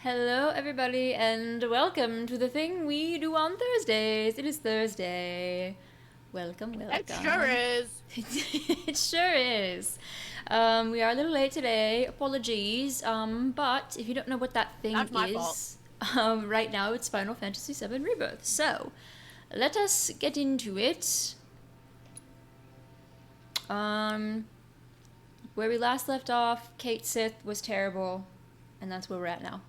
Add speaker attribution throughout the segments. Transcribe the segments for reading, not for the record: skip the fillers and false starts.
Speaker 1: Hello, everybody, and welcome to the thing we do on Thursdays. It is Thursday. Welcome, welcome.
Speaker 2: It sure is.
Speaker 1: It sure is. We are a little late today. Apologies. But if you don't know what that thing
Speaker 2: That's my
Speaker 1: is, right now it's Final Fantasy VII Rebirth. So, let us get into it. Where we last left off, Kate Sith was terrible. And that's where we're at now.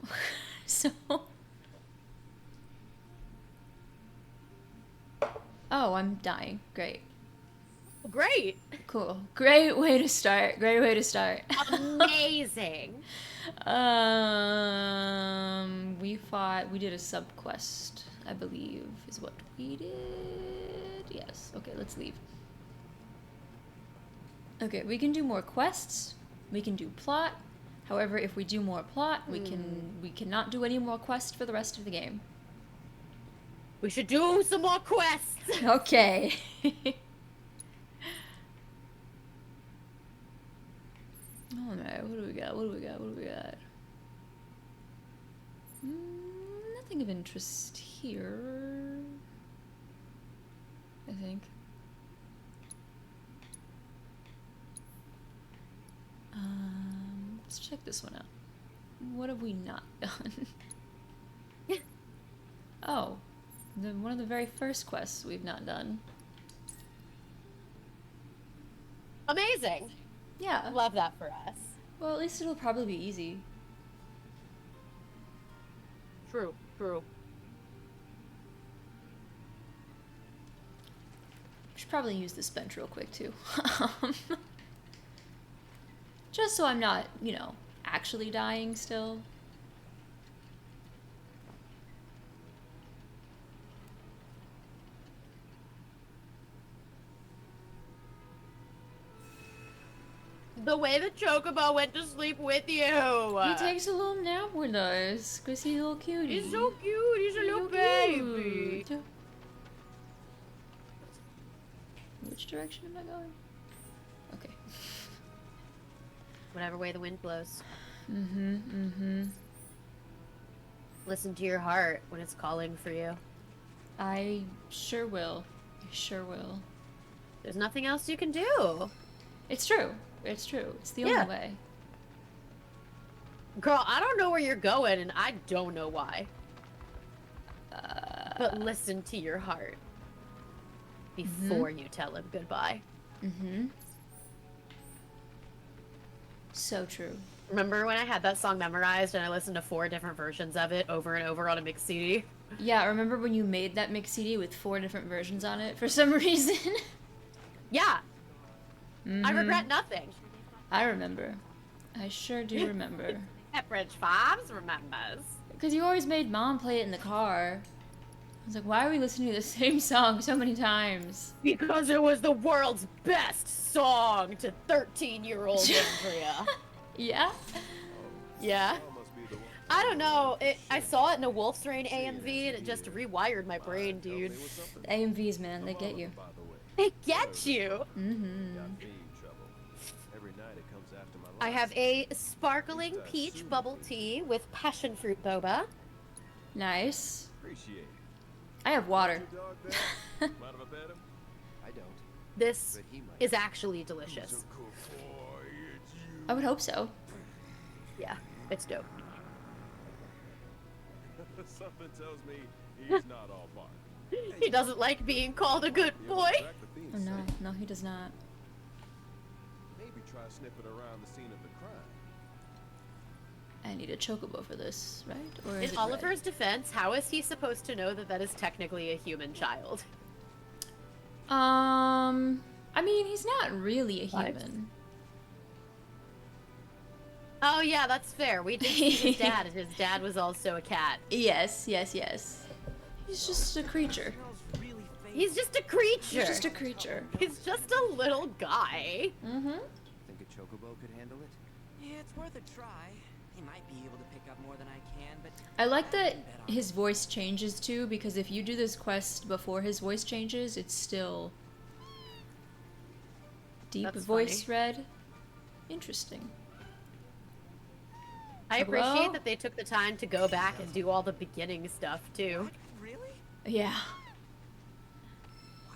Speaker 1: So. Oh, I'm dying. Great.
Speaker 2: Great.
Speaker 1: Cool. Great way to start. Great way to start.
Speaker 2: Amazing.
Speaker 1: We did a sub quest, I believe, is what we did. Yes. Okay, let's leave. Okay, we can do more quests. We can do plot. However, if we do more plot, we cannot do any more quests for the rest of the game.
Speaker 2: We should do some more quests.
Speaker 1: Okay. Alright, what do we got? Nothing of interest here, I think. Let's check this one out. What have we not done? Oh, one of the very first quests we've not done.
Speaker 2: Amazing.
Speaker 1: Yeah.
Speaker 2: Love that for us.
Speaker 1: Well, at least it'll probably be easy.
Speaker 2: True.
Speaker 1: Should probably use this bench real quick too. Just so I'm not, actually dying still.
Speaker 2: The way the Chocobo went to sleep with you.
Speaker 1: He takes a little nap with us, because he's a little cutie.
Speaker 2: He's so cute. He's a little baby.
Speaker 1: Cute. Which direction am I going? Okay.
Speaker 2: Whatever way the wind blows.
Speaker 1: Mm-hmm.
Speaker 2: Listen to your heart when it's calling for you.
Speaker 1: I sure will.
Speaker 2: There's nothing else you can do.
Speaker 1: It's true. It's the only way.
Speaker 2: Girl, I don't know where you're going, and I don't know why. But listen to your heart before you tell him goodbye.
Speaker 1: Mm-hmm. So true.
Speaker 2: Remember when I had that song memorized and I listened to 4 different versions of it over and over on a mix CD?
Speaker 1: Yeah, I remember when you made that mix CD with 4 different versions on it for some reason.
Speaker 2: Yeah. I regret nothing.
Speaker 1: I remember. I sure do remember.
Speaker 2: Pepperidge Farms remembers.
Speaker 1: Because you always made Mom play it in the car. I was like, why are we listening to the same song so many times?
Speaker 2: Because it was the world's best song to 13-year-old Andrea.
Speaker 1: Yeah?
Speaker 2: Yeah. I don't know. I saw it in a Wolf's Rain AMV and it just rewired my brain, dude.
Speaker 1: The AMVs, man, they get you.
Speaker 2: They get you. I have a sparkling peach bubble tea with passion fruit boba.
Speaker 1: Nice. I have water.
Speaker 2: This is actually delicious.
Speaker 1: I would hope so.
Speaker 2: Yeah, it's dope.
Speaker 3: Something tells me he's not all bark.
Speaker 2: He doesn't like being called a good boy.
Speaker 1: Oh no, he does not.
Speaker 3: Maybe try sniffing around the scene of the crime.
Speaker 1: I need a chocobo for this, right? Or is
Speaker 2: In
Speaker 1: it
Speaker 2: Oliver's defense, how is he supposed to know that that is technically a human child?
Speaker 1: I mean, he's not really a
Speaker 2: What?
Speaker 1: human.
Speaker 2: Oh yeah, that's fair. We did see his dad, and his dad was also a cat.
Speaker 1: Yes. He's just a creature.
Speaker 2: He's just a creature.
Speaker 1: He's just a creature.
Speaker 2: He's just a little guy.
Speaker 1: Mm-hmm.
Speaker 4: Think a chocobo could handle it?
Speaker 5: Yeah, it's worth a try. He might be able to pick up more than I can, but
Speaker 1: I like that his voice changes too, because if you do this quest before his voice changes, it's still deep
Speaker 2: That's
Speaker 1: voice
Speaker 2: funny.
Speaker 1: red. Interesting.
Speaker 2: I
Speaker 1: Chocobo?
Speaker 2: appreciate that they took the time to go back and do all the beginning stuff too.
Speaker 5: What? Really?
Speaker 1: Yeah.
Speaker 5: Wow.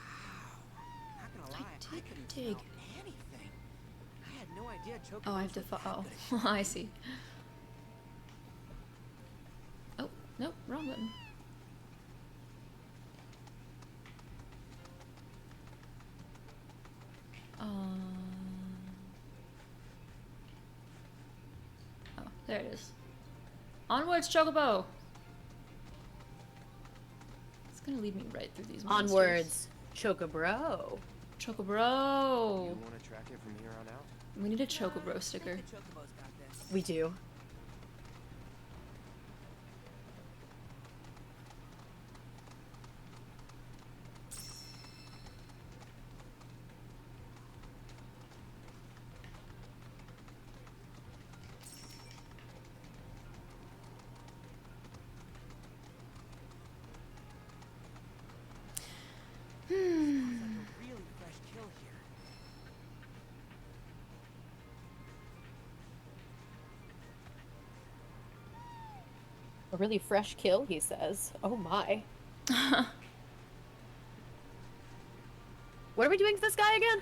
Speaker 5: Not gonna lie, I
Speaker 1: dig,
Speaker 5: couldn't
Speaker 1: dig.
Speaker 5: smell anything. I had no idea Chocobos
Speaker 1: Oh, I have to.
Speaker 5: were that
Speaker 1: Oh,
Speaker 5: good at
Speaker 1: I see. Oh, nope, wrong button. Oh, there it is. Onwards, Chocobo! It's gonna lead me right through these monsters.
Speaker 2: Onwards, Chocobro.
Speaker 1: Chocobro!
Speaker 4: You want to track it from here on out?
Speaker 1: We need a
Speaker 5: it.
Speaker 1: Chocobro
Speaker 5: I
Speaker 1: sticker.
Speaker 5: think the Chocobos got this.
Speaker 2: We do.
Speaker 5: Sounds like a really fresh kill here.
Speaker 2: A really fresh kill, he says. Oh my. What are we doing to this guy again?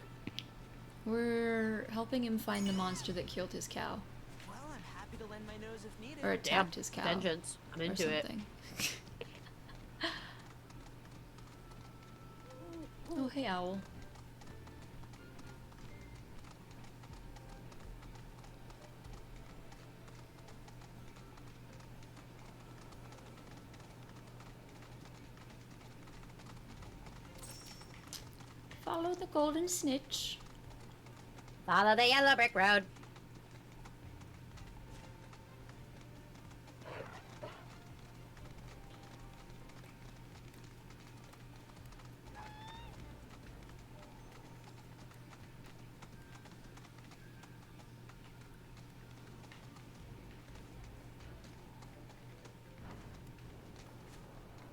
Speaker 1: We're helping him find the monster that killed his cow.
Speaker 5: Well, I'm happy to lend my nose if needed.
Speaker 1: Or attacked his cow.
Speaker 2: Vengeance. I'm
Speaker 1: Or
Speaker 2: into it.
Speaker 1: something. Oh, hey, owl. Follow the golden snitch.
Speaker 2: Follow the yellow brick road.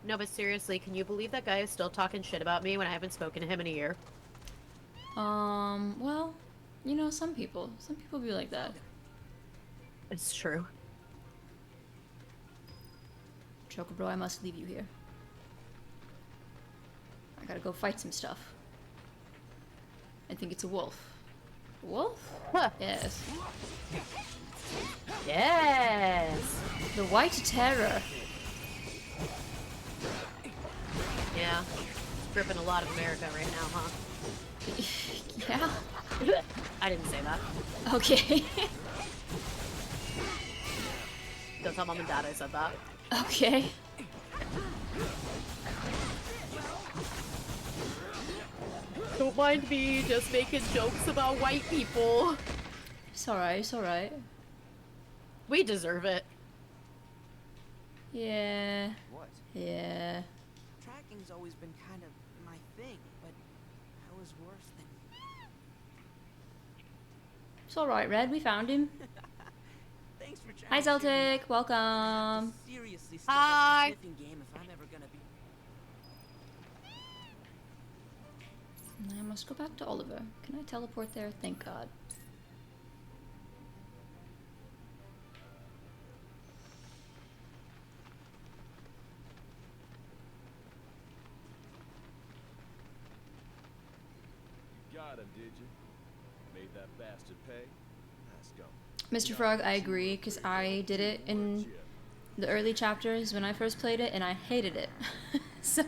Speaker 2: No, but seriously, can you believe that guy is still talking shit about me when I haven't spoken to him in a year?
Speaker 1: Well, you know, some people be like that.
Speaker 2: It's true.
Speaker 1: Chocobro, I must leave you here. I gotta go fight some stuff. I think it's a wolf. A wolf?
Speaker 2: Huh.
Speaker 1: Yes.
Speaker 2: Yes!
Speaker 1: The White Terror.
Speaker 2: Yeah. Gripping a lot of America right now, huh?
Speaker 1: Yeah.
Speaker 2: I didn't say that.
Speaker 1: Okay.
Speaker 2: Don't tell mom and dad I said that.
Speaker 1: Okay.
Speaker 2: Don't mind me just making jokes about white people.
Speaker 1: It's alright, it's alright.
Speaker 2: We deserve it.
Speaker 1: Yeah.
Speaker 4: What?
Speaker 1: Yeah.
Speaker 5: Tracking's always been kind of my thing, but I was worse than.
Speaker 1: It's alright, Red. We found him.
Speaker 5: Thanks for trying.
Speaker 1: Hi,
Speaker 5: to cheer me
Speaker 1: Celtic.
Speaker 5: up.
Speaker 1: Welcome.
Speaker 5: Seriously, step
Speaker 2: Hi.
Speaker 5: up the sniffing game if I'm ever gonna be.
Speaker 1: I must go back to Oliver. Can I teleport there? Thank God.
Speaker 3: Got him, did you? Made that bastard pay? Let's go.
Speaker 1: Mr. Frog, I agree, because I did it in the early chapters when I first played it, and I hated it. So,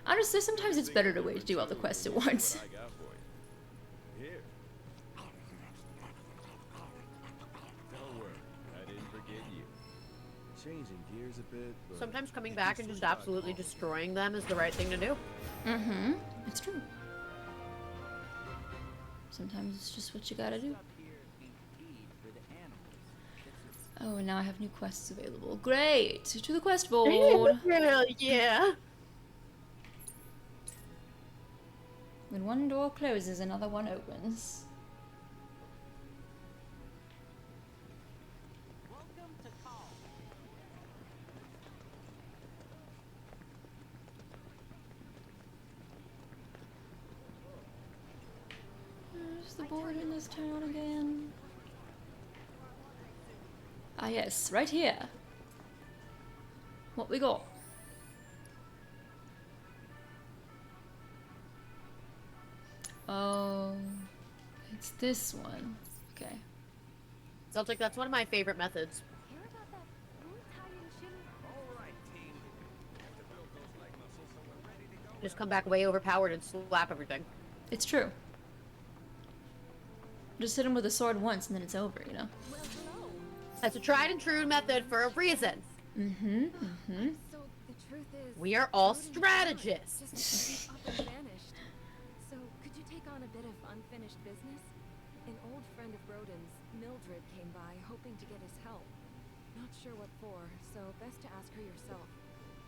Speaker 1: honestly, sometimes it's better to wait to do all the quests at once.
Speaker 3: What I got for you. Here. Don't worry, I didn't forget you. Changing gears a bit, but
Speaker 2: Sometimes coming back and just absolutely destroying them is the right thing to do.
Speaker 1: Mm-hmm. It's true. Sometimes it's just what you gotta do.
Speaker 5: Up here ain't feed for the animals.
Speaker 1: Oh, and now I have new quests available. Great! To the quest board!
Speaker 2: Hell yeah.
Speaker 1: When one door closes, another one opens.
Speaker 5: Welcome to call.
Speaker 1: There's the board in this town again. Ah yes, right here. What we got? Oh, it's this one. Okay.
Speaker 2: Sounds like that's one of my favorite methods.
Speaker 6: Care about that blue Italian shin?
Speaker 3: Alright, team. Have to build those leg muscles so we're ready to go.
Speaker 2: Just come back way overpowered and slap everything.
Speaker 1: It's true. Just hit him with a sword once and then it's over, you know?
Speaker 6: Well, hello.
Speaker 2: That's a tried and true method for a reason.
Speaker 6: So the truth is,
Speaker 2: We are all
Speaker 6: Broden
Speaker 2: strategists.
Speaker 6: just up and vanished. So could you take on a bit of unfinished business? An old friend of Broden's, Mildred, came by hoping to get his help. Not sure what for, so best to ask her yourself.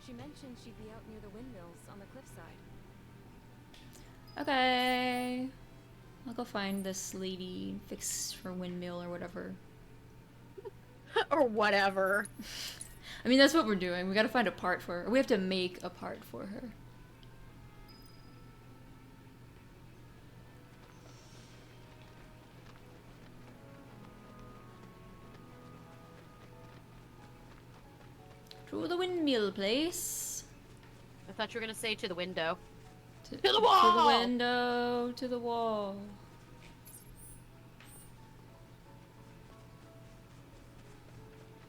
Speaker 6: She mentioned she'd be out near the windmills on the cliffside.
Speaker 1: Okay. I'll go find this lady, fix her windmill or whatever.
Speaker 2: Or whatever.
Speaker 1: I mean, that's what we're doing. We gotta find a part for her. We have to make a part for her. To the windmill place.
Speaker 2: I thought you were gonna say to the window.
Speaker 1: To
Speaker 2: the
Speaker 1: To the
Speaker 2: wall!
Speaker 1: window. To the wall.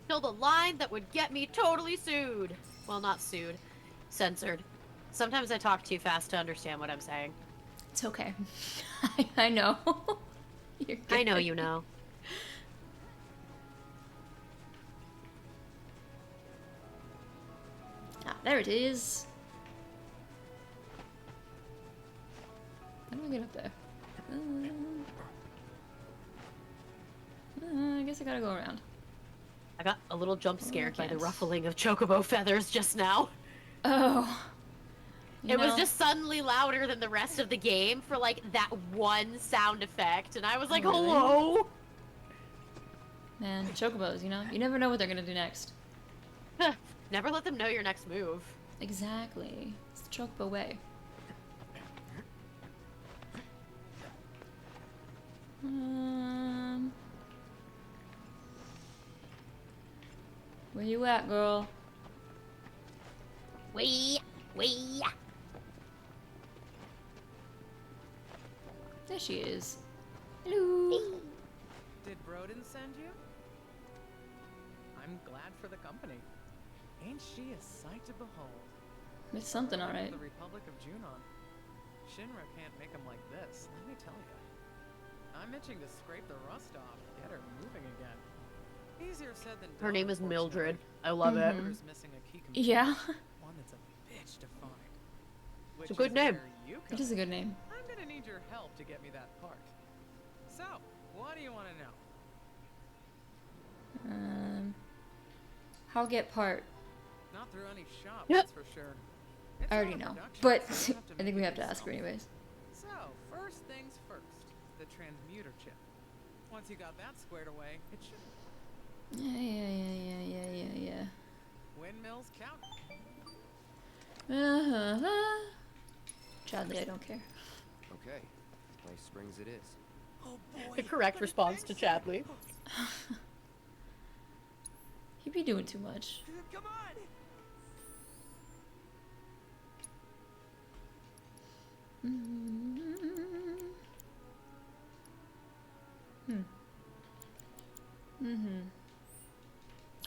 Speaker 2: Till the line that would get me totally sued. Well, not sued. Censored. Sometimes I talk too fast to understand what I'm saying.
Speaker 1: It's okay. I know. You're
Speaker 2: I know
Speaker 1: good.
Speaker 2: you know.
Speaker 1: Ah, there it is. How do we get up there? I guess I gotta go around.
Speaker 2: I got a little jump scared by the
Speaker 1: can't.
Speaker 2: ruffling of chocobo feathers just now.
Speaker 1: Oh. You
Speaker 2: It was
Speaker 1: know,
Speaker 2: just suddenly louder than the rest of the game for like that one sound effect, and I was like,
Speaker 1: Oh, really?
Speaker 2: hello?
Speaker 1: man, chocobos, you know? You never know what they're gonna do next.
Speaker 2: Never let them know your next move.
Speaker 1: Exactly. It's the chocobo way. Where you at, girl?
Speaker 2: Wee.
Speaker 1: There she is. Hello.
Speaker 7: Did Broden send you? I'm glad for the company. Ain't she a sight to behold?
Speaker 1: It's something,
Speaker 7: Welcome to
Speaker 1: alright.
Speaker 7: The Republic of Junon. Shinra can't make 'em like this, let me tell you. I'm itching to scrape the rust off, get her moving again. Easier said than done.
Speaker 2: Her name is Mildred.
Speaker 7: unfortunately.
Speaker 2: I love it.
Speaker 1: Mhm.
Speaker 7: Whoever's missing a key component,
Speaker 1: Yeah.
Speaker 7: one that's a bitch to find. Which
Speaker 2: a good
Speaker 7: is
Speaker 2: name.
Speaker 7: where you
Speaker 1: It
Speaker 7: come
Speaker 1: is a
Speaker 7: in.
Speaker 1: good name.
Speaker 7: I'm gonna need your help to get me that part. So, what do you want to know?
Speaker 1: How get part?
Speaker 7: Not through any shop,
Speaker 2: Yep.
Speaker 7: that's for sure. It's
Speaker 1: I already
Speaker 7: not a
Speaker 1: know.
Speaker 7: production,
Speaker 1: But
Speaker 7: so you'll have to
Speaker 1: I think
Speaker 7: make
Speaker 1: we
Speaker 7: it
Speaker 1: have to ask her
Speaker 7: yourself.
Speaker 1: anyways.
Speaker 7: So, first things first, the transmuter chip. Once you got that squared away, it should.
Speaker 1: Yeah.
Speaker 7: Windmills count.
Speaker 1: Chadley, I don't care.
Speaker 4: Okay, nice springs it is.
Speaker 5: Oh boy.
Speaker 2: The correct response to Chadley.
Speaker 1: He be doing too much.
Speaker 5: Come on.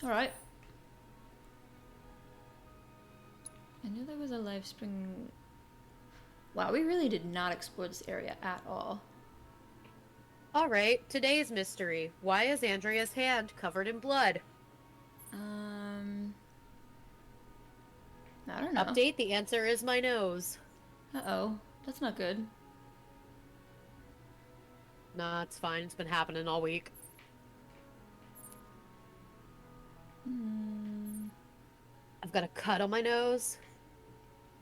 Speaker 1: Alright. I knew there was a live spring. Wow, we really did not explore this area at all.
Speaker 2: Alright, today's mystery. Why is Andrea's hand covered in blood?
Speaker 1: I don't know.
Speaker 2: Update, the answer is my nose.
Speaker 1: Uh-oh. That's not good.
Speaker 2: Nah, it's fine. It's been happening all week. I've got a cut on my nose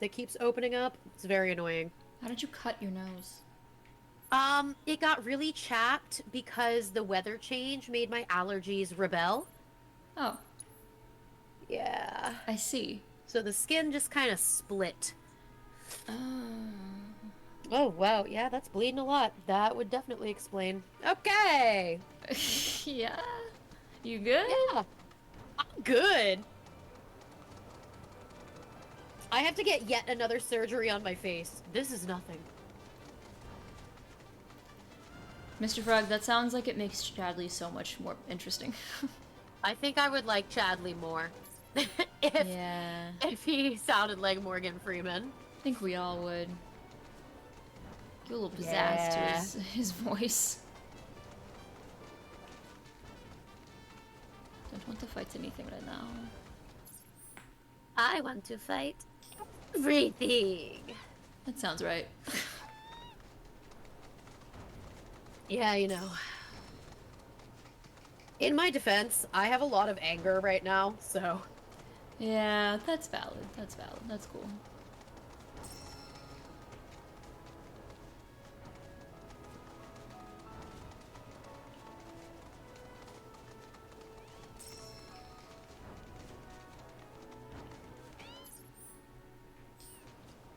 Speaker 2: that keeps opening up. It's very annoying.
Speaker 1: How did you cut your nose?
Speaker 2: It got really chapped because the weather change made my allergies rebel.
Speaker 1: Oh,
Speaker 2: Yeah.
Speaker 1: I see.
Speaker 2: So the skin just kind of split.
Speaker 1: Oh.
Speaker 2: Oh, wow. Yeah, that's bleeding a lot. That would definitely explain. Okay.
Speaker 1: Yeah. You good?
Speaker 2: Yeah. I'm good. I have to get yet another surgery on my face. This is nothing.
Speaker 1: Mr. Frog, that sounds like it makes Chadley so much more interesting.
Speaker 2: I think I would like Chadley more.
Speaker 1: Yeah.
Speaker 2: If he sounded like Morgan Freeman.
Speaker 1: I think we all would. Give a little pizzazz
Speaker 2: Yeah.
Speaker 1: to his voice. Don't want to fight anything right now.
Speaker 2: I want to fight everything.
Speaker 1: That sounds right.
Speaker 2: Yeah, you know. In my defense, I have a lot of anger right now, so...
Speaker 1: Yeah, that's valid. That's valid. That's cool.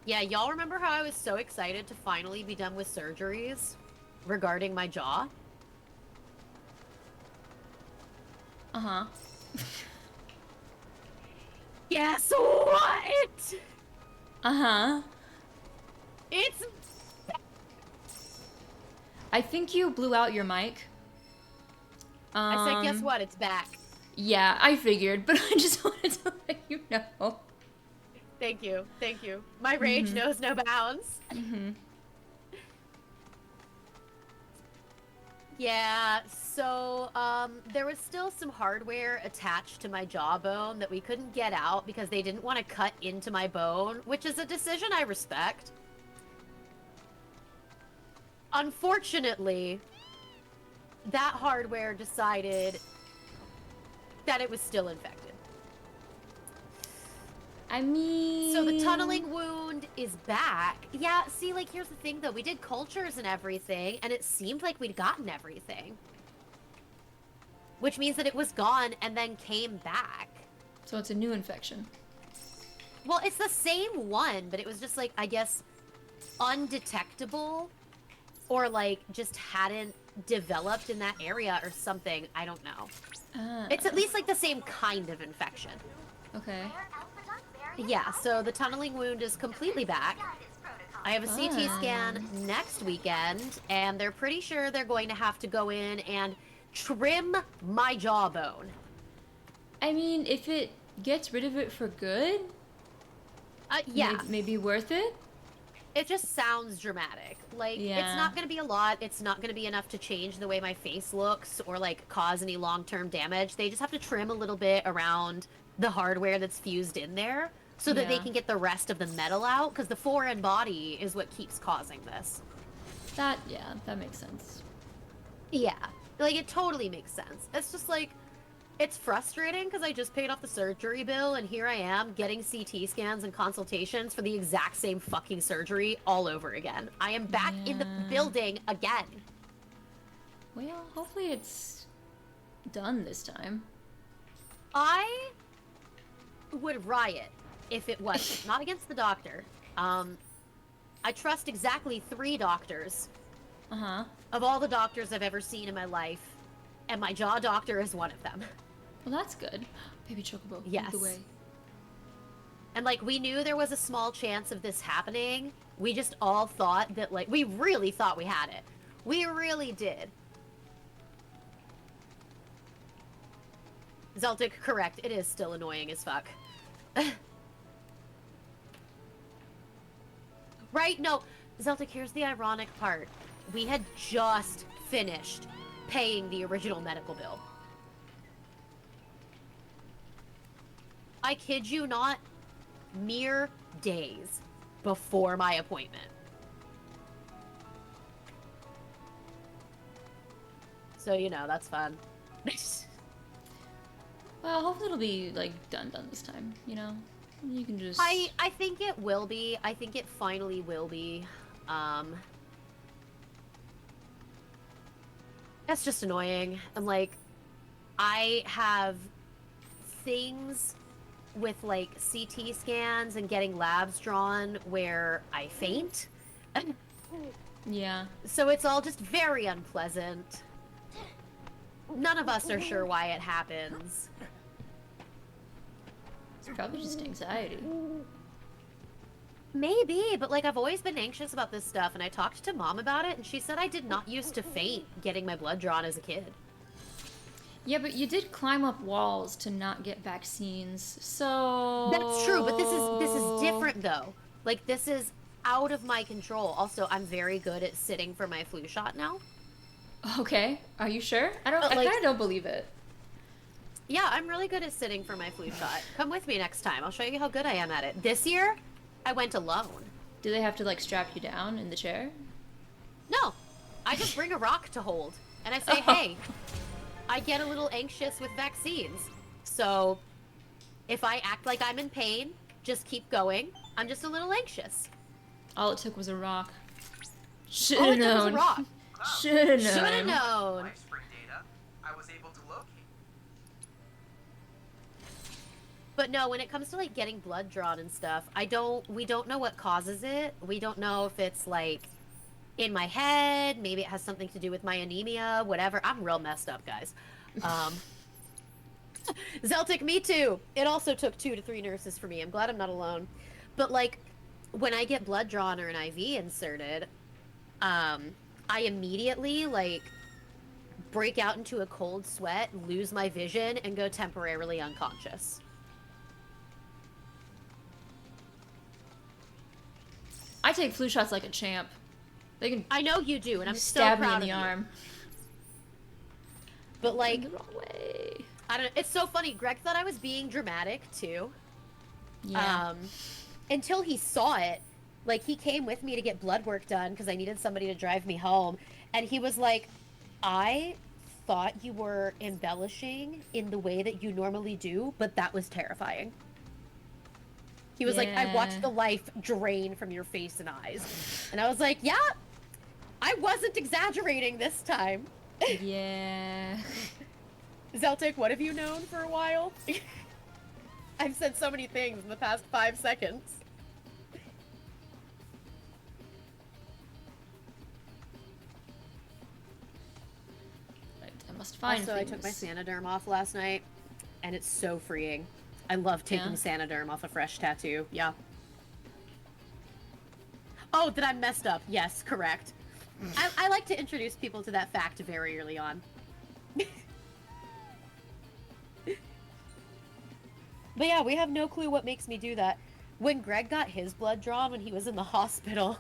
Speaker 2: Yeah, y'all remember how I was so excited to finally be done with surgeries regarding my jaw?
Speaker 1: Uh-huh.
Speaker 2: Guess what?
Speaker 1: Uh-huh.
Speaker 2: It's...
Speaker 1: I think you blew out your mic.
Speaker 2: I said, guess what? It's back.
Speaker 1: Yeah, I figured, but I just wanted to let you know.
Speaker 2: Thank you. Thank you. My rage knows no bounds.
Speaker 1: Mm-hmm.
Speaker 2: Yeah, so, there was still some hardware attached to my jawbone that we couldn't get out because they didn't want to cut into my bone, which is a decision I respect. Unfortunately, that hardware decided that it was still infected.
Speaker 1: I mean...
Speaker 2: So the tunneling wound is back. Yeah, see, like, here's the thing, though. We did cultures and everything, and it seemed like we'd gotten everything. Which means that it was gone and then came back.
Speaker 1: So it's a new infection.
Speaker 2: Well, it's the same one, but it was just, like, I guess, undetectable. Or, like, just hadn't developed in that area or something. I don't know. It's at least, like, the same kind of infection.
Speaker 1: Okay.
Speaker 2: Yeah, so the tunneling wound is completely back. I have a CT scan next weekend, and they're pretty sure they're going to have to go in and trim my jawbone.
Speaker 1: I mean, if it gets rid of it for good,
Speaker 2: Yeah.
Speaker 1: maybe worth it?
Speaker 2: It just sounds dramatic. Like,
Speaker 1: Yeah.
Speaker 2: it's not going to be a lot. It's not going to be enough to change the way my face looks or, like, cause any long-term damage. They just have to trim a little bit around the hardware that's fused in there so that they
Speaker 1: Yeah.
Speaker 2: can get the rest of the metal out, because the foreign body is what keeps causing this.
Speaker 1: That makes sense.
Speaker 2: Yeah. Like, it totally makes sense. It's just, like, it's frustrating because I just paid off the surgery bill, and here I am getting CT scans and consultations for the exact same fucking surgery all over again. I am back in the
Speaker 1: Yeah.
Speaker 2: building again.
Speaker 1: Well, hopefully it's done this time.
Speaker 2: I would riot if it wasn't. Not against the doctor. I trust exactly 3 doctors
Speaker 1: Uh-huh.
Speaker 2: of all the doctors I've ever seen in my life, and my jaw doctor is one of them.
Speaker 1: Well, that's good. Baby Chocobo, lead
Speaker 2: Yes.
Speaker 1: the way.
Speaker 2: And, like, we knew there was a small chance of this happening. We just all thought that, like, we really thought we had it. We really did. Zeltic, correct. It is still annoying as fuck. Right? No. Zeltic, here's the ironic part. We had just finished paying the original medical bill. I kid you not, mere days before my appointment. So, you know, that's fun.
Speaker 1: Well, hopefully it'll be, like, done this time, you know? You can just...
Speaker 2: I think it will be. I think it finally will be. That's just annoying. I'm like, I have things with, like, CT scans and getting labs drawn where I faint.
Speaker 1: Yeah.
Speaker 2: So it's all just very unpleasant. None of us are sure why it happens.
Speaker 1: It's probably just anxiety.
Speaker 2: Maybe, but like I've always been anxious about this stuff, and I talked to Mom about it, and she said I did not used to faint getting my blood drawn as a kid.
Speaker 1: Yeah, but you did climb up walls to not get vaccines, so...
Speaker 2: That's true, but this is different though. Like this is out of my control. Also, I'm very good at sitting for my flu shot now.
Speaker 1: Okay, are you sure? I
Speaker 2: But,
Speaker 1: kind
Speaker 2: like-
Speaker 1: of don't believe it.
Speaker 2: Yeah, I'm really good at sitting for my flu shot. Come with me next time. I'll show you how good I am at it. This year, I went alone.
Speaker 1: Do they have to like strap you down in the chair?
Speaker 2: No, I just bring a rock to hold, and I say, hey, I get a little anxious with vaccines. So if I act like I'm in pain, just keep going. I'm just a little anxious.
Speaker 1: All it took was a rock.
Speaker 2: All
Speaker 1: Should've
Speaker 2: it took was a
Speaker 1: known.
Speaker 2: rock.
Speaker 1: Should've known.
Speaker 2: Should've known.
Speaker 8: Life spring data, I was able to locate.
Speaker 2: But no, when it comes to like getting blood drawn and stuff, we don't know what causes it. We don't know if it's like in my head, maybe it has something to do with my anemia, whatever. I'm real messed up, guys. Zeltic, me too. It also took 2 to 3 nurses for me. I'm glad I'm not alone. But like, when I get blood drawn or an IV inserted, I immediately like break out into a cold sweat, lose my vision, and go temporarily unconscious.
Speaker 1: I take flu shots like a champ. They can
Speaker 2: I know you do, and I'm so
Speaker 1: stab me
Speaker 2: proud
Speaker 1: in the
Speaker 2: of you.
Speaker 1: arm.
Speaker 2: But like,
Speaker 1: the wrong way.
Speaker 2: I don't. It's so funny. Greg thought I was being dramatic too.
Speaker 1: Yeah.
Speaker 2: Until he saw it. Like, he came with me to get blood work done because I needed somebody to drive me home, and he was like, "I thought you were embellishing in the way that you normally do, but that was terrifying." He was like, "I watched
Speaker 1: Yeah.
Speaker 2: the life drain from your face and eyes," and I was like, "Yeah, I wasn't exaggerating this time."
Speaker 1: Yeah.
Speaker 2: Zeltic, what have you known for a while? I've said so many things in the past 5 seconds.
Speaker 1: I must find
Speaker 2: Also,
Speaker 1: things.
Speaker 2: I took my Sanoderm off last night, and it's so freeing. I love taking
Speaker 1: Yeah?
Speaker 2: Sanoderm off a fresh tattoo. Yeah. Oh, that I messed up. Yes, correct. I like to introduce people to that fact very early on. But yeah, we have no clue what makes me do that. When Greg got his blood drawn when he was in the hospital,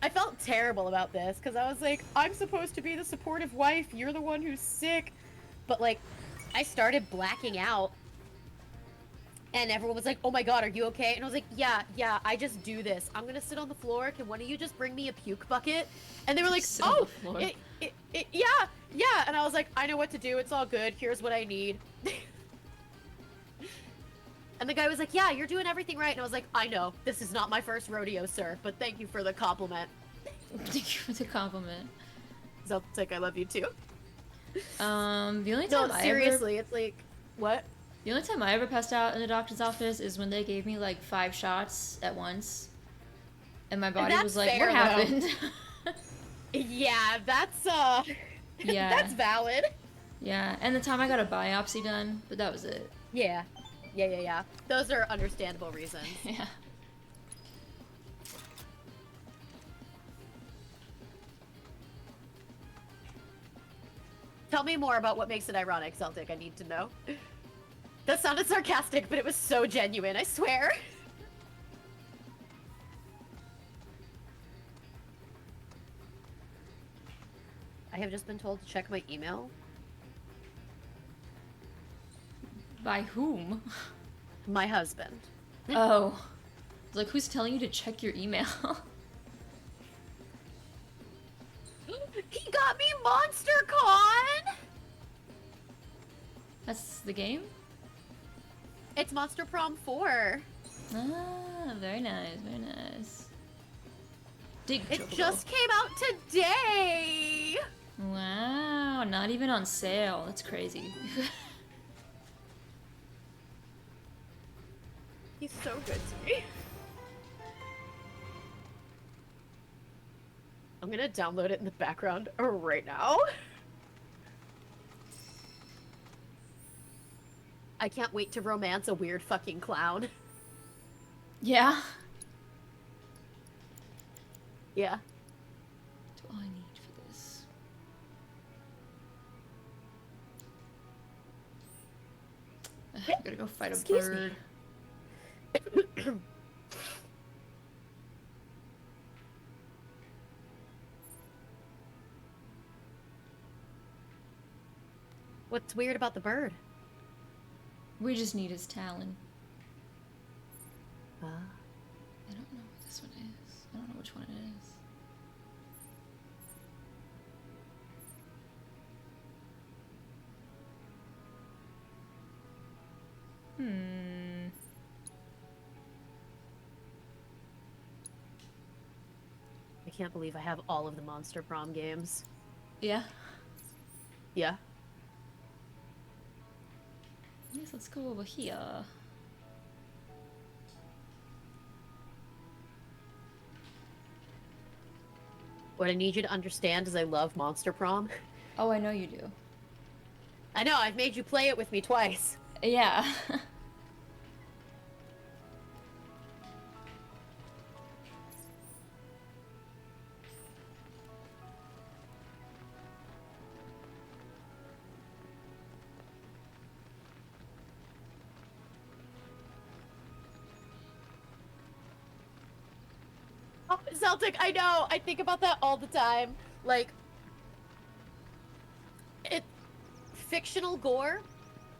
Speaker 2: I felt terrible about this because I was like, I'm supposed to be the supportive wife. You're the one who's sick. But like, I started blacking out. And everyone was like, oh my god, are you okay? And I was like, yeah, I just do this. I'm gonna sit on the floor. Can one of you just bring me a puke bucket? And they were like,
Speaker 1: Sit on
Speaker 2: oh,
Speaker 1: the floor.
Speaker 2: yeah. And I was like, I know what to do. It's all good. Here's what I need. And the guy was like, yeah, you're doing everything right. And I was like, I know. This is not my first rodeo, sir. But thank you for the compliment.
Speaker 1: Thank you for the compliment.
Speaker 2: Zeltic, I love you too.
Speaker 1: The only
Speaker 2: No,
Speaker 1: time
Speaker 2: seriously, it's like, what?
Speaker 1: The only time I ever passed out in the doctor's office is when they gave me like 5 shots at once, and my body
Speaker 2: That's
Speaker 1: was like,
Speaker 2: fair,
Speaker 1: "What happened?"
Speaker 2: Yeah, that's,
Speaker 1: Yeah.
Speaker 2: that's valid.
Speaker 1: Yeah, and the time I got a biopsy done, but that was it.
Speaker 2: Yeah. Those are understandable reasons.
Speaker 1: Yeah.
Speaker 2: Tell me more about what makes it ironic, Celtic. I need to know. That sounded sarcastic, but it was so genuine, I swear. I have just been told to check my email.
Speaker 1: By whom?
Speaker 2: My husband.
Speaker 1: Oh. It's like, who's telling you to check your email?
Speaker 2: He got me MonsterCon!
Speaker 1: That's the game?
Speaker 2: It's Monster Prom 4.
Speaker 1: Ah, very nice, very nice. Dig
Speaker 2: It
Speaker 1: Chocobo.
Speaker 2: just came out today!
Speaker 1: Wow, not even on sale. That's crazy.
Speaker 2: He's so good to me. I'm gonna download it in the background right now. I can't wait to romance a weird fucking clown.
Speaker 1: Yeah.
Speaker 2: Yeah.
Speaker 1: What do I need for this? Ugh, I gotta go fight a
Speaker 2: Excuse me.
Speaker 1: bird.
Speaker 2: What's weird about the bird?
Speaker 1: We just need his talon.
Speaker 2: Ah.
Speaker 1: I don't know what this one is. I don't know which one it is.
Speaker 2: I can't believe I have all of the Monster Prom games.
Speaker 1: Yeah.
Speaker 2: Yeah.
Speaker 1: Yes, let's go over here.
Speaker 2: What I need you to understand is I love Monster Prom.
Speaker 1: Oh, I know you do.
Speaker 2: I know, I've made you play it with me twice.
Speaker 1: Yeah.
Speaker 2: Oh, Celtic, I know. I think about that all the time. Like, fictional gore,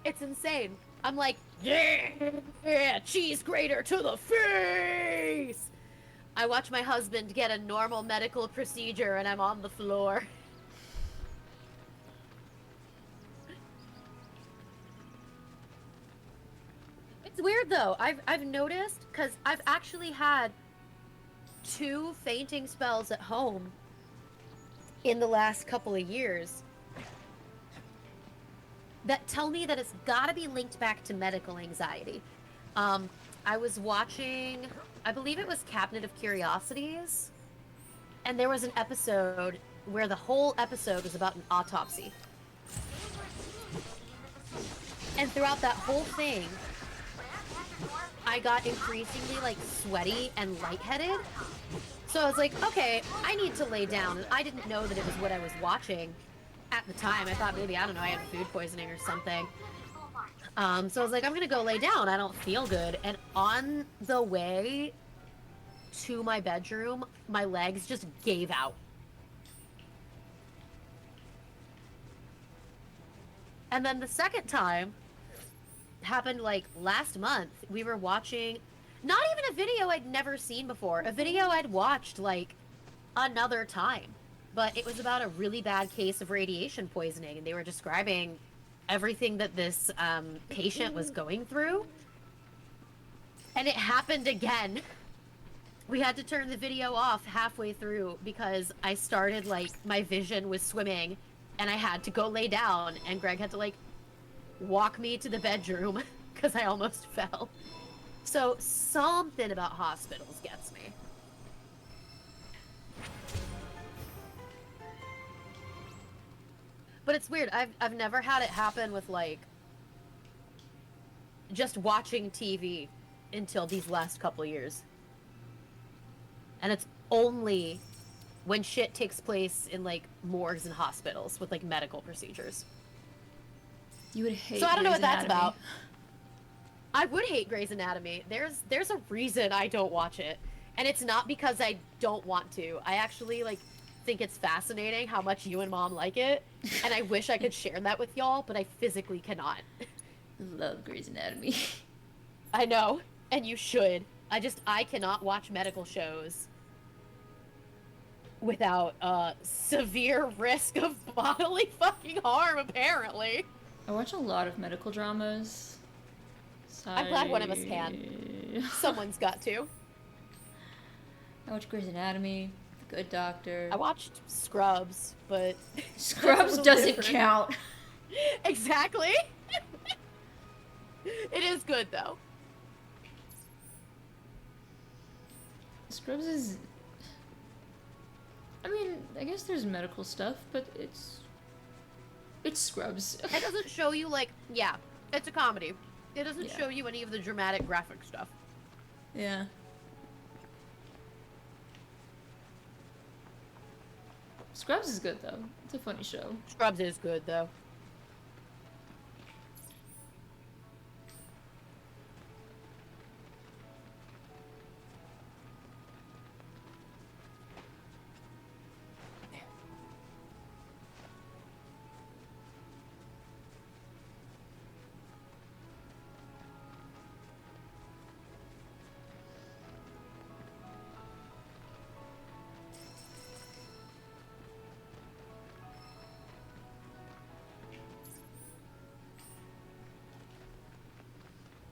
Speaker 2: it's insane. I'm like, yeah, cheese grater to the face. I watch my husband get a normal medical procedure and I'm on the floor. It's weird though. I've noticed because I've actually had 2 fainting spells at home in the last couple of years that tell me that it's gotta be linked back to medical anxiety. I was watching, I believe it was Cabinet of Curiosities, and there was an episode where the whole episode was about an autopsy. And throughout that whole thing, I got increasingly like sweaty and lightheaded. So I was like, okay, I need to lay down. And I didn't know that it was what I was watching at the time. I thought maybe, I don't know, I had food poisoning or something. So I was like, I'm gonna go lay down. I don't feel good. And on the way to my bedroom, my legs just gave out. And then the second time happened like last month. We were watching not even a video I'd never seen before, a video I'd watched like another time, but it was about a really bad case of radiation poisoning, and they were describing everything that this patient was going through. And it happened again. We had to turn the video off halfway through because I started like, my vision was swimming and I had to go lay down, and Greg had to like walk me to the bedroom because I almost fell. So something about hospitals gets me. But it's weird. I've never had it happen with like just watching TV until these last couple years. And it's only when shit takes place in like morgues and hospitals with like medical procedures.
Speaker 1: You would hate
Speaker 2: So I don't know
Speaker 1: Grey's
Speaker 2: what that's
Speaker 1: Anatomy.
Speaker 2: about. I would hate Grey's Anatomy. There's a reason I don't watch it. And it's not because I don't want to. I actually like think it's fascinating how much you and Mom like it. And I wish I could share that with y'all, but I physically cannot.
Speaker 1: Love Grey's Anatomy.
Speaker 2: I know. And you should. I cannot watch medical shows without severe risk of bodily fucking harm, apparently.
Speaker 1: I watch a lot of medical dramas.
Speaker 2: I'm glad one of us can. Someone's got to.
Speaker 1: I watch Grey's Anatomy, The Good Doctor.
Speaker 2: I watched Scrubs, but...
Speaker 1: Scrubs
Speaker 2: little
Speaker 1: doesn't
Speaker 2: different.
Speaker 1: count.
Speaker 2: Exactly. It is good, though.
Speaker 1: Scrubs is... I mean, I guess there's medical stuff, but it's Scrubs.
Speaker 2: It doesn't show you, like... Yeah, it's a comedy. It doesn't
Speaker 1: Yeah.
Speaker 2: show you any of the dramatic graphic stuff.
Speaker 1: Yeah. Scrubs is good though. It's a funny show.
Speaker 2: Scrubs is good though.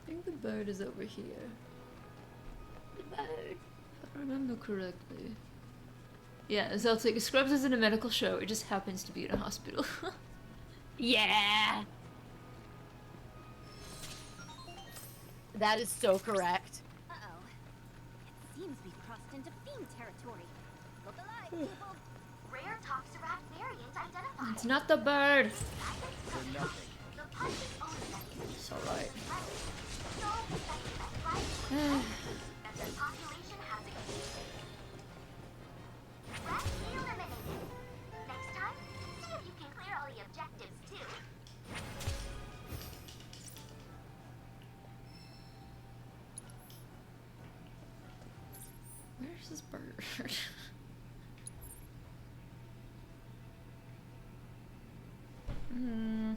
Speaker 1: I think the bird is over here. If I remember correctly. Yeah, so it's like Scrubs isn't a medical show, it just happens to be in a hospital.
Speaker 2: Yeah. That is so correct.
Speaker 9: Uh-oh. It seems we've crossed into fiend territory. Look alive, people.
Speaker 10: Rare Toxiract variant identified.
Speaker 1: It's not the bird!
Speaker 3: For nothing.
Speaker 10: The punch is only
Speaker 1: It's alright.
Speaker 10: so effective at driving that their population has exceeded. Rat eliminated. Next time, see if you can clear all the objectives too.
Speaker 1: Where's this bird? Hmm.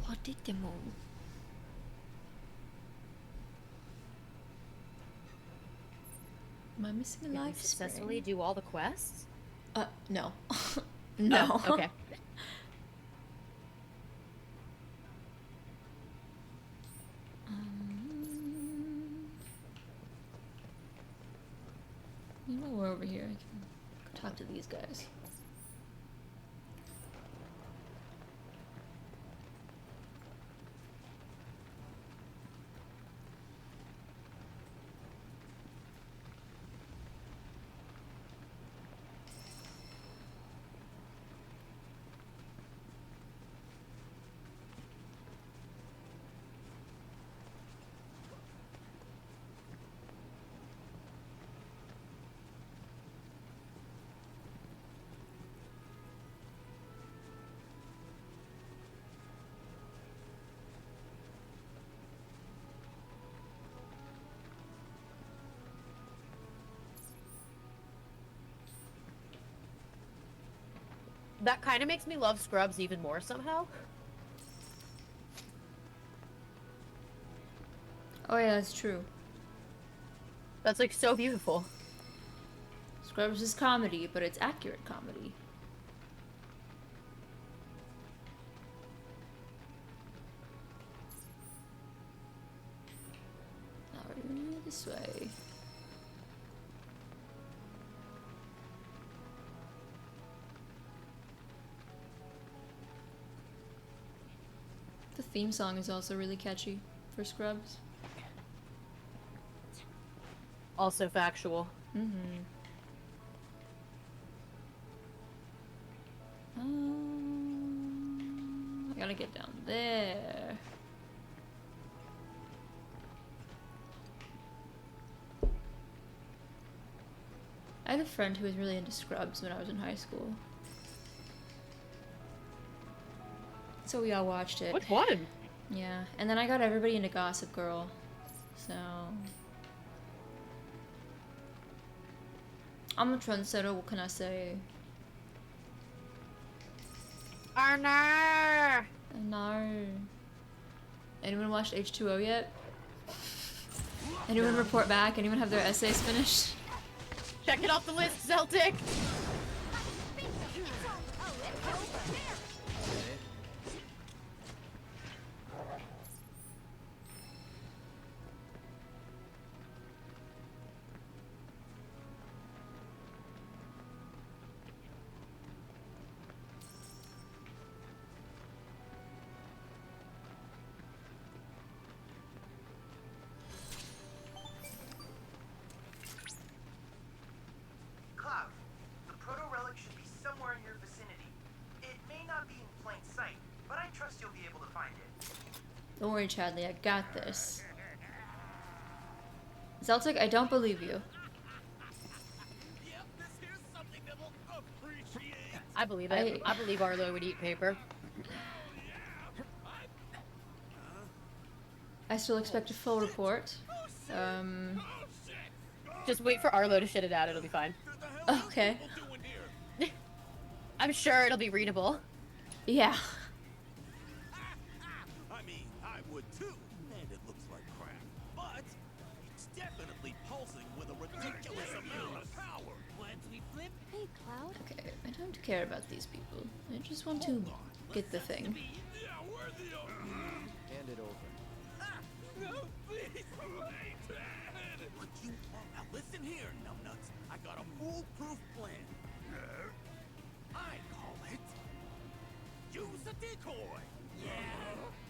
Speaker 1: What did they move? Am I missing a
Speaker 2: Did we
Speaker 1: life
Speaker 2: successfully
Speaker 1: spring?
Speaker 2: do all the quests?
Speaker 1: No. No.
Speaker 2: Oh, okay.
Speaker 1: You know we're over here. I can talk to these guys.
Speaker 2: That kind of makes me love Scrubs even more somehow.
Speaker 1: Oh yeah, that's true.
Speaker 2: That's like so beautiful.
Speaker 1: Scrubs is comedy, but it's accurate comedy. Alright, this way. The theme song is also really catchy for Scrubs.
Speaker 2: Also factual.
Speaker 1: Mm-hmm. I gotta get down there. I had a friend who was really into Scrubs when I was in high school. So we all watched it.
Speaker 2: Which one?
Speaker 1: Yeah, and then I got everybody into Gossip Girl. So I'm a trendsetter, what can I say?
Speaker 2: Arnar!
Speaker 1: No. Anyone watched H2O yet? Anyone report back? Anyone have their essays finished?
Speaker 2: Check it off the list, Celtic!
Speaker 8: Cloud,
Speaker 1: Don't worry, Chadley, I got this. Zeltic, I don't believe you.
Speaker 2: I believe it. I believe Arlo would eat paper.
Speaker 1: I still expect a full report.
Speaker 2: Just wait for Arlo to shit it out, it'll be fine.
Speaker 1: Okay.
Speaker 2: I'm sure it'll be readable.
Speaker 1: Yeah.
Speaker 3: I mean, I would too, and it looks like crap. But it's definitely pulsing with a ridiculous amount of power.
Speaker 5: Once we flip,
Speaker 6: Hey, Cloud.
Speaker 1: Okay, I don't care about these people. I just want to get the thing.
Speaker 3: Yeah, we're the
Speaker 4: Hand it over.
Speaker 3: No, please, Would you now listen here, numbnuts. I got a foolproof plan. I call it use a decoy.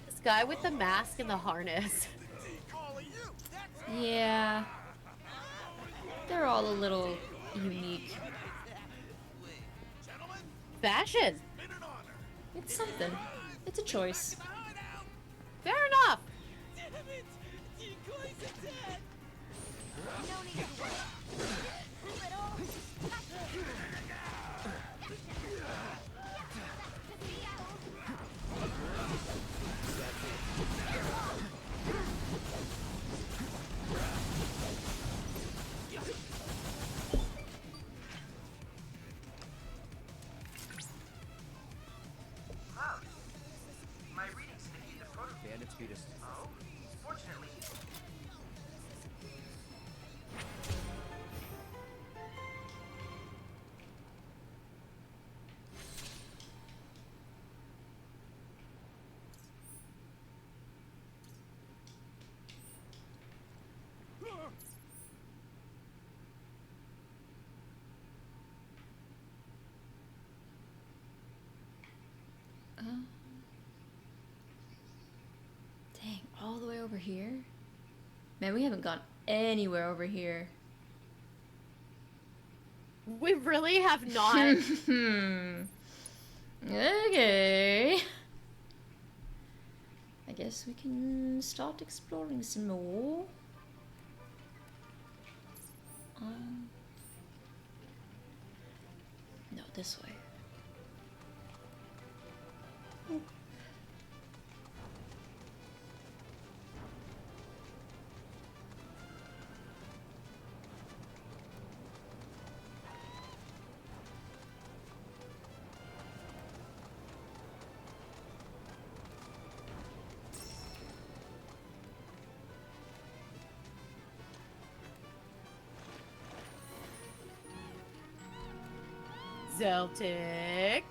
Speaker 2: This guy with the mask and the harness.
Speaker 3: Decoy you. That's
Speaker 1: Yeah. They're all a little unique.
Speaker 3: gentlemen.
Speaker 2: Fashion.
Speaker 3: Been an honor.
Speaker 1: It's something. It's a choice.
Speaker 2: Fair enough.
Speaker 3: Damn it! Decoys are dead.
Speaker 9: No need to worry. Little.
Speaker 8: Cloud, my readings indicate the protocol.
Speaker 4: Bandits beat us.
Speaker 8: Oh, fortunately.
Speaker 1: Dang, all the way over here? Man, we haven't gone anywhere over here.
Speaker 2: We really have not.
Speaker 1: Okay. I guess we can start exploring some more. No, this way.
Speaker 2: Zeltic.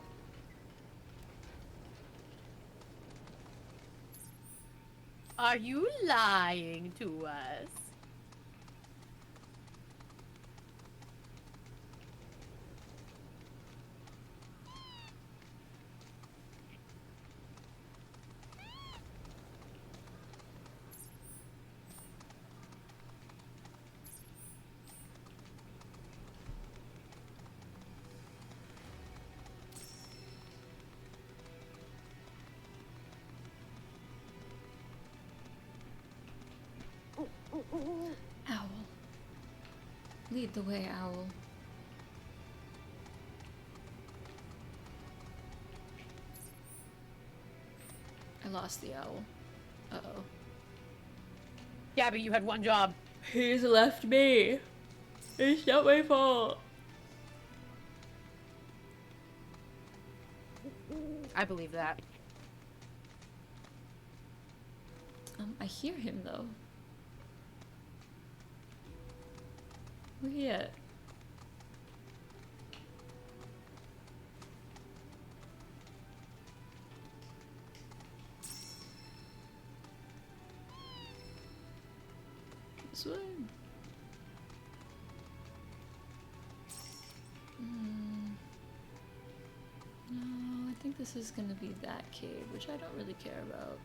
Speaker 2: Are you lying to us?
Speaker 1: Owl. Lead the way, owl. I lost the owl. Uh-oh.
Speaker 2: Yeah, but you had one job.
Speaker 1: He's left me. It's not my fault.
Speaker 2: I believe that.
Speaker 1: I hear him though. Where he at? This way. No, I think this is gonna be that cave, which I don't really care about.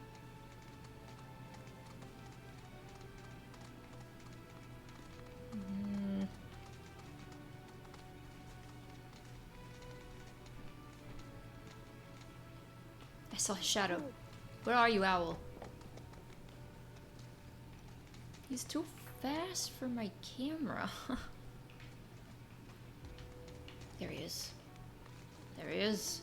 Speaker 1: I saw his shadow. Where are you, owl? He's too fast for my camera. There he is. There he is.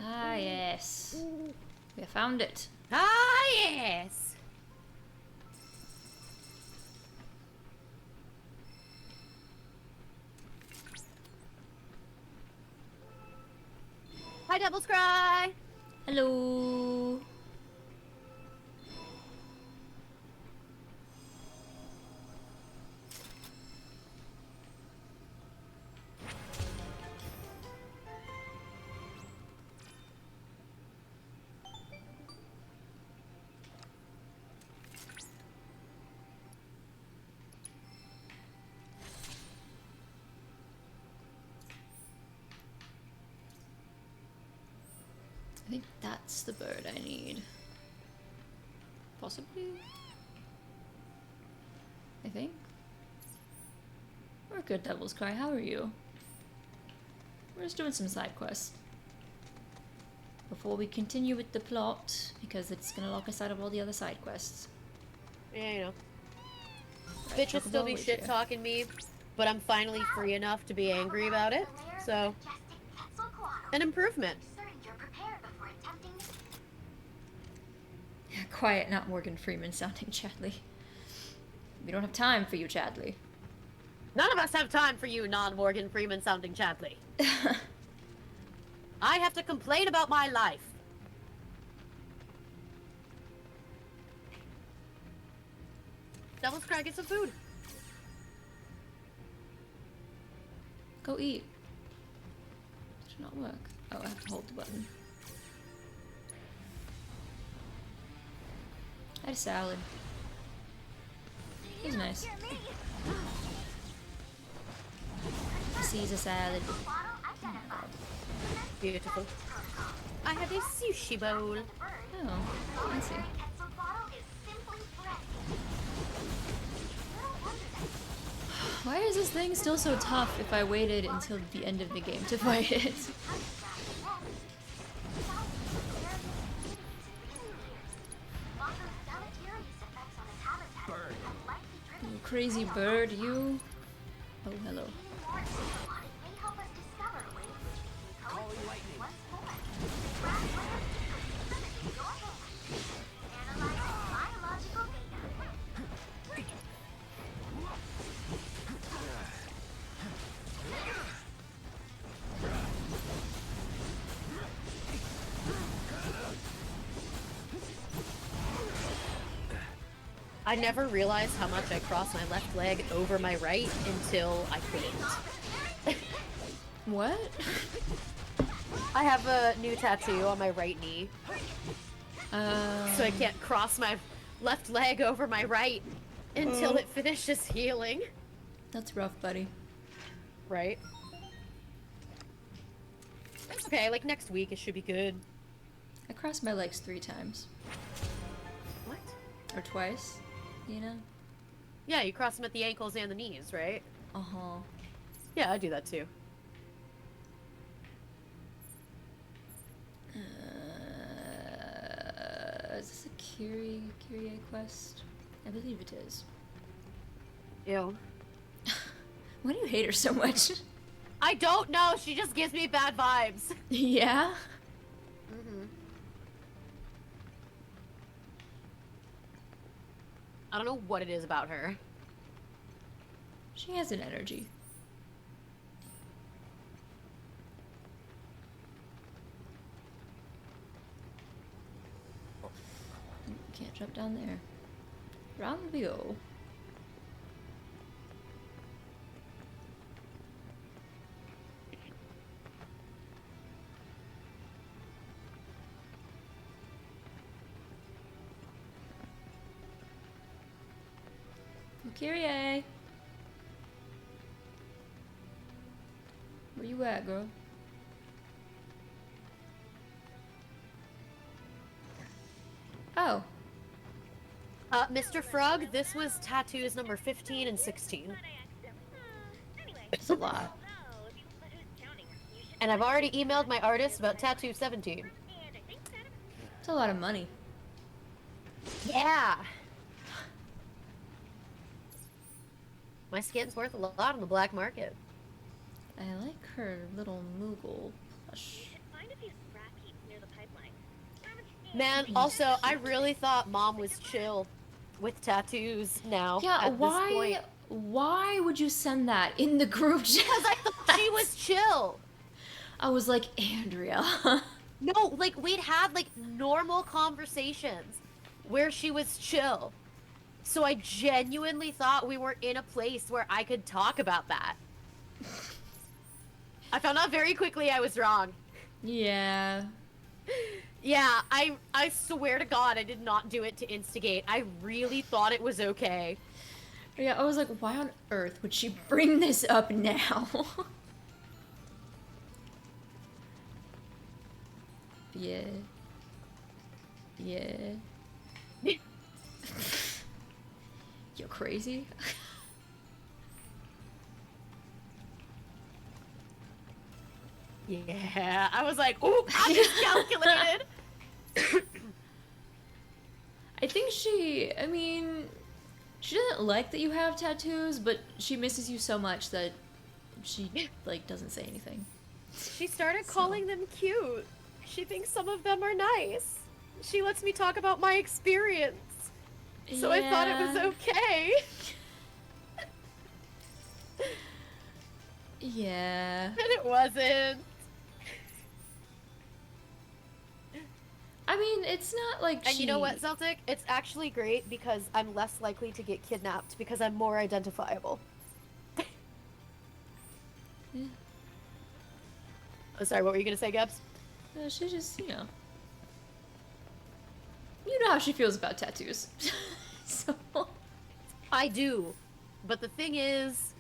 Speaker 1: Ah, yes. We have found it.
Speaker 2: Ah, yes! Hi, Devil's Cry!
Speaker 1: Hello. I think that's the bird I need. Possibly? I think. We're good, Devil's Cry. How are you? We're just doing some side quests. Before we continue with the plot, because it's gonna lock us out of all the other side quests.
Speaker 2: Yeah, you know.
Speaker 1: Right,
Speaker 2: Bitch will still be
Speaker 1: Chocobo,
Speaker 2: shit talking me, but I'm finally free enough to be angry about it. So, an improvement.
Speaker 1: Quiet, not Morgan Freeman sounding Chadley. We don't have time for you, Chadley.
Speaker 2: None of us have time for you, non-Morgan Freeman sounding Chadley. I have to complain about my life. Devil's Cry, get some food.
Speaker 1: Go eat. Did not work. Oh, I have to hold the button. I had a salad. It was nice. Caesar salad.
Speaker 2: Beautiful. I have a sushi bowl.
Speaker 1: Oh, I see. Why is this thing still so tough if I waited until the end of the game to fight it? You crazy bird, you. Oh, hello.
Speaker 2: I never realized how much I crossed my left leg over my right until I couldn't.
Speaker 1: What?
Speaker 2: I have a new tattoo on my right knee. So I can't cross my left leg over my right until it finishes healing.
Speaker 1: That's rough, buddy.
Speaker 2: Right? It's okay, like next week it should be good.
Speaker 1: I crossed my legs 3 times.
Speaker 2: What?
Speaker 1: Or twice, you know?
Speaker 2: Yeah, you cross them at the ankles and the knees, right?
Speaker 1: Uh-huh.
Speaker 2: Yeah, I do that too.
Speaker 1: Is this a Kyrie quest? I believe it is.
Speaker 2: Ew.
Speaker 1: Why do you hate her so much?
Speaker 2: I don't know, she just gives me bad vibes.
Speaker 1: Yeah?
Speaker 2: Mm-hmm. I don't know what it is about her.
Speaker 1: She has an energy. Can't jump down there. Round we go. Kyrie! Where you at, girl? Oh.
Speaker 2: Mr. Frog, this was tattoos number 15 and 16.
Speaker 9: Anyway,
Speaker 1: It's a lot.
Speaker 2: And I've already emailed my artist about Tattoo 17.
Speaker 1: It's a lot of money.
Speaker 2: Yeah. My skin's worth a lot on the black market.
Speaker 1: I like her little Moogle plush.
Speaker 2: Man, also, I really thought Mom was chill with tattoos now.
Speaker 1: Yeah,
Speaker 2: at this point.
Speaker 1: why would you send that in the group chat?
Speaker 2: Because I thought she was chill.
Speaker 1: I was like, Andrea.
Speaker 2: No, like, we'd had, like, normal conversations where she was chill. So I genuinely thought we were in a place where I could talk about that. I found out very quickly I was wrong.
Speaker 1: Yeah.
Speaker 2: Yeah, I swear to God I did not do it to instigate. I really thought it was okay.
Speaker 1: Yeah, I was like, why on earth would she bring this up now? Yeah. Yeah. You're crazy?
Speaker 2: Yeah, I was like, ooh, I miscalculated.
Speaker 1: I think I mean, she doesn't like that you have tattoos, but she misses you so much that she, like, doesn't say anything.
Speaker 2: She started calling them cute. She thinks some of them are nice. She lets me talk about my experience. So I thought it was okay.
Speaker 1: Yeah.
Speaker 2: And it wasn't.
Speaker 1: I mean, it's not like
Speaker 2: And you know what, Celtic? It's actually great because I'm less likely to get kidnapped because I'm more identifiable.
Speaker 1: Yeah.
Speaker 2: Oh, sorry, what were you gonna say, Gabs?
Speaker 1: She just, you know how she feels about tattoos. So
Speaker 2: I do. But the thing is,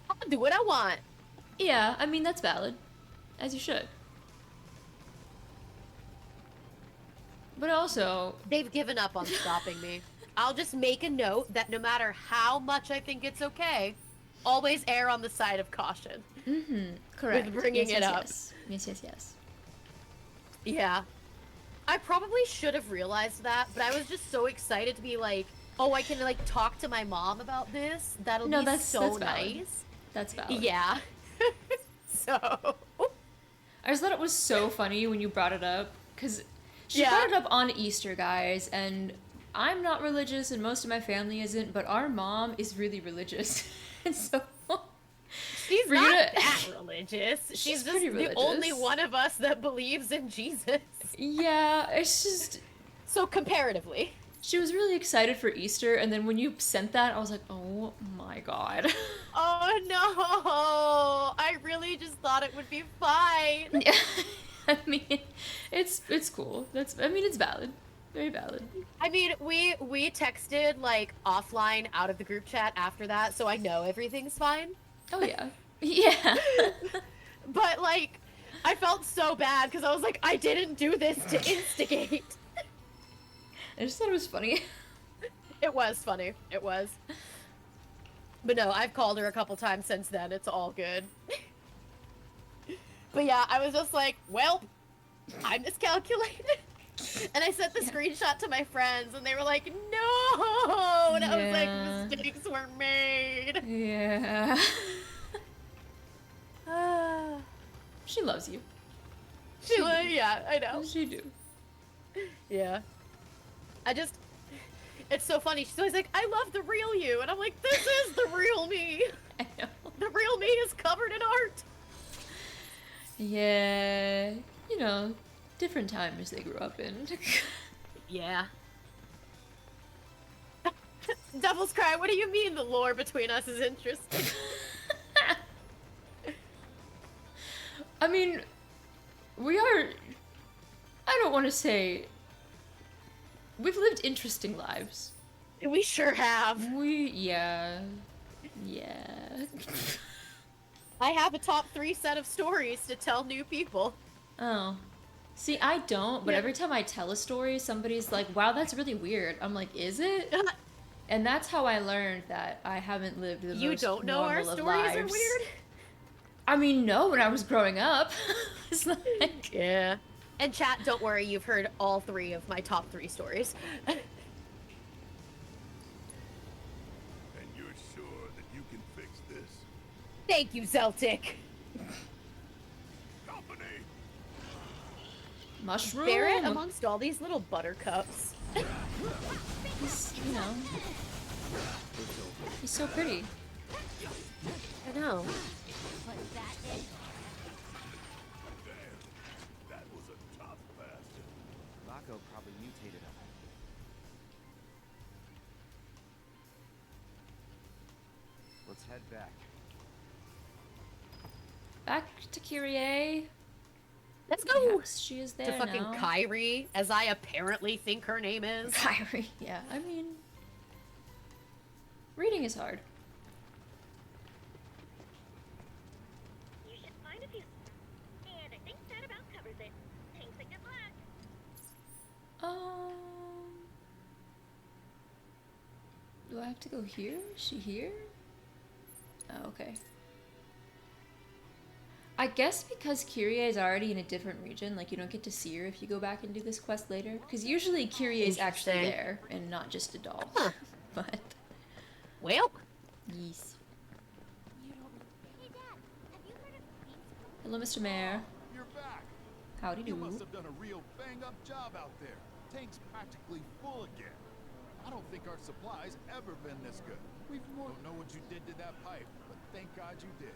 Speaker 2: I'll do what I want.
Speaker 1: yeah, I mean, that's valid. As you should. But also,
Speaker 2: They've given up on stopping me. I'll just make a note that no matter how much I think it's okay, always err on the side of caution.
Speaker 1: correct.
Speaker 2: With bringing
Speaker 1: Yes,
Speaker 2: it up.
Speaker 1: Yes.
Speaker 2: Yeah. I probably should have realized that, but I was just so excited to be like, oh, I can, like, talk to my mom about this. That'll
Speaker 1: No,
Speaker 2: be
Speaker 1: that's
Speaker 2: so
Speaker 1: valid.
Speaker 2: nice.
Speaker 1: That's valid.
Speaker 2: Yeah. So...
Speaker 1: I just thought it was so funny when you brought it up, because she
Speaker 2: Yeah.
Speaker 1: brought it up on Easter, guys, and I'm not religious, and most of my family isn't, but our mom is really religious. And so...
Speaker 2: She's
Speaker 1: For you
Speaker 2: not
Speaker 1: to-
Speaker 2: that religious. She's just
Speaker 1: pretty
Speaker 2: the only
Speaker 1: religious.
Speaker 2: one of us that believes in Jesus.
Speaker 1: Yeah, it's just...
Speaker 2: So comparatively.
Speaker 1: She was really excited for Easter, and then when you sent that, I was like, oh my god.
Speaker 2: Oh no! I really just thought it would be fine.
Speaker 1: Yeah, I mean, it's cool. It's valid. Very valid.
Speaker 2: I mean, we texted, like, offline out of the group chat after that, so I know everything's fine.
Speaker 1: Oh yeah. Yeah.
Speaker 2: But, like, I felt so bad because I was like, I didn't do this to instigate.
Speaker 1: I just thought it was funny.
Speaker 2: It was funny. It was. But no, I've called her a couple times since then. It's all good. But yeah, I was just like, well, I miscalculated. And I sent the screenshot to my friends, and they were like, no! And I was like, mistakes were made.
Speaker 1: Yeah. She loves you.
Speaker 2: Yeah, I know.
Speaker 1: She do.
Speaker 2: Yeah. It's so funny. She's always like, I love the real you. And I'm like, this is the real me.
Speaker 1: I know.
Speaker 2: The real me is covered in art.
Speaker 1: Yeah. You know, different times they grew up in.
Speaker 2: Yeah. Devil's Cry, what do you mean the lore between us is interesting?
Speaker 1: I mean, we are... I don't want to say... We've lived interesting lives.
Speaker 2: We sure have.
Speaker 1: Yeah.
Speaker 2: I have a top 3 set of stories to tell new people.
Speaker 1: Oh. See, I don't, but
Speaker 2: Yeah.
Speaker 1: every time I tell a story, somebody's like, wow, that's really weird. I'm like, is it? And that's how I learned that I haven't lived the
Speaker 2: You
Speaker 1: most
Speaker 2: don't know our
Speaker 1: normal of
Speaker 2: stories
Speaker 1: lives.
Speaker 2: are weird?
Speaker 1: I mean, no, when I was growing up. It's like...
Speaker 2: Yeah. And chat, don't worry, you've heard all 3 of my top 3 stories.
Speaker 3: And you're sure that you can fix this?
Speaker 2: Thank you, Celtic.
Speaker 3: Company!
Speaker 1: Mushroom!
Speaker 2: Barrett amongst all these little buttercups.
Speaker 1: He's, you know... He's so pretty.
Speaker 2: I know.
Speaker 9: Was that it?
Speaker 3: Damn, that was a tough bastard.
Speaker 4: Mako probably mutated him. Let's head back.
Speaker 1: Back to Kyrie.
Speaker 2: Let's go!
Speaker 1: Perhaps she is there
Speaker 2: To fucking
Speaker 1: now.
Speaker 2: Kyrie, as I apparently think her name is.
Speaker 1: Kyrie, yeah. I mean... Reading is hard.
Speaker 10: You should find a few. And I think that about covers it. Thanks and good luck.
Speaker 1: Do I have to go here? Is she here? Oh, okay. I guess because Kyrie is already in a different region, like you don't get to see her if you go back and do this quest later. Because usually Kyrie is actually
Speaker 2: Interesting.
Speaker 1: there and not just a doll.
Speaker 2: Huh.
Speaker 1: But
Speaker 2: Well,
Speaker 1: yes.
Speaker 9: Hey, Dad, have you heard of Queen's Cove?
Speaker 1: Hello, Mr. Mayor.
Speaker 3: You're back.
Speaker 1: Howdy
Speaker 3: You
Speaker 1: do.
Speaker 3: must have done a real bang-up job out there. Tank's practically full again. I don't think our supplies ever been this good. We don't know what you did to that pipe, but thank God you did.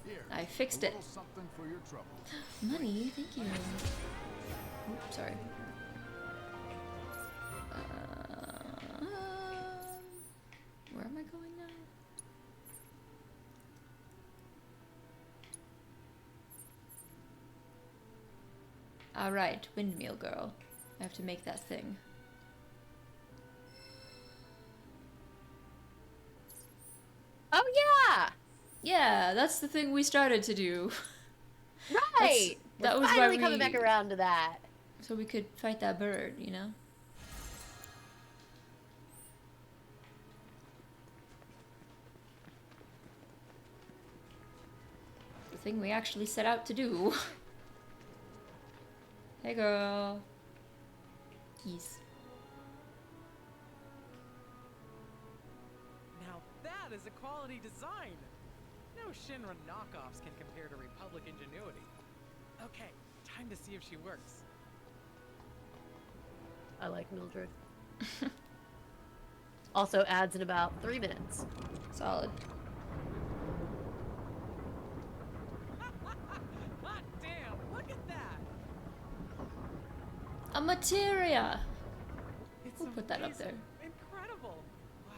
Speaker 3: Here,
Speaker 1: I fixed
Speaker 3: a
Speaker 1: it.
Speaker 3: little something for your trouble.
Speaker 1: Money, thank you. Oops, sorry. Where am I going now? Alright, windmill girl. I have to make that thing.
Speaker 2: oh yeah!
Speaker 1: Yeah, that's the thing we started to do.
Speaker 2: Right!
Speaker 1: That
Speaker 2: We're
Speaker 1: was why
Speaker 2: finally coming
Speaker 1: we-
Speaker 2: back around to that.
Speaker 1: So we could fight that bird, you know? The thing we actually set out to do. Hey girl. Yes.
Speaker 7: Now that is a quality design. No Shinra knockoffs can compare to Republic ingenuity. Okay, time to see if she works.
Speaker 2: I like Mildred. Also adds in about 3 minutes.
Speaker 1: Solid.
Speaker 7: Hot damn, look at that!
Speaker 1: A materia!
Speaker 7: It's
Speaker 1: We'll put that up there.
Speaker 7: amazing. Incredible! Wow.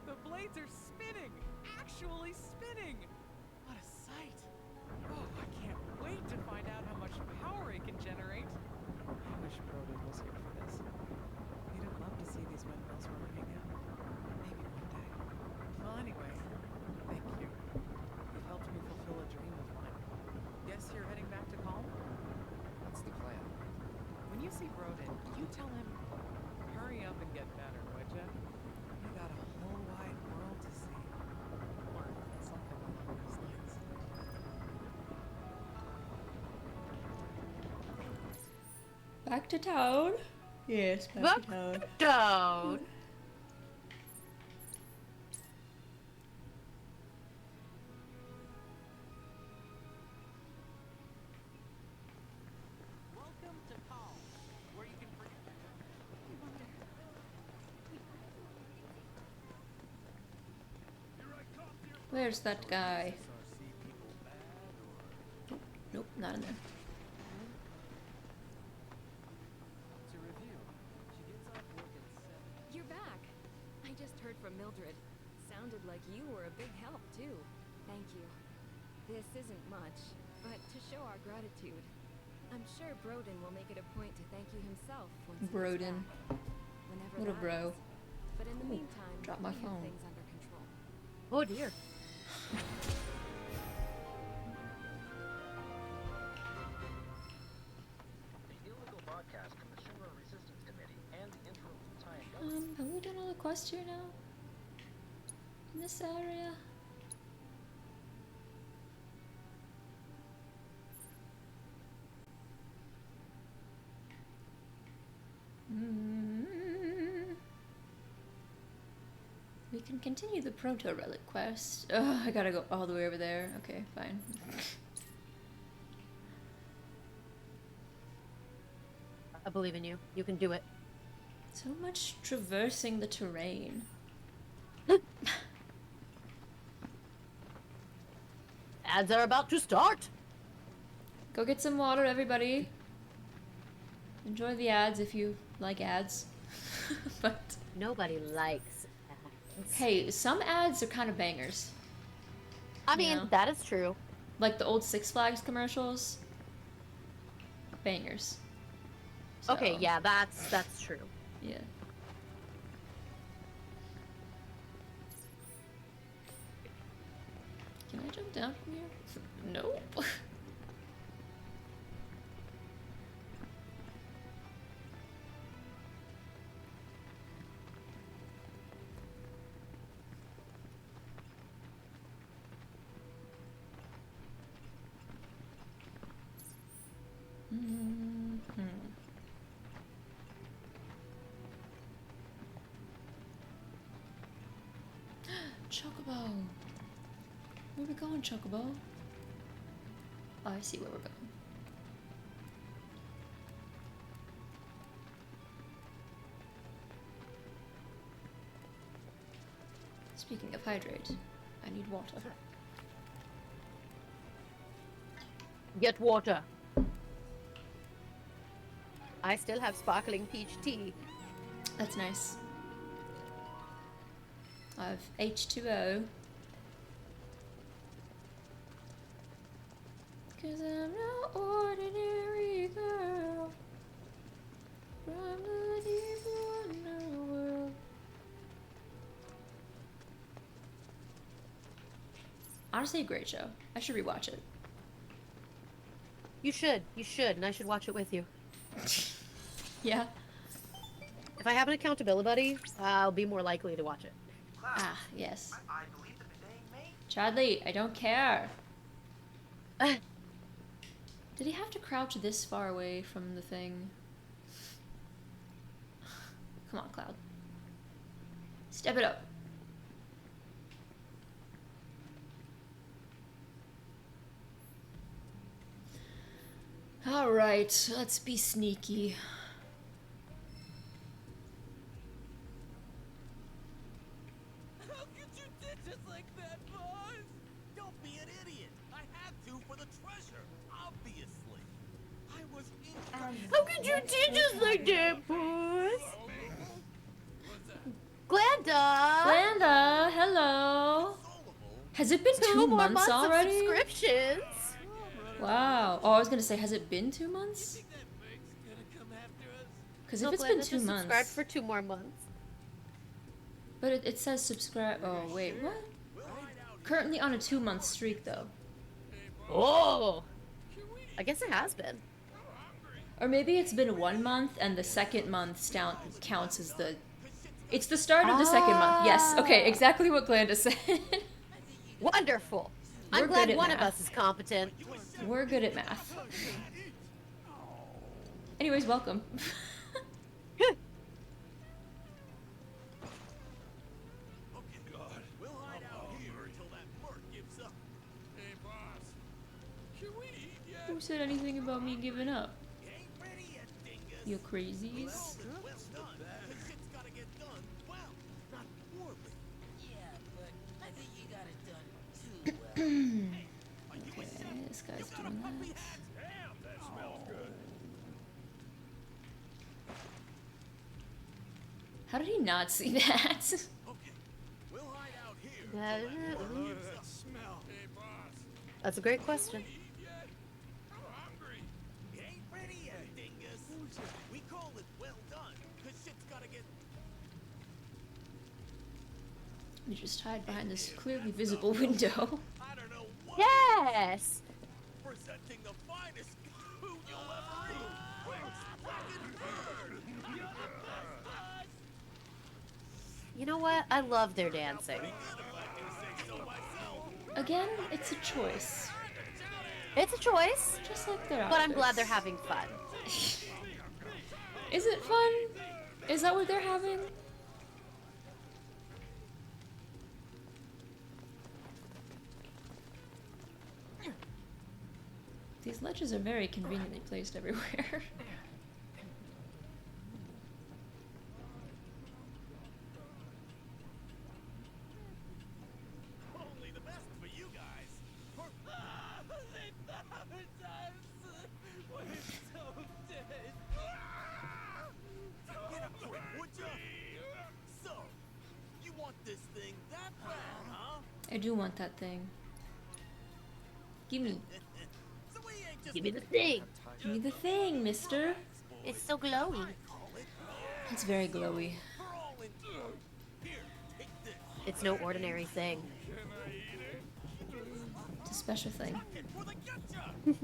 Speaker 7: The blades are spinning! Actually spinning! What a sight! Oh, I can't wait to find out how much power it can generate. I wish Broden was here for this. He'd have loved to see these windmills working out. Maybe one day. Well, anyway, thank you. You've helped me fulfill a dream of mine. Guess you're heading back to Calm?
Speaker 4: That's the plan.
Speaker 7: When you see Broden, you tell him, hurry up and get better, would ya? You got a whole wide world to see. Or something along those lines.
Speaker 1: Back to town? Yes, back to town.
Speaker 2: Don't.
Speaker 5: Welcome to Calm, where you can forget.
Speaker 1: Where's that guy? Nope, not in there.
Speaker 5: To review, she gets off work at 7.
Speaker 6: You're back. I just heard from Mildred. Sounded like you were a big help, too. Thank you. This isn't much, but to show our gratitude, I'm sure Broden will make it a point to thank you himself once he gets
Speaker 1: Broden.
Speaker 6: back. Whenever
Speaker 1: What a
Speaker 6: that
Speaker 1: bro.
Speaker 6: is. But in the
Speaker 1: Ooh,
Speaker 6: meantime,
Speaker 1: drop my
Speaker 6: we have
Speaker 1: phone.
Speaker 6: things under control.
Speaker 2: Oh dear.
Speaker 11: The illegal broadcast from the Shinra Resistance Committee and the interim Italian government
Speaker 1: done all the quests here now? In this area? We can continue the proto relic quest. Ugh, I gotta go all the way over there. Okay, fine.
Speaker 2: I believe in you. You can do it.
Speaker 1: So much traversing the terrain.
Speaker 2: Ads are about to start.
Speaker 1: Go get some water, everybody. Enjoy the ads if you like ads. But
Speaker 2: Nobody likes ads.
Speaker 1: hey, some ads are kind of bangers.
Speaker 2: I mean,
Speaker 1: know?
Speaker 2: that is true.
Speaker 1: Like the old Six Flags commercials. Bangers. So,
Speaker 2: Okay, yeah, that's true.
Speaker 1: Yeah. Can I jump down from here? Nope. Chocobo! Where are we going, Chocobo? Oh, I see where we're going. Speaking of hydrate, I need water.
Speaker 2: Get water. I still have sparkling peach tea.
Speaker 1: That's nice. I have H2O. Cause I'm no ordinary girl from the deep underworld. Honestly, a great show. I should rewatch it.
Speaker 2: You should, and I should watch it with you.
Speaker 1: Yeah?
Speaker 2: If I have an accountability buddy, I'll be more likely to watch it.
Speaker 1: Ah, yes.
Speaker 8: I believe the bidet may.
Speaker 1: Chadley, I don't care. Did he have to crouch this far away from the thing? Come on, Cloud. Step it up. Alright, let's be sneaky.
Speaker 7: How could you ditch us like that, boss?
Speaker 11: Don't be an idiot. I had to for the treasure, obviously. I was in.
Speaker 2: How could you teach us like that, boss? Glenda!
Speaker 1: Glenda, hello. Has it been 2
Speaker 2: more
Speaker 1: months already?
Speaker 2: Of subscriptions.
Speaker 1: Wow. Oh, I was gonna say, has it been 2 months? Because if it's been 2 months.
Speaker 2: Subscribe for 2 more months.
Speaker 1: But it says subscribe. Oh, wait, what? Currently on a 2-month streak, though.
Speaker 2: Oh! I guess it has been.
Speaker 1: Or maybe it's been 1 month and the second month counts as the. It's the start of the second month. Yes. Okay, exactly what Glenda said.
Speaker 2: Wonderful.
Speaker 1: We're
Speaker 2: I'm glad
Speaker 1: good at
Speaker 2: one of
Speaker 1: math.
Speaker 2: us is competent.
Speaker 1: We're good at math. Anyways, welcome.
Speaker 11: We'll hide out here until that merc gives up.
Speaker 7: Hey, boss. Can we eat yet?
Speaker 1: Who said anything about me giving up?
Speaker 11: You ain't ready yet, dingus.
Speaker 1: You crazies.
Speaker 11: Well done. This shit's gotta get done. Well, not poorly.
Speaker 5: Yeah, but I think you got it done too well.
Speaker 1: Okay, this guy's doing that.
Speaker 11: Damn, that smells good.
Speaker 1: How did he not see that?
Speaker 11: Okay, we'll hide out here. Gives up. Smell.
Speaker 7: Hey, boss.
Speaker 2: That's a great question.
Speaker 7: Eat yet? I'm hungry.
Speaker 11: You ain't ready yet, dingus. We call it well done, cause shit's gotta get.
Speaker 1: You just hide behind this clearly visible window.
Speaker 11: I don't know what.
Speaker 2: Yes!
Speaker 11: Presenting the finest food you'll ever eat. Where's fucking bird? You're the best, boss.
Speaker 2: You know what? I love their dancing.
Speaker 1: Again, it's a choice.
Speaker 2: It's a choice,
Speaker 1: Just like their
Speaker 2: but I'm glad
Speaker 1: outfits.
Speaker 2: they're having fun.
Speaker 1: Is it fun? Is that what they're having? These ledges are very conveniently placed everywhere.
Speaker 11: Only the best for you guys. They found us. We're so dead. Get a grip, would ya? So, you want this thing that bad, huh?
Speaker 1: I do want that thing. Gimme.
Speaker 11: So we ain't just
Speaker 2: Give me the thing.
Speaker 1: Give me the thing, mister.
Speaker 2: It's so glowy.
Speaker 1: It's very glowy.
Speaker 11: Here, take this.
Speaker 2: It's no ordinary thing.
Speaker 1: It's a special thing.
Speaker 11: For the getcha.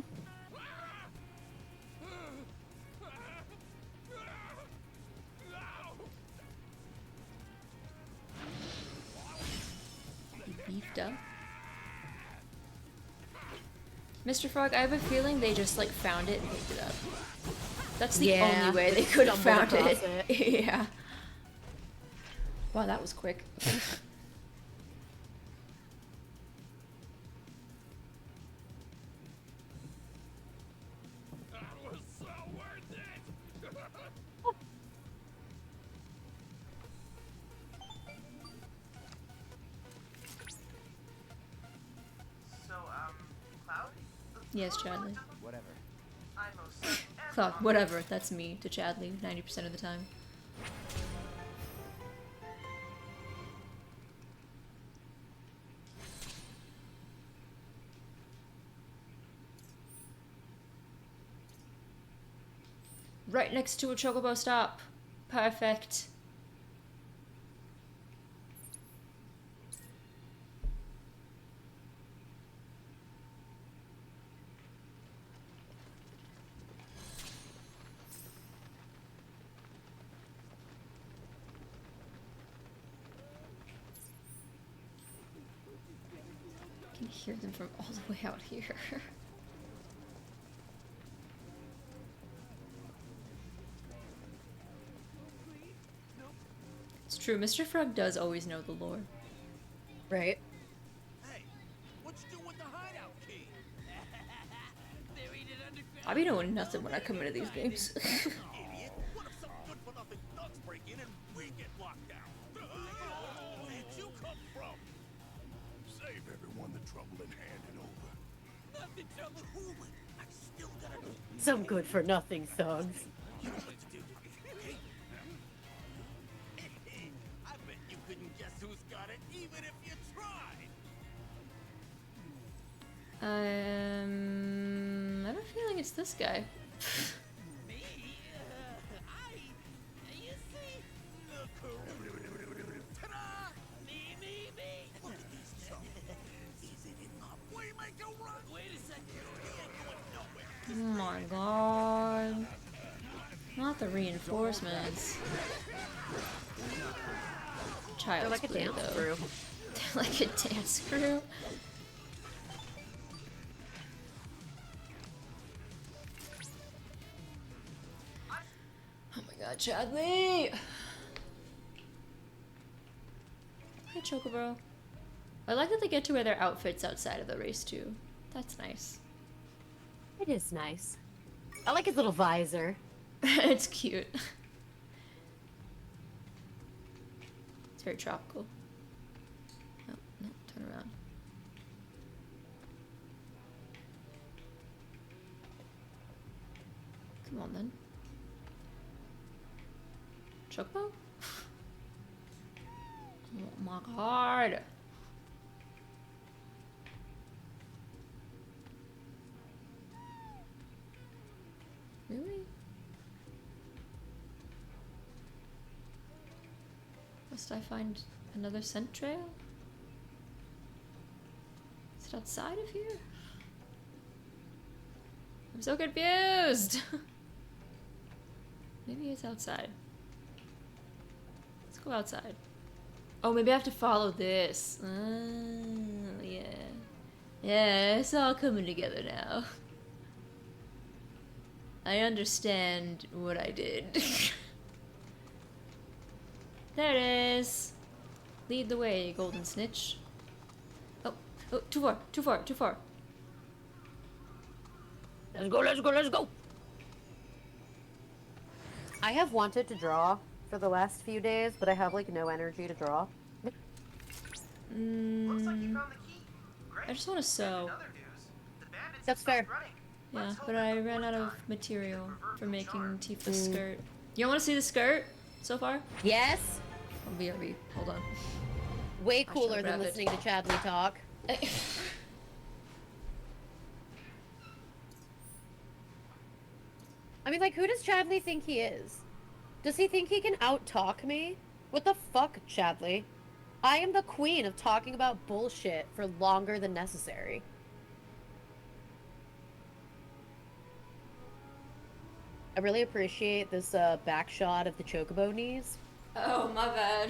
Speaker 1: Beefed up. Mr. Frog, I have a feeling they just like found it and picked it up. That's the
Speaker 2: Yeah,
Speaker 1: only way they could have
Speaker 2: stumbled
Speaker 1: found it.
Speaker 2: across
Speaker 1: Yeah. Wow, that was quick.
Speaker 8: So, Cloud?
Speaker 1: Yes, Chadley.
Speaker 4: Whatever.
Speaker 8: I most certainly am
Speaker 1: Cloud,
Speaker 8: wrong.
Speaker 1: whatever. That's me to Chadley 90% of the time. Right next to a chocobo stop. Perfect. I can hear them from all the way out here. It's true, Mr. Frog does always know the lore.
Speaker 2: Right?
Speaker 11: Hey, what you do with the hideout key? Buried it underground.
Speaker 1: I be knowing nothing when I come into these games.
Speaker 11: Idiot. What if some good-for-nothing thugs break in and we get locked down? Where'd you come from?
Speaker 3: Save everyone the trouble and hand it over.
Speaker 11: Not the trouble. Cool it. I still gotta do
Speaker 2: Some good for nothing thugs.
Speaker 11: you know what to do. Okay? I bet you couldn't guess who's got it, even if you tried.
Speaker 1: I have a feeling it's this guy.
Speaker 11: Me? You see? Ta-da! Me. Look at these chumps. Is it in my way, make a run? Wait a second. He ain't going nowhere.
Speaker 1: Oh my god. Not the reinforcements. Child's
Speaker 2: They're like a
Speaker 1: play,
Speaker 2: dance
Speaker 1: though.
Speaker 2: crew.
Speaker 1: They're like a dance crew. Oh my god, Chadley! Hey, Chocobro. I like that they get to wear their outfits outside of the race, too. That's nice.
Speaker 2: It is nice. I like his little visor.
Speaker 1: It's cute. It's very tropical. No, turn around. Come on then. Chocobo? Oh my god. Really? Must I find another scent trail? Is it outside of here? I'm so confused! Maybe it's outside. Let's go outside. Oh, maybe I have to follow this. Oh, yeah. Yeah, it's all coming together now. I understand what I did. There it is. Lead the way, golden snitch. Oh, oh, too far, too far, too far.
Speaker 2: Let's go, let's go, let's go! I have wanted to draw for the last few days, but I have, like, no energy to draw.
Speaker 8: Looks like you found the key. Great.
Speaker 1: I just want to sew.
Speaker 8: In other news, the bandits
Speaker 2: That's
Speaker 8: have stopped
Speaker 2: fair.
Speaker 8: running.
Speaker 1: Yeah,
Speaker 8: Let's hope
Speaker 1: but
Speaker 8: it's
Speaker 1: I
Speaker 8: the
Speaker 1: ran
Speaker 8: fourth
Speaker 1: out of
Speaker 8: time.
Speaker 1: material for making
Speaker 8: Charm.
Speaker 1: Tifa's skirt. You want to see the skirt so far?
Speaker 2: Yes!
Speaker 1: Oh, BRB. Hold on.
Speaker 2: Way
Speaker 1: I
Speaker 2: cooler
Speaker 1: shall
Speaker 2: than
Speaker 1: grab it.
Speaker 2: listening to Chadley talk. I mean, like, who does Chadley think he is? Does he think he can out-talk me? What the fuck, Chadley? I am the queen of talking about bullshit for longer than necessary. I really appreciate this back shot of the chocobo knees.
Speaker 1: Oh, my bad.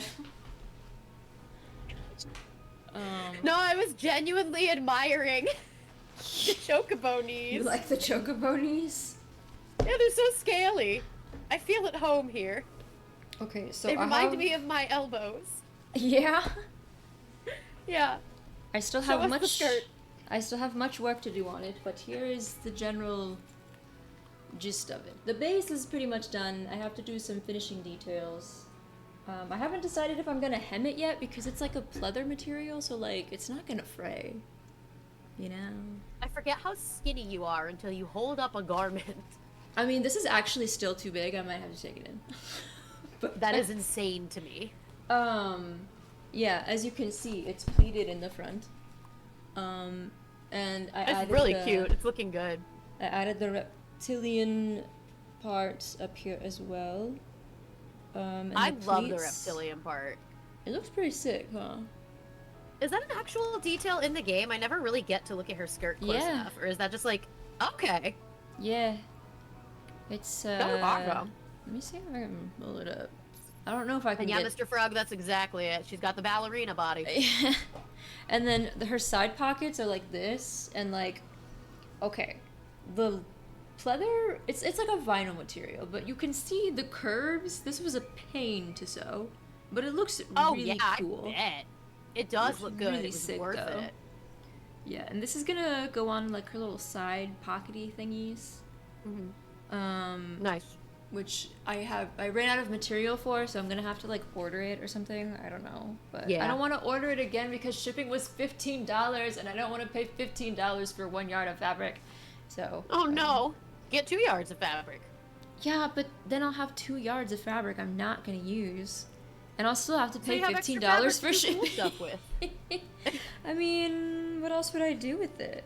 Speaker 2: No, I was genuinely admiring the chocobo knees.
Speaker 1: You like the chocobo knees?
Speaker 2: Yeah, they're so scaly. I feel at home here.
Speaker 1: Okay, so
Speaker 2: They
Speaker 1: I
Speaker 2: remind
Speaker 1: have...
Speaker 2: me of my elbows.
Speaker 1: Yeah?
Speaker 2: Yeah.
Speaker 1: I still
Speaker 2: Show
Speaker 1: have
Speaker 2: us the skirt.
Speaker 1: I still have much work to do on it, but here is the general gist of it. The base is pretty much done. I have to do some finishing details. I haven't decided if I'm gonna hem it yet because it's like a pleather material, so like it's not gonna fray. You know?
Speaker 2: I forget how skinny you are until you hold up a garment.
Speaker 1: I mean, this is actually still too big. I might have to take it in. But
Speaker 2: That is insane to me.
Speaker 1: Yeah, as you can see, it's pleated in the front. And I
Speaker 2: It's
Speaker 1: added
Speaker 2: really
Speaker 1: the,
Speaker 2: cute. It's looking good.
Speaker 1: I added the reptilian parts up here as well. And
Speaker 2: I
Speaker 1: the
Speaker 2: love the
Speaker 1: pleats.
Speaker 2: reptilian part.
Speaker 1: It looks pretty sick, huh?
Speaker 2: Is that an actual detail in the game? I never really get to look at her skirt close
Speaker 1: Yeah.
Speaker 2: enough. Or is that just like, okay.
Speaker 1: Yeah. It's
Speaker 2: That was awesome.
Speaker 1: let me see if I can pull it up. I don't know if I can
Speaker 2: And yeah,
Speaker 1: get...
Speaker 2: Mr. Frog, that's exactly it. She's got the ballerina body.
Speaker 1: And then her side pockets are like this, and like, okay, the pleather, it's like a vinyl material, but you can see the curves. This was a pain to sew, but it looks really
Speaker 2: yeah,
Speaker 1: cool.
Speaker 2: I bet. It does
Speaker 1: Looks
Speaker 2: look good.
Speaker 1: really
Speaker 2: It was
Speaker 1: sick,
Speaker 2: worth
Speaker 1: though.
Speaker 2: it.
Speaker 1: Yeah, and this is gonna go on like her little side pockety thingies.
Speaker 2: Nice.
Speaker 1: Which I ran out of material for, so I'm gonna have to like order it or something. I don't know, but
Speaker 2: Yeah.
Speaker 1: I don't want to order it again because shipping was $15, and I don't want to pay $15 for 1 yard of fabric. So.
Speaker 2: Oh no! Get 2 yards of fabric.
Speaker 1: Yeah, but then I'll have 2 yards of fabric I'm not gonna use, and I'll still have to
Speaker 2: So
Speaker 1: pay
Speaker 2: you have extra
Speaker 1: $15 for
Speaker 2: fabric to do cool
Speaker 1: shipping.
Speaker 2: stuff with.
Speaker 1: I mean, what else would I do with it?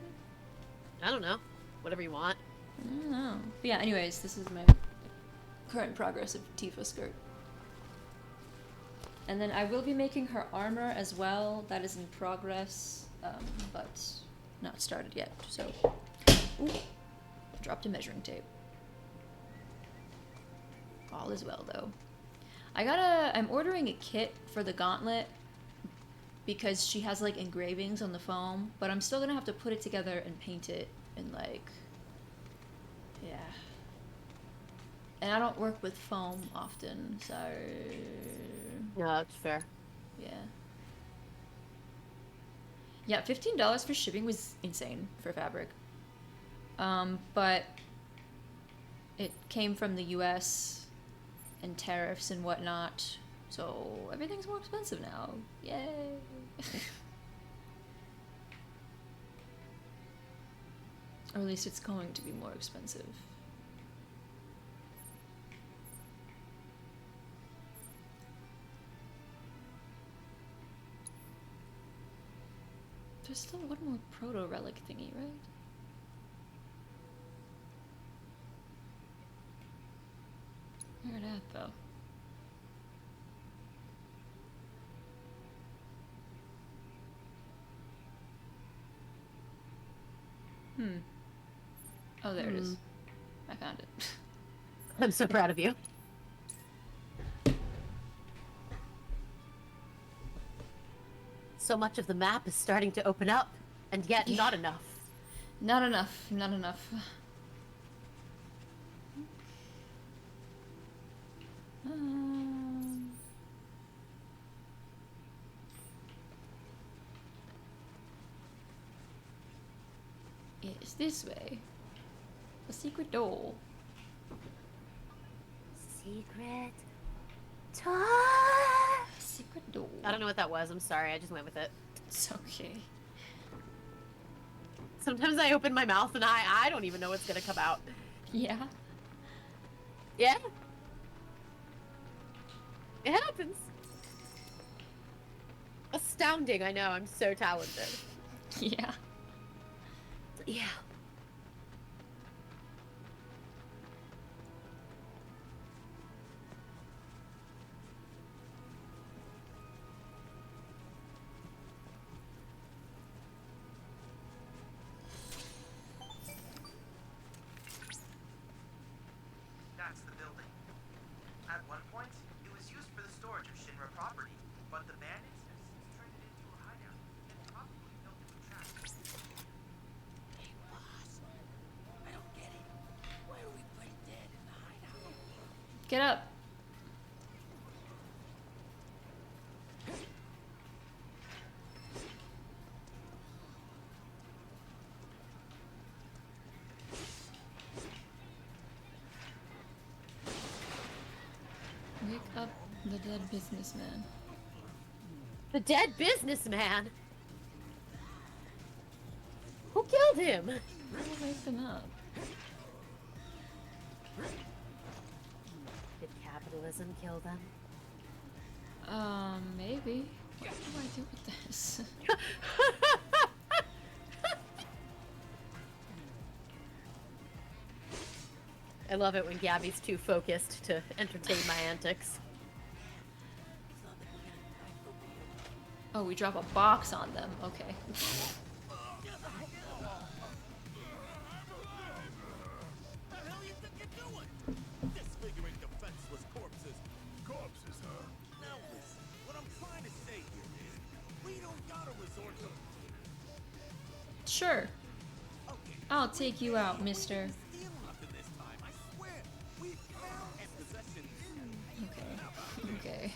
Speaker 2: I don't know. Whatever you want.
Speaker 1: I don't know. But yeah, anyways, this is my current progress of Tifa's skirt. And then I will be making her armor as well. That is in progress, but not started yet. So, ooh, dropped a measuring tape. All is well though. I'm ordering a kit for the gauntlet because she has like engravings on the foam, but I'm still gonna have to put it together and paint it and like, yeah. And I don't work with foam often, so...
Speaker 2: No, that's fair.
Speaker 1: Yeah. Yeah, $15 for shipping was insane for fabric. But it came from the US and tariffs and whatnot, so everything's more expensive now. Yay! Or at least it's going to be more expensive. There's still one more proto-relic thingy, right? Where it at, though? Oh, there it is. I found it.
Speaker 2: I'm so proud of you. So much of the map is starting to open up, and yet not enough.
Speaker 1: Not enough. Not enough. It's this way. A secret door.
Speaker 2: Secret door.
Speaker 1: Secret door.
Speaker 2: I don't know what that was. I'm sorry. I just went with it.
Speaker 1: It's okay.
Speaker 2: Sometimes I open my mouth and I don't even know what's gonna come out.
Speaker 1: Yeah.
Speaker 2: Yeah. It happens. Astounding, I know. I'm so talented.
Speaker 1: Yeah.
Speaker 2: Yeah.
Speaker 8: That's the building. At one point, it was used for the storage of Shinra property, but the bandits have since turned it into a hideout and probably built it with traps.
Speaker 11: Hey, boss. I don't get it. Why do we put Dad in the hideout?
Speaker 1: Get up. Wake up the dead businessman.
Speaker 2: The dead businessman? Who killed him?
Speaker 1: I'll wake them up.
Speaker 2: Did capitalism kill them?
Speaker 1: Maybe. What do I do with this?
Speaker 2: I love it when Gabby's too focused to entertain my antics.
Speaker 1: Oh, we drop a box on them. Okay.
Speaker 11: What the hell you think you're doing? Disfiguring defenseless corpses. Corpses, huh? Now listen, what I'm trying to say here is, we don't gotta resort to...
Speaker 1: Sure.
Speaker 11: Okay.
Speaker 1: I'll take you out, mister.
Speaker 11: Steal nothing this time, I swear. We found and possession.
Speaker 1: Okay. Okay.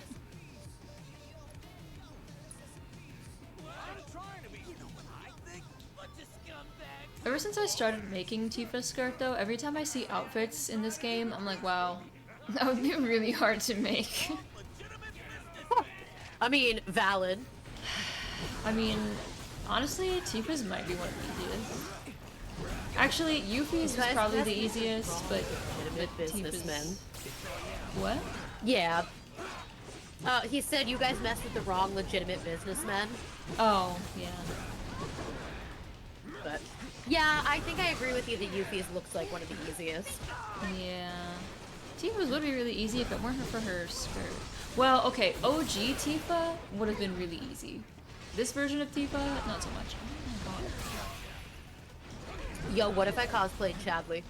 Speaker 11: I'm trying to be, you know what I think? Bunch of scumbags.
Speaker 1: Ever since I started making Tifa's skirt, though, every time I see outfits in this game, I'm like, wow, that would be really hard to make.
Speaker 2: I mean, valid.
Speaker 1: I mean, honestly, Tifa's might be one of the easiest. Actually, Yuffie's is probably the easiest, but
Speaker 2: businessmen.
Speaker 1: Tifa's... What?
Speaker 2: Yeah. He said you guys messed with the wrong legitimate businessmen.
Speaker 1: Oh, yeah.
Speaker 2: But yeah, I think I agree with you that Yuffie's looks like one of the easiest.
Speaker 1: Yeah. Tifa's would be really easy if it weren't for her skirt. Well, okay, OG Tifa would have been really easy. This version of Tifa, not so much. Oh my god.
Speaker 2: Yo, what if I cosplayed Chadley?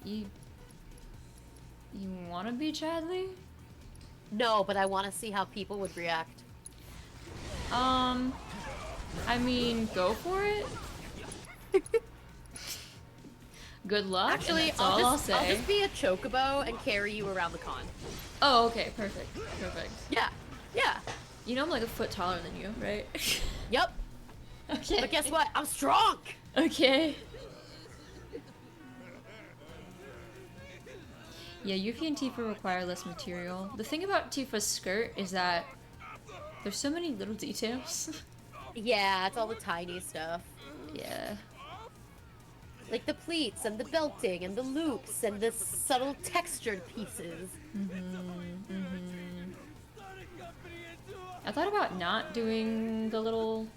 Speaker 1: You wanna be Chadley?
Speaker 2: No, but I want to see how people would react.
Speaker 1: I mean, go for it. Good luck.
Speaker 2: Actually,
Speaker 1: That's all I'll say.
Speaker 2: I'll just be a chocobo and carry you around the con.
Speaker 1: Oh, okay, perfect, perfect.
Speaker 2: Yeah, yeah.
Speaker 1: You know I'm like a foot taller than you, right?
Speaker 2: Yep.
Speaker 1: Okay.
Speaker 2: But guess what? I'm strong.
Speaker 1: Okay. Yeah, Yuffie and Tifa require less material. The thing about Tifa's skirt is that there's so many little details.
Speaker 2: Yeah, it's all the tiny stuff.
Speaker 1: Yeah.
Speaker 2: Like the pleats and the belting and the loops and the subtle textured pieces.
Speaker 1: I thought about not doing the little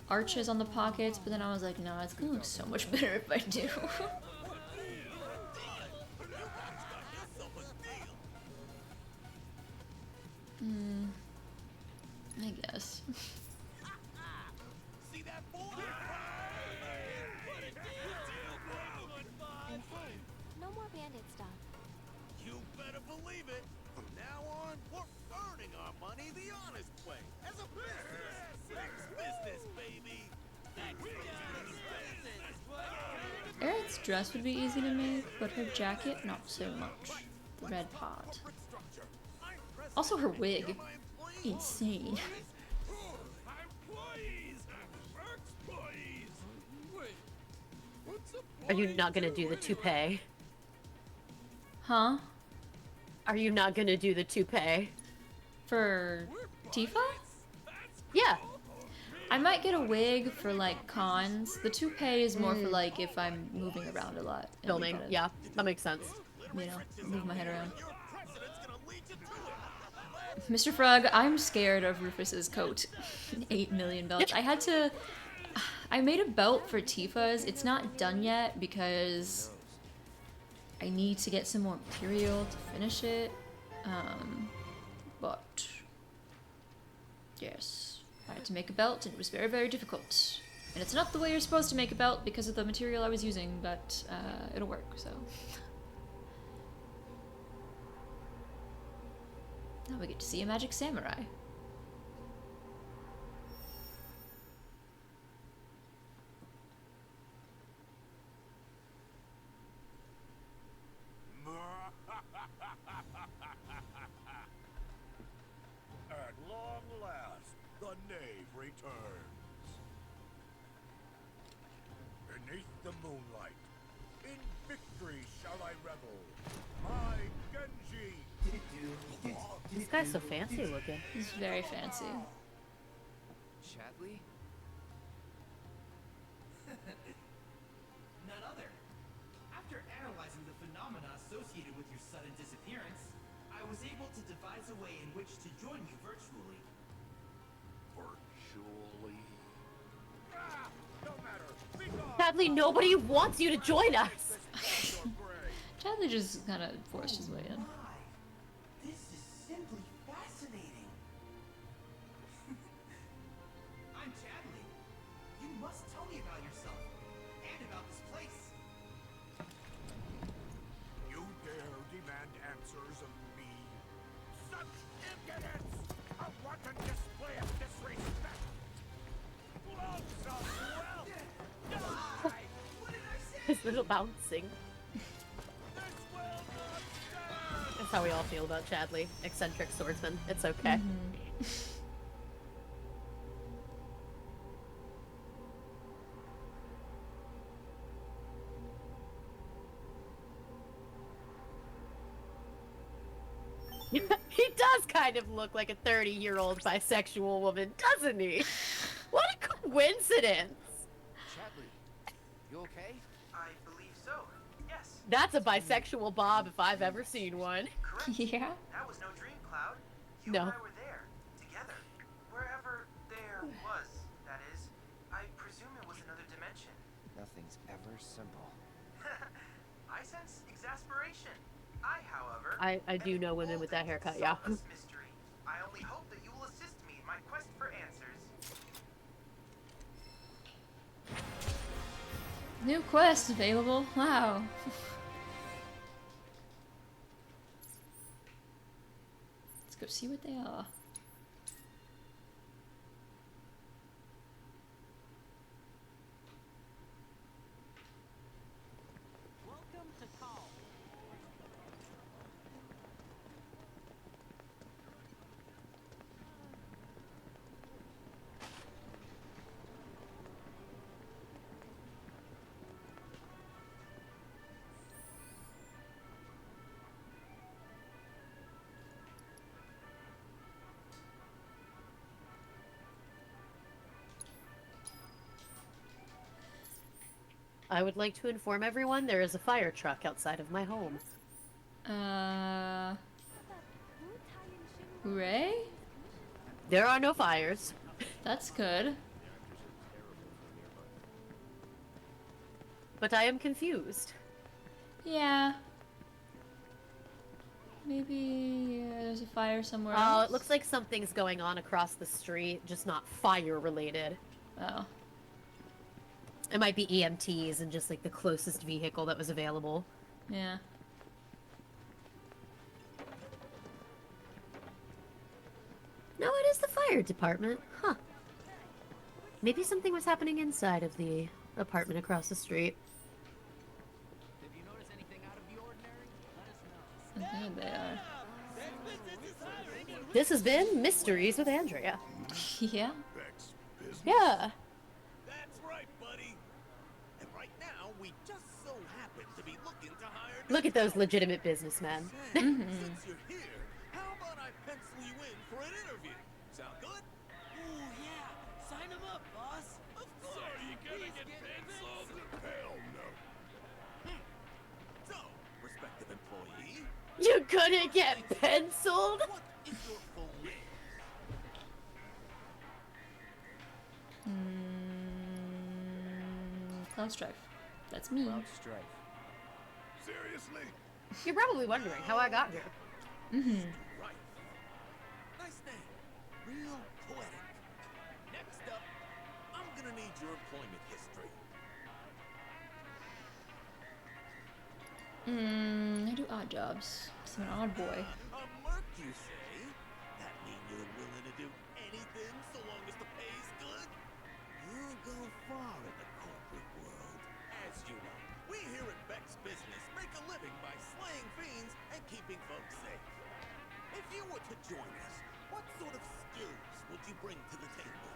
Speaker 1: arches on the pockets, but then I was like, nah, it's gonna look so much better if I do. I guess.
Speaker 11: See that boy?
Speaker 9: And hey, no more bandit stuff.
Speaker 11: You better believe it. From now on, we're earning our money the honest way, as a business.
Speaker 1: Aerith's dress would be easy to make, but her jacket, not so much. The red pot. Also her wig. Insane.
Speaker 2: Are you not gonna do the toupee?
Speaker 1: Huh?
Speaker 2: Are you not gonna do the toupee?
Speaker 1: For Tifa?
Speaker 2: Yeah.
Speaker 1: I might get a wig for like cons. The toupee is more for like if I'm moving around a lot. and we
Speaker 2: Filming.
Speaker 1: gotta,
Speaker 2: Yeah, that makes sense.
Speaker 1: You know, move my head around. Mr. Frog, I'm scared of Rufus's coat. 8 million belts. I made a belt for Tifa's. It's not done yet because I need to get some more material to finish it. But yes, I had to make a belt and it was very, very difficult. And it's not the way you're supposed to make a belt because of the material I was using, but it'll work, so. Now we get to see a magic samurai.
Speaker 11: At long last, the knave returns. Beneath the moonlight, in victory shall I revel. I, Genji.
Speaker 2: This guy's so fancy looking.
Speaker 1: He's very fancy.
Speaker 4: Chadley?
Speaker 8: None other. After analyzing the phenomena associated with your sudden disappearance, I was able to devise a way in which to join you virtually.
Speaker 11: Virtually? Ah, no matter. Be gone.
Speaker 2: Sadly, nobody wants you to join us.
Speaker 1: Chadley just kind of forced his way in.
Speaker 8: My, this is simply fascinating. I'm Chadley. You must tell me about yourself and about this place.
Speaker 11: You dare demand answers of me? Such impudence! A wanton display of disrespect! Loads of wealth! Die!
Speaker 8: What did I say?
Speaker 2: His little bouncing.
Speaker 11: This will not stand!
Speaker 2: That's how we all feel about Chadley. Eccentric swordsman. It's okay. He does kind of look like a 30-year-old bisexual woman, doesn't he? What a coincidence!
Speaker 4: Chadley, you okay?
Speaker 8: I believe so. Yes.
Speaker 2: That's a bisexual Bob if I've ever seen one.
Speaker 8: Correct.
Speaker 1: Yeah.
Speaker 8: That was no dream, Cloud. You
Speaker 2: No.
Speaker 8: and I were there, together. Wherever there was, that is. I presume it was another dimension.
Speaker 4: Nothing's ever simple.
Speaker 8: I sense exasperation. I, however,
Speaker 2: I do know women with that haircut, yeah.
Speaker 8: solve this mystery. I only hope that you will assist me in my quest for answers.
Speaker 1: New quest available. Wow. Let's go see what they are.
Speaker 7: Welcome to Call.
Speaker 2: I would like to inform everyone there is a fire truck outside of my home.
Speaker 1: Hooray?
Speaker 2: There are no fires.
Speaker 1: That's good.
Speaker 2: But I am confused.
Speaker 1: Yeah. Maybe there's a fire somewhere
Speaker 2: Oh,
Speaker 1: else.
Speaker 2: it looks like something's going on across the street, just not fire related.
Speaker 1: Oh.
Speaker 2: It might be EMTs and just like the closest vehicle that was available.
Speaker 1: Yeah.
Speaker 2: No, it is the fire department. Huh. Maybe something was happening inside of the apartment across the street.
Speaker 5: If you notice anything out of the ordinary, let us know.
Speaker 1: There they are.
Speaker 2: This has been Mysteries with Andrea.
Speaker 1: Yeah.
Speaker 11: Beck's business.
Speaker 2: Yeah.
Speaker 11: That's right, buddy. And right now, we just so happen to be looking to hire.
Speaker 2: Look at those legitimate businessmen.
Speaker 11: Since you're here, how about I pencil you in for an interview? Sound good?
Speaker 7: Ooh, yeah. Sign him up, boss. Of course.
Speaker 11: So you gonna get penciled? Hell no. So, prospective employee,
Speaker 2: You're gonna get penciled?
Speaker 11: what is your full name?
Speaker 1: Cloud Strife. That's me.
Speaker 4: Cloud Strife.
Speaker 11: Seriously?
Speaker 2: You're probably wondering how I got here.
Speaker 11: Right. Nice name. Real poetic. Next up, I'm gonna need your employment history.
Speaker 1: I do odd jobs. I'm an odd boy.
Speaker 11: A merc, you say? That mean you're willing to do anything so long as the pay's good? You'll go far in the corporate world. As you know, we here at Beck's Business make a living by slaying fiends and keeping folks safe. If you were to join us, what sort of skills would you bring to the table?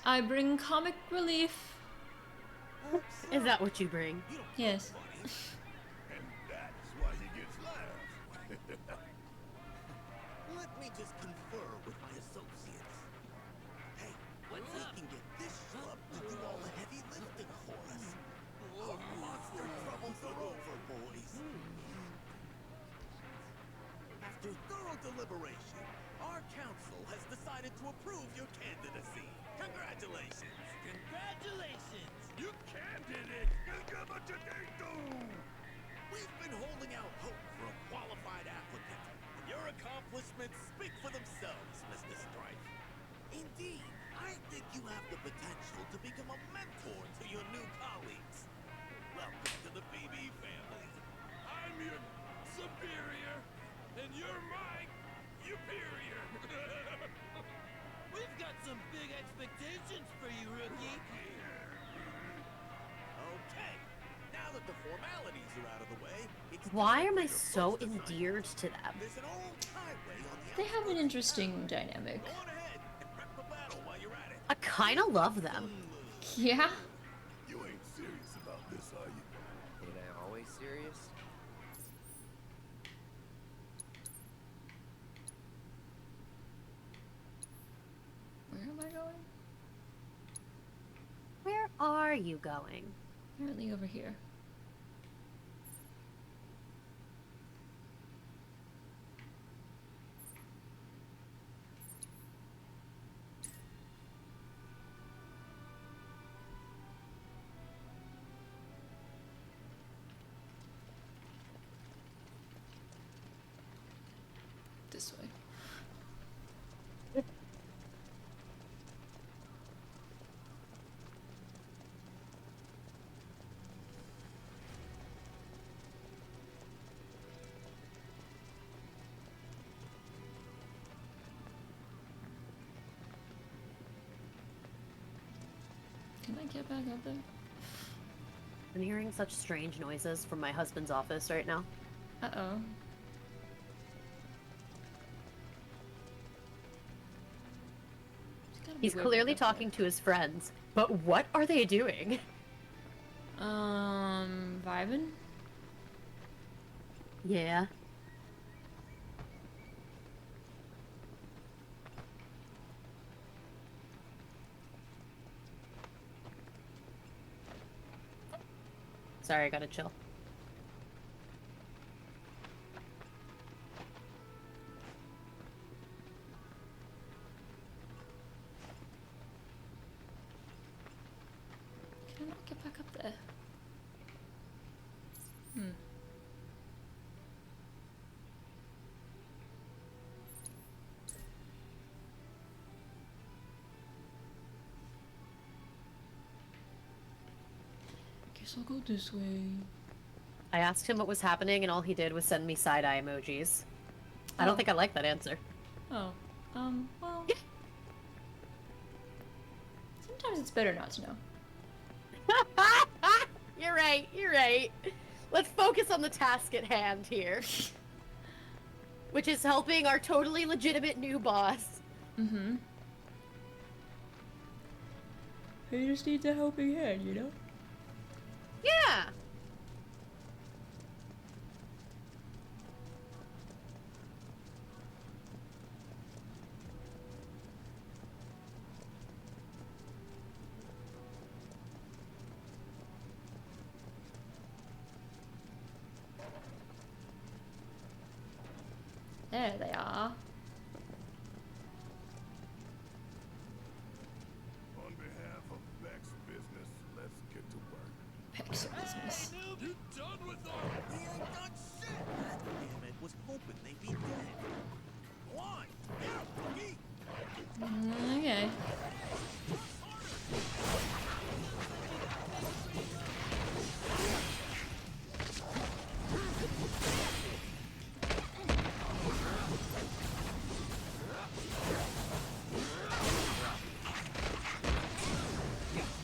Speaker 1: I bring comic relief.
Speaker 2: Is that what you bring?
Speaker 11: You don't
Speaker 1: Yes.
Speaker 11: funny. And that's why he gets laughed. Let me just confer with my associates. Hey, when we can get this schlub to do all the heavy lifting for us. Our monster troubles are over, boys. After thorough deliberation, our council has decided to approve your candidacy. Congratulations! Congratulations! You candid it! We've been holding out hope for a qualified applicant, and your accomplishments speak for themselves, Mr. Strife. Indeed, I think you have the potential to become a mentor to your new colleagues. Welcome to the BB family. I'm your superior, and you're my superior. We've got some big expectations for you, rookie. Okay, now that the formalities are out of the way, it's
Speaker 2: Why am I
Speaker 11: your
Speaker 2: so
Speaker 11: first assignment.
Speaker 2: endeared to them?
Speaker 11: There's an old highway on the
Speaker 1: They have an
Speaker 11: outskirts of
Speaker 1: interesting
Speaker 11: town.
Speaker 1: dynamic.
Speaker 11: Go on ahead and prep for battle while you're at it.
Speaker 2: I kinda love them.
Speaker 1: Yeah.
Speaker 11: You ain't serious about this, are you?
Speaker 4: Ain't I always serious?
Speaker 1: Where am I going?
Speaker 2: Where are you going?
Speaker 1: Apparently over here. This way. Can I get back up there?
Speaker 2: I'm hearing such strange noises from my husband's office right now.
Speaker 1: Uh-oh.
Speaker 2: He's clearly talking to his friends, but what are they doing?
Speaker 1: Vibin?
Speaker 2: Yeah. Sorry, I gotta chill.
Speaker 1: Can I not get back up there? Guess I'll go this way.
Speaker 2: I asked him what was happening, and all he did was send me side-eye emojis. I
Speaker 1: Oh.
Speaker 2: don't think I like that answer.
Speaker 1: Oh. Well. it's better not to know.
Speaker 2: You're right, you're right. Let's focus on the task at hand here. Which is helping our totally legitimate new boss.
Speaker 1: Mm-hmm. He just needs a helping hand, you know?
Speaker 2: Yeah!
Speaker 1: There they are.
Speaker 3: On behalf of Beck's business, let's get to work.
Speaker 1: Beck's business.
Speaker 11: You done with all? We ain't done shit. God damn it, was hoping they'd be dead. Go on, yeah,
Speaker 1: Okay.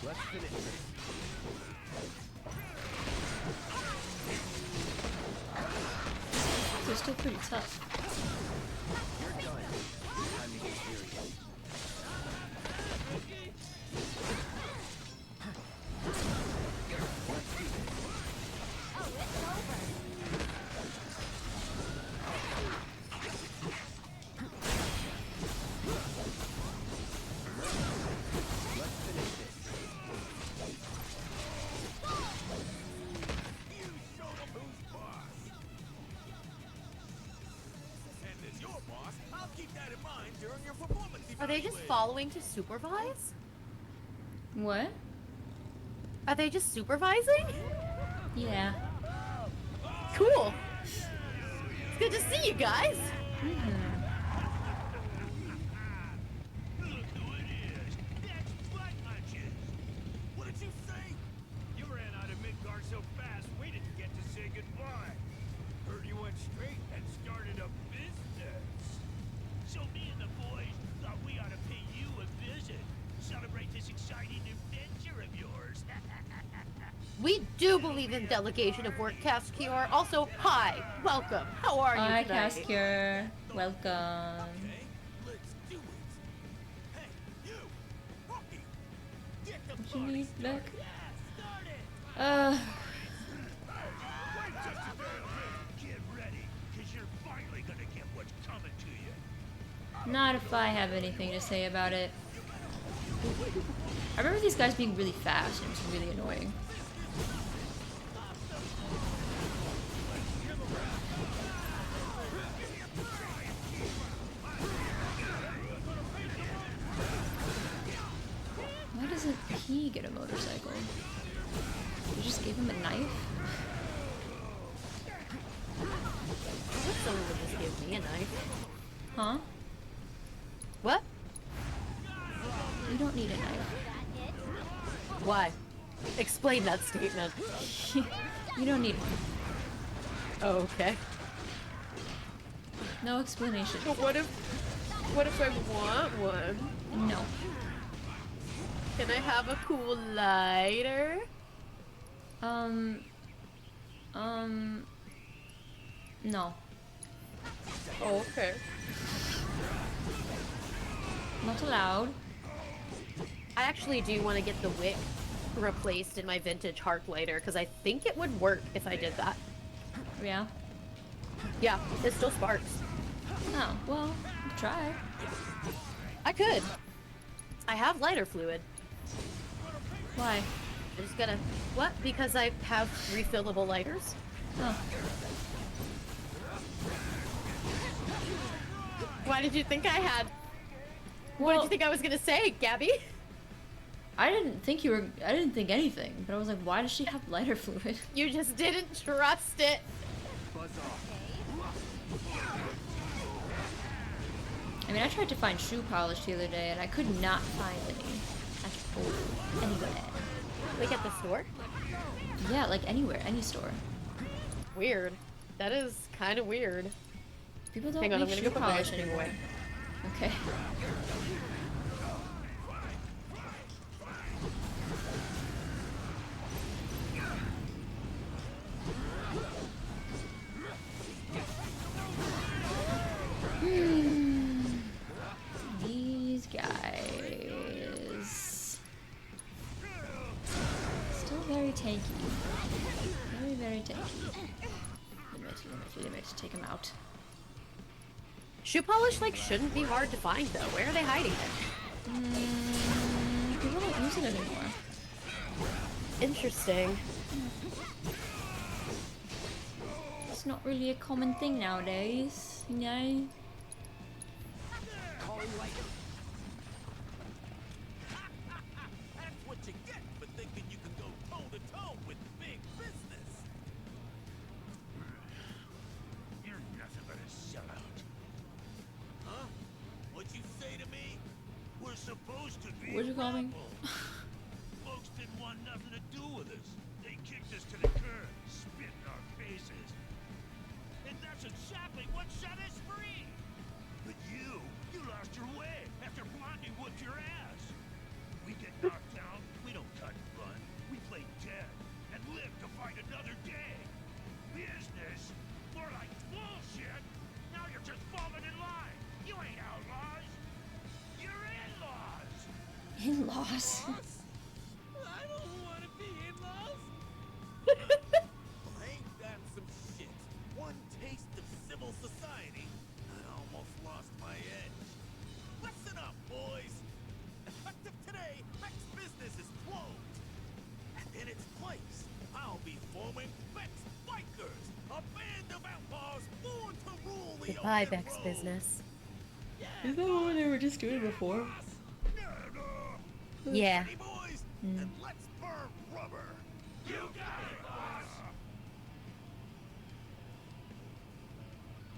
Speaker 4: Let's finish this.
Speaker 1: They're still pretty tough.
Speaker 4: You're done. Time to get serious.
Speaker 2: Are they just following to supervise?
Speaker 1: What?
Speaker 2: Are they just supervising?
Speaker 1: Yeah.
Speaker 2: Cool. It's good to see you guys.
Speaker 11: What did you say?
Speaker 12: You ran out of Midgard so fast, we didn't get to say goodbye. Heard you went straight and started a business. So me and the boys thought we ought to pay you a visit. Celebrate this exciting adventure of yours.
Speaker 2: We do believe in delegation of work, Caskior. Also, hi, welcome. How are you
Speaker 1: Hi,
Speaker 2: tonight?
Speaker 1: Caskior. Welcome.
Speaker 11: Let's do it. Hey, you! Rocky! Get the
Speaker 1: What you need, Beck?
Speaker 12: Wait just a damn minute. Get ready, because you're finally gonna get what's coming to you.
Speaker 1: Not if I have anything to say about it. I remember these guys being really fast, and it was really annoying. Why doesn't he get a motorcycle? You just gave him a knife?
Speaker 2: I wish someone would just give me a knife.
Speaker 1: Huh?
Speaker 2: What?
Speaker 1: You don't need a knife.
Speaker 2: Why? Explain that statement.
Speaker 1: You don't need one.
Speaker 2: Oh, okay.
Speaker 1: No explanation.
Speaker 2: But what if I want one?
Speaker 1: No.
Speaker 2: Can I have a cool lighter?
Speaker 1: No.
Speaker 2: Oh, okay.
Speaker 1: Not allowed.
Speaker 2: I actually do want to get the wick replaced in my vintage harp lighter because I think it would work if I did that.
Speaker 1: Yeah.
Speaker 2: Yeah, it still sparks.
Speaker 1: Oh, well, try.
Speaker 2: I could. I have lighter fluid.
Speaker 1: Why?
Speaker 2: I'm just gonna... What? Because I have refillable lighters?
Speaker 1: Oh.
Speaker 2: Why did you think I had... What
Speaker 1: Well,
Speaker 2: did you think I was gonna say, Gabby?
Speaker 1: I didn't think anything, but I was like, why does she have lighter fluid?
Speaker 2: You just didn't trust it.
Speaker 4: Buzz off.
Speaker 1: I mean, I tried to find shoe polish the other day, and I could not find any at all. Anywhere.
Speaker 2: Like at the store?
Speaker 1: Yeah, like anywhere, any store.
Speaker 2: Weird. That is kind of weird.
Speaker 1: People don't
Speaker 2: Hang on, I'm
Speaker 1: make
Speaker 2: gonna
Speaker 1: shoe
Speaker 2: go put my
Speaker 1: polish
Speaker 2: ice cream
Speaker 1: anymore.
Speaker 2: away.
Speaker 1: Okay. very tanky. Very, very tanky. Limit. Take him out.
Speaker 2: Shoe polish, like, shouldn't be hard to find, though. Where are they hiding it?
Speaker 1: People don't use it anymore.
Speaker 2: Interesting.
Speaker 1: It's not really a common thing nowadays, you know?
Speaker 11: That's what you get for thinking you can go toe to toe with big business.
Speaker 12: You're nothing but a sellout.
Speaker 11: Huh? What'd you say to me?
Speaker 12: We're supposed to be
Speaker 1: What'd you call me?
Speaker 12: rebels. Folks didn't want nothing to do with us. They kicked us to the curb, spit in our faces. And that's exactly what set us free. But you lost your way after Blondie whooped your ass. We get knocked down, we don't cut and run. We play dead and live to fight another day. Business? More like bullshit. Now you're just falling in line. You ain't outlaws. You're in-laws.
Speaker 1: In-laws?
Speaker 7: I don't want to be in-laws.
Speaker 11: Well, ain't that some shit? One taste of civil society, I almost lost my edge. Listen up, boys. Effective today, Vex Business is closed. And in its place, I'll be forming Vex Bikers, a band of outlaws born to rule the
Speaker 2: Goodbye,
Speaker 11: open
Speaker 2: Vex
Speaker 11: road.
Speaker 2: Business.
Speaker 1: Is that what they were just doing before?
Speaker 2: Yeah.
Speaker 11: Ready, boys? And let's burn rubber.
Speaker 12: You got it, boss.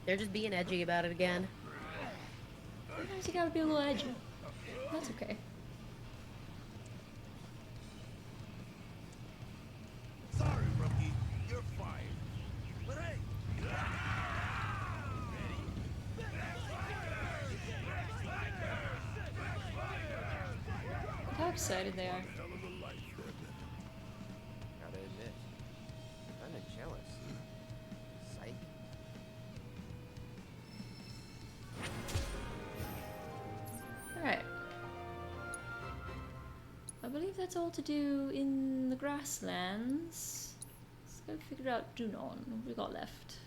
Speaker 2: They're just being edgy about it again.
Speaker 1: Sometimes you gotta be a little edgy. That's okay.
Speaker 11: Sorry, rookie. You're fired. But hey.
Speaker 1: Look how excited they are.
Speaker 4: Gotta admit, kinda jealous. Psych.
Speaker 1: Alright. I believe that's all to do in the grasslands. Let's go figure out Dunon. What have we got left?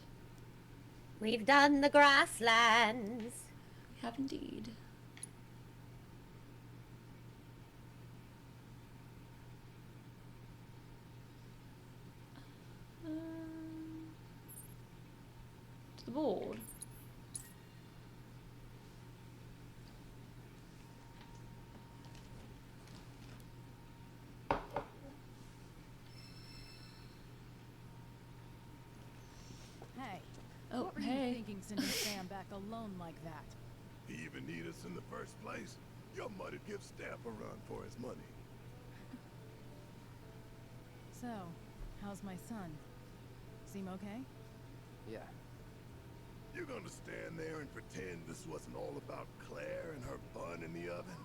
Speaker 2: We've done the grasslands.
Speaker 1: We have indeed. To the board.
Speaker 13: Hey.
Speaker 1: Oh,
Speaker 13: what were
Speaker 1: hey.
Speaker 13: you thinking sending Sam back alone like that?
Speaker 3: He even need us in the first place? Your mother'd give Staff a run for his money.
Speaker 13: So, how's my son? Seem okay?
Speaker 4: Yeah.
Speaker 3: You gonna stand there and pretend this wasn't all about Claire and her bun in the oven?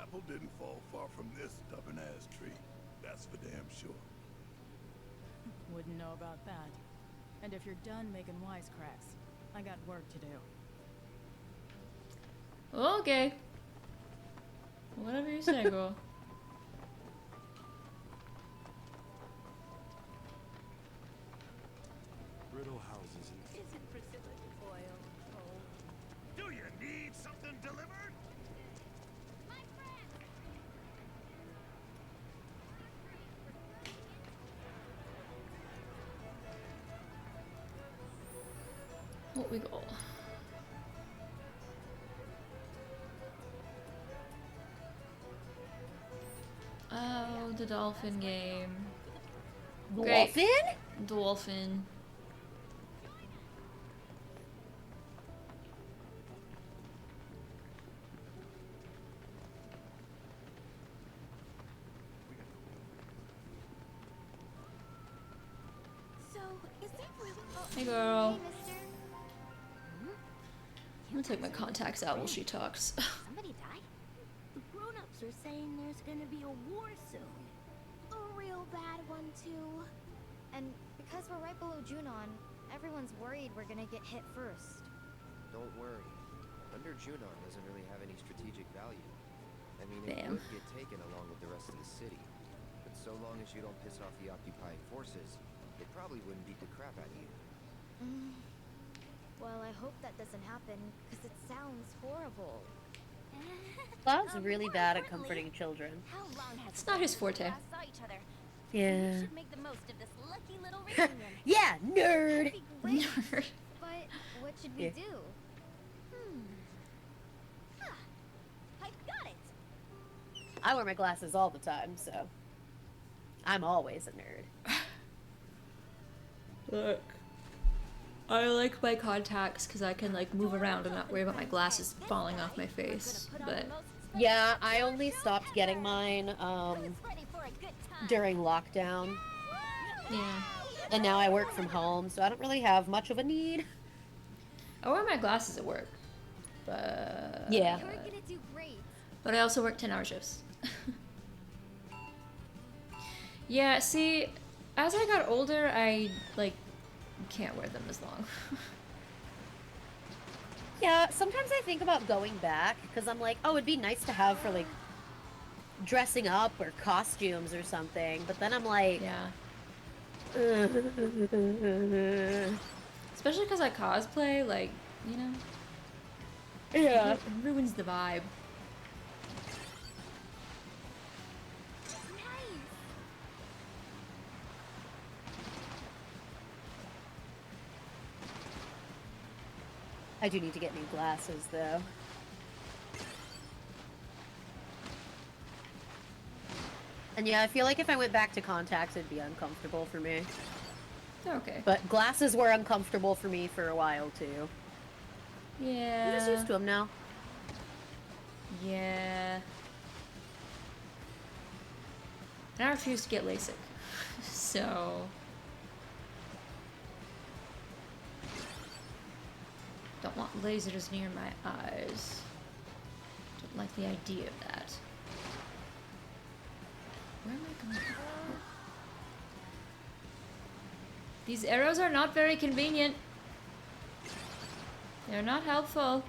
Speaker 3: Apple didn't fall far from this stubborn-ass tree. That's for damn sure.
Speaker 13: Wouldn't know about that. And if you're done making wisecracks, I got work to do.
Speaker 1: Okay. Whatever you say, girl.
Speaker 4: Brittle houses and
Speaker 10: Isn't Priscilla oil cold?
Speaker 12: Do you need something delivered?
Speaker 10: My friend!
Speaker 1: What we got? Oh, the dolphin game. Great.
Speaker 2: Dolphin?
Speaker 1: Dolphin.
Speaker 9: So, is that really? Oh,
Speaker 1: Hey, girl.
Speaker 9: Hey, mister.
Speaker 1: I'm gonna take my contacts out while she talks.
Speaker 9: Somebody died? The grown-ups are saying there's gonna be a war soon. A real bad one, too. And because we're right below Junon, everyone's worried we're gonna get hit first.
Speaker 4: don't worry. Under Junon doesn't really have any strategic value. I mean, it
Speaker 1: Damn.
Speaker 4: could get taken along with the rest of the city, but So long as you don't piss off the occupying forces, they probably wouldn't beat the crap out of you.
Speaker 9: Well, I hope that doesn't happen, because it sounds horrible.
Speaker 2: Cloud's really bad at comforting children.
Speaker 10: How long has
Speaker 1: It's not his forte.
Speaker 10: saw each other?
Speaker 2: Yeah.
Speaker 10: We should make the most of this lucky little reunion.
Speaker 2: Yeah, nerd!
Speaker 1: Nerd.
Speaker 9: But what should we
Speaker 2: Yeah.
Speaker 9: do?
Speaker 10: I've got it.
Speaker 2: I wear my glasses all the time, so I'm always a nerd.
Speaker 1: Look. I like my contacts because I can like move around and not worry about my glasses falling off my face. But
Speaker 2: Yeah, I only stopped getting mine during lockdown.
Speaker 1: yeah.
Speaker 2: And now I work from home, so I don't really have much of a need.
Speaker 1: I wear my glasses at work. But
Speaker 2: Yeah.
Speaker 9: You're gonna do great.
Speaker 1: But I also work 10-hour shifts. Yeah, see, as I got older, I like can't wear them as long.
Speaker 2: Yeah, sometimes I think about going back, because I'm like, oh, it'd be nice to have for, like, dressing up or costumes or something. But then I'm like...
Speaker 1: Yeah. Especially because I cosplay, like, you know?
Speaker 2: Yeah.
Speaker 1: It ruins the vibe.
Speaker 2: I do need to get new glasses, though. And yeah, I feel like if I went back to contacts, it'd be uncomfortable for me.
Speaker 1: Okay.
Speaker 2: But glasses were uncomfortable for me for a while, too.
Speaker 1: Yeah.
Speaker 2: I'm just used to them now.
Speaker 1: Yeah. And I refuse to get LASIK. So... Don't want lasers near my eyes. Don't like the idea of that. Where am I going? These arrows are not very convenient. They're not helpful.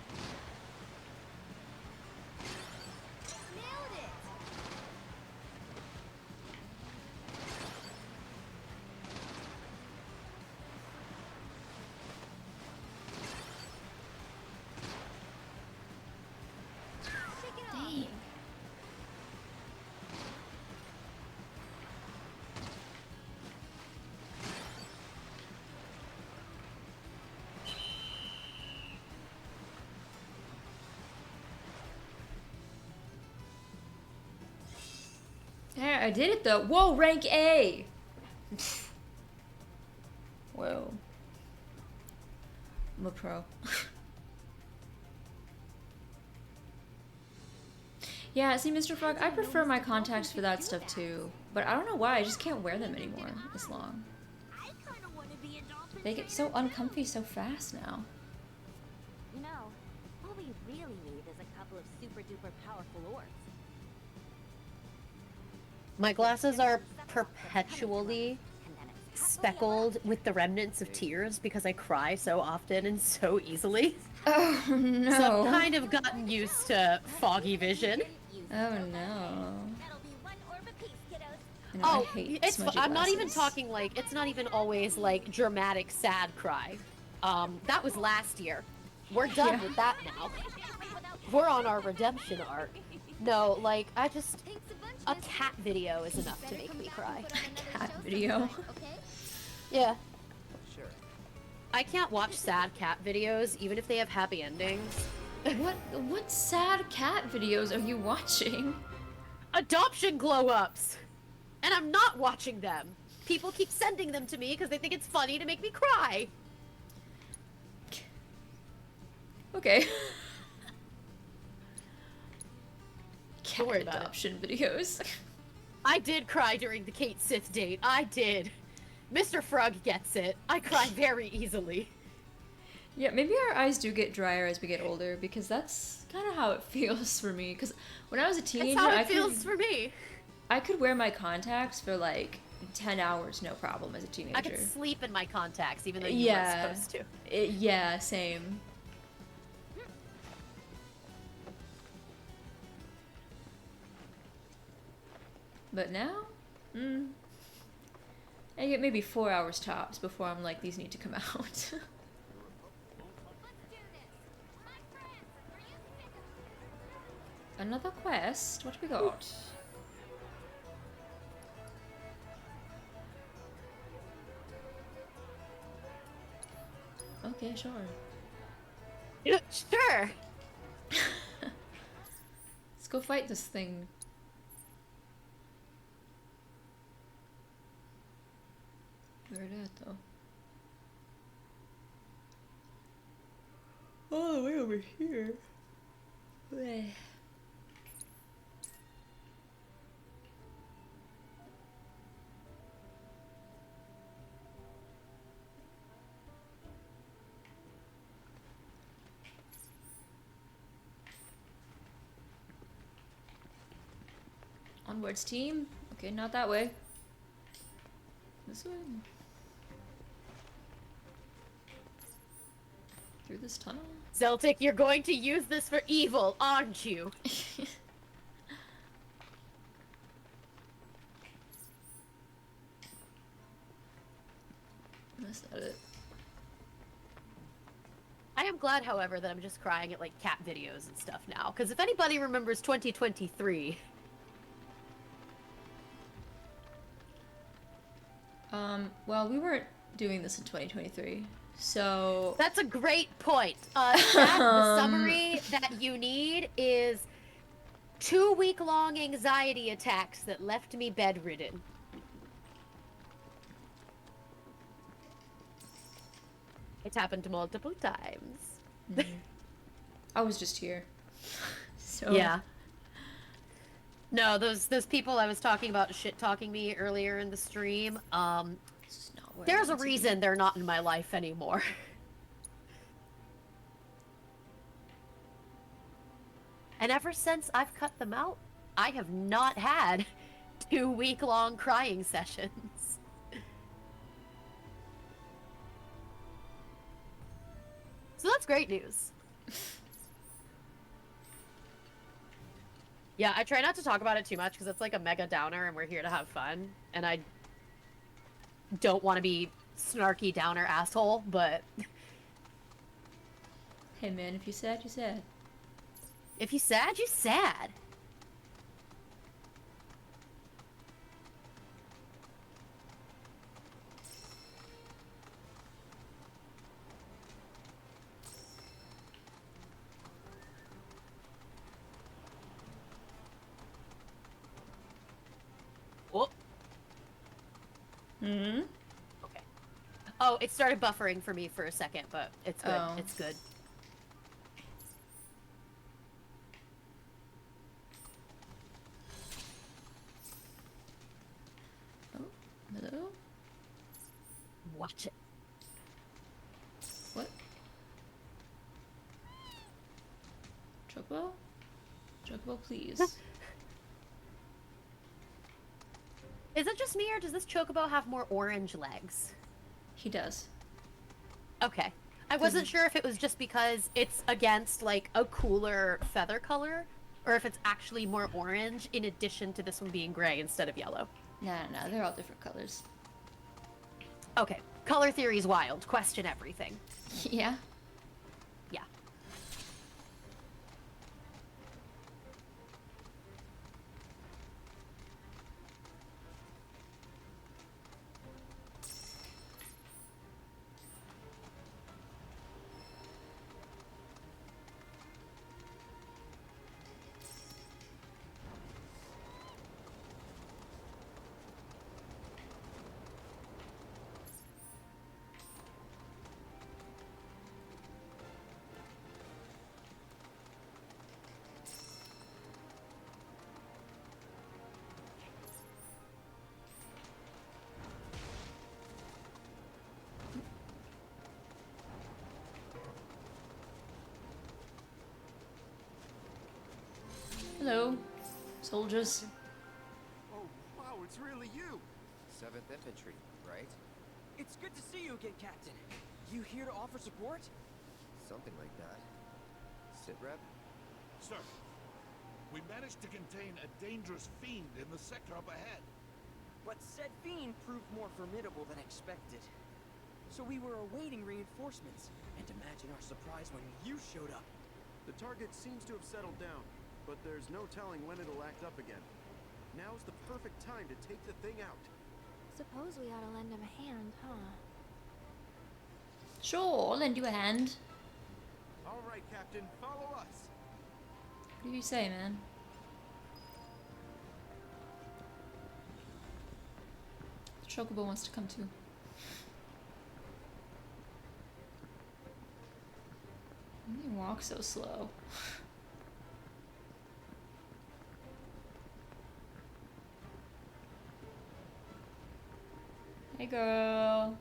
Speaker 9: Nailed it.
Speaker 1: Dang. There, I did it though. Whoa, rank A! Whoa. I'm a pro. Yeah, see, Mr. Frog, I prefer my contacts for that stuff too. But I don't know why, I just can't wear them anymore this long. They get so uncomfy so fast now.
Speaker 10: You know, all we really need is a couple of super duper powerful orbs.
Speaker 2: My glasses are perpetually speckled with the remnants of tears because I cry so often and so easily.
Speaker 1: Oh no.
Speaker 2: So I've kind of gotten used to foggy vision.
Speaker 1: Oh no. I know,
Speaker 2: Oh,
Speaker 1: I hate
Speaker 2: it's
Speaker 1: smudgy
Speaker 2: I'm not even
Speaker 1: glasses.
Speaker 2: talking like, it's not even always like dramatic sad cry. That was last year. We're done with that now. We're on our redemption arc. No, like, I just, a cat video is enough to make me cry.
Speaker 1: Cat video?
Speaker 2: Yeah.
Speaker 4: Sure.
Speaker 2: I can't watch sad cat videos, even if they have happy endings.
Speaker 1: What sad cat videos are you watching?
Speaker 2: Adoption glow-ups! And I'm not watching them. People keep sending them to me because they think it's funny to make me cry.
Speaker 1: Okay.
Speaker 2: Don't worry
Speaker 1: Cat
Speaker 2: about it.
Speaker 1: adoption videos.
Speaker 2: I did cry during the Kate Sith date. I did. Mr. Frog gets it. I cry very easily.
Speaker 1: Yeah, maybe our eyes do get drier as we get older, because that's kind of how it feels for me. Because when I was a teenager,
Speaker 2: That's how it feels for me.
Speaker 1: I could wear my contacts for like 10 hours, no problem, as a teenager.
Speaker 2: I could sleep in my contacts, even though you
Speaker 1: Yeah.
Speaker 2: weren't supposed to.
Speaker 1: Yeah, same. But now, I get maybe 4 hours tops before I'm like, these need to come out. Another quest? What have we got? Okay, sure.
Speaker 2: Yeah, sure.
Speaker 1: Let's go fight this thing. Where it at, though? All the way over here. Bleh. Onwards, team. Okay, not that way. This way. Through this tunnel?
Speaker 2: Zeltic, you're going to use this for evil, aren't you?
Speaker 1: That's not it.
Speaker 2: I am glad, however, that I'm just crying at like cat videos and stuff now. Because if anybody remembers 2023...
Speaker 1: Well, we weren't doing this in 2023, so...
Speaker 2: That's a great point. The summary that you need is 2-week-long anxiety attacks that left me bedridden. It's happened multiple times.
Speaker 1: I was just here. So...
Speaker 2: Yeah. No, those people I was talking about shit-talking me earlier in the stream, there's a reason they're not in my life anymore. And ever since I've cut them out, I have not had 2-week-long crying sessions. So that's great news. Yeah, I try not to talk about it too much because it's like a mega downer and we're here to have fun. And I don't want to be snarky downer asshole, but...
Speaker 1: Hey man, if you sad, you sad.
Speaker 2: If you sad, you sad. Oh.
Speaker 1: Hmm?
Speaker 2: Okay. Oh, it started buffering for me for a second, but it's good.
Speaker 1: Oh.
Speaker 2: It's good.
Speaker 1: Oh, hello?
Speaker 2: Watch it.
Speaker 1: What? Chocobo? Chocobo, please.
Speaker 2: Is it just me, or does this chocobo have more orange legs?
Speaker 1: He does.
Speaker 2: Okay. I wasn't sure if it was just because it's against, like, a cooler feather color, or if it's actually more orange in addition to this one being gray instead of yellow.
Speaker 1: No, they're all different colors.
Speaker 2: Okay. Color theory's wild. Question everything.
Speaker 1: Yeah?
Speaker 2: Yeah.
Speaker 1: Hello, soldiers.
Speaker 11: Oh, wow, it's really you.
Speaker 4: 7th Infantry, right?
Speaker 5: It's good to see you again, Captain. You here to offer support?
Speaker 4: Something like that. Sit rep?
Speaker 3: Sir, we managed to contain a dangerous fiend in the sector up ahead.
Speaker 5: But said fiend proved more formidable than expected. So we were awaiting reinforcements, and imagine our surprise when you showed up.
Speaker 14: The target seems to have settled down, but there's no telling when it'll act up again. Now's the perfect time to take the thing out.
Speaker 9: Suppose we ought to lend him a hand, huh?
Speaker 1: Sure, I'll lend you a hand.
Speaker 14: All right, Captain, follow us.
Speaker 1: What do you say, man? The Chocobo wants to come too. Why do you walk so slow? Hey girl.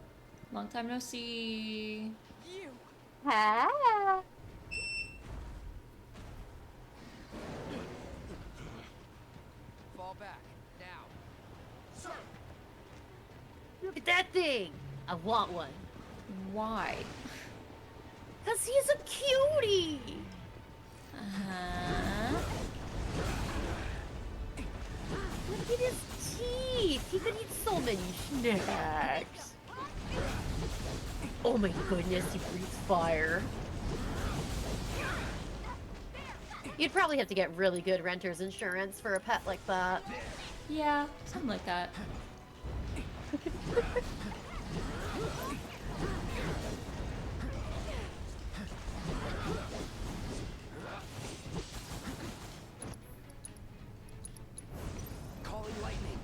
Speaker 1: Long time no see.
Speaker 5: You!
Speaker 2: Hi.
Speaker 5: Fall back, now.
Speaker 3: Sir!
Speaker 2: Look at that thing! I want one.
Speaker 1: Why?
Speaker 2: Cause he's a cutie!
Speaker 1: Uh-huh.
Speaker 2: Look at his teeth! He could eat so many snacks! Oh my goodness, he breathes fire. You'd probably have to get really good renter's insurance for a pet like that.
Speaker 1: Yeah, something like that.
Speaker 5: Calling lightning.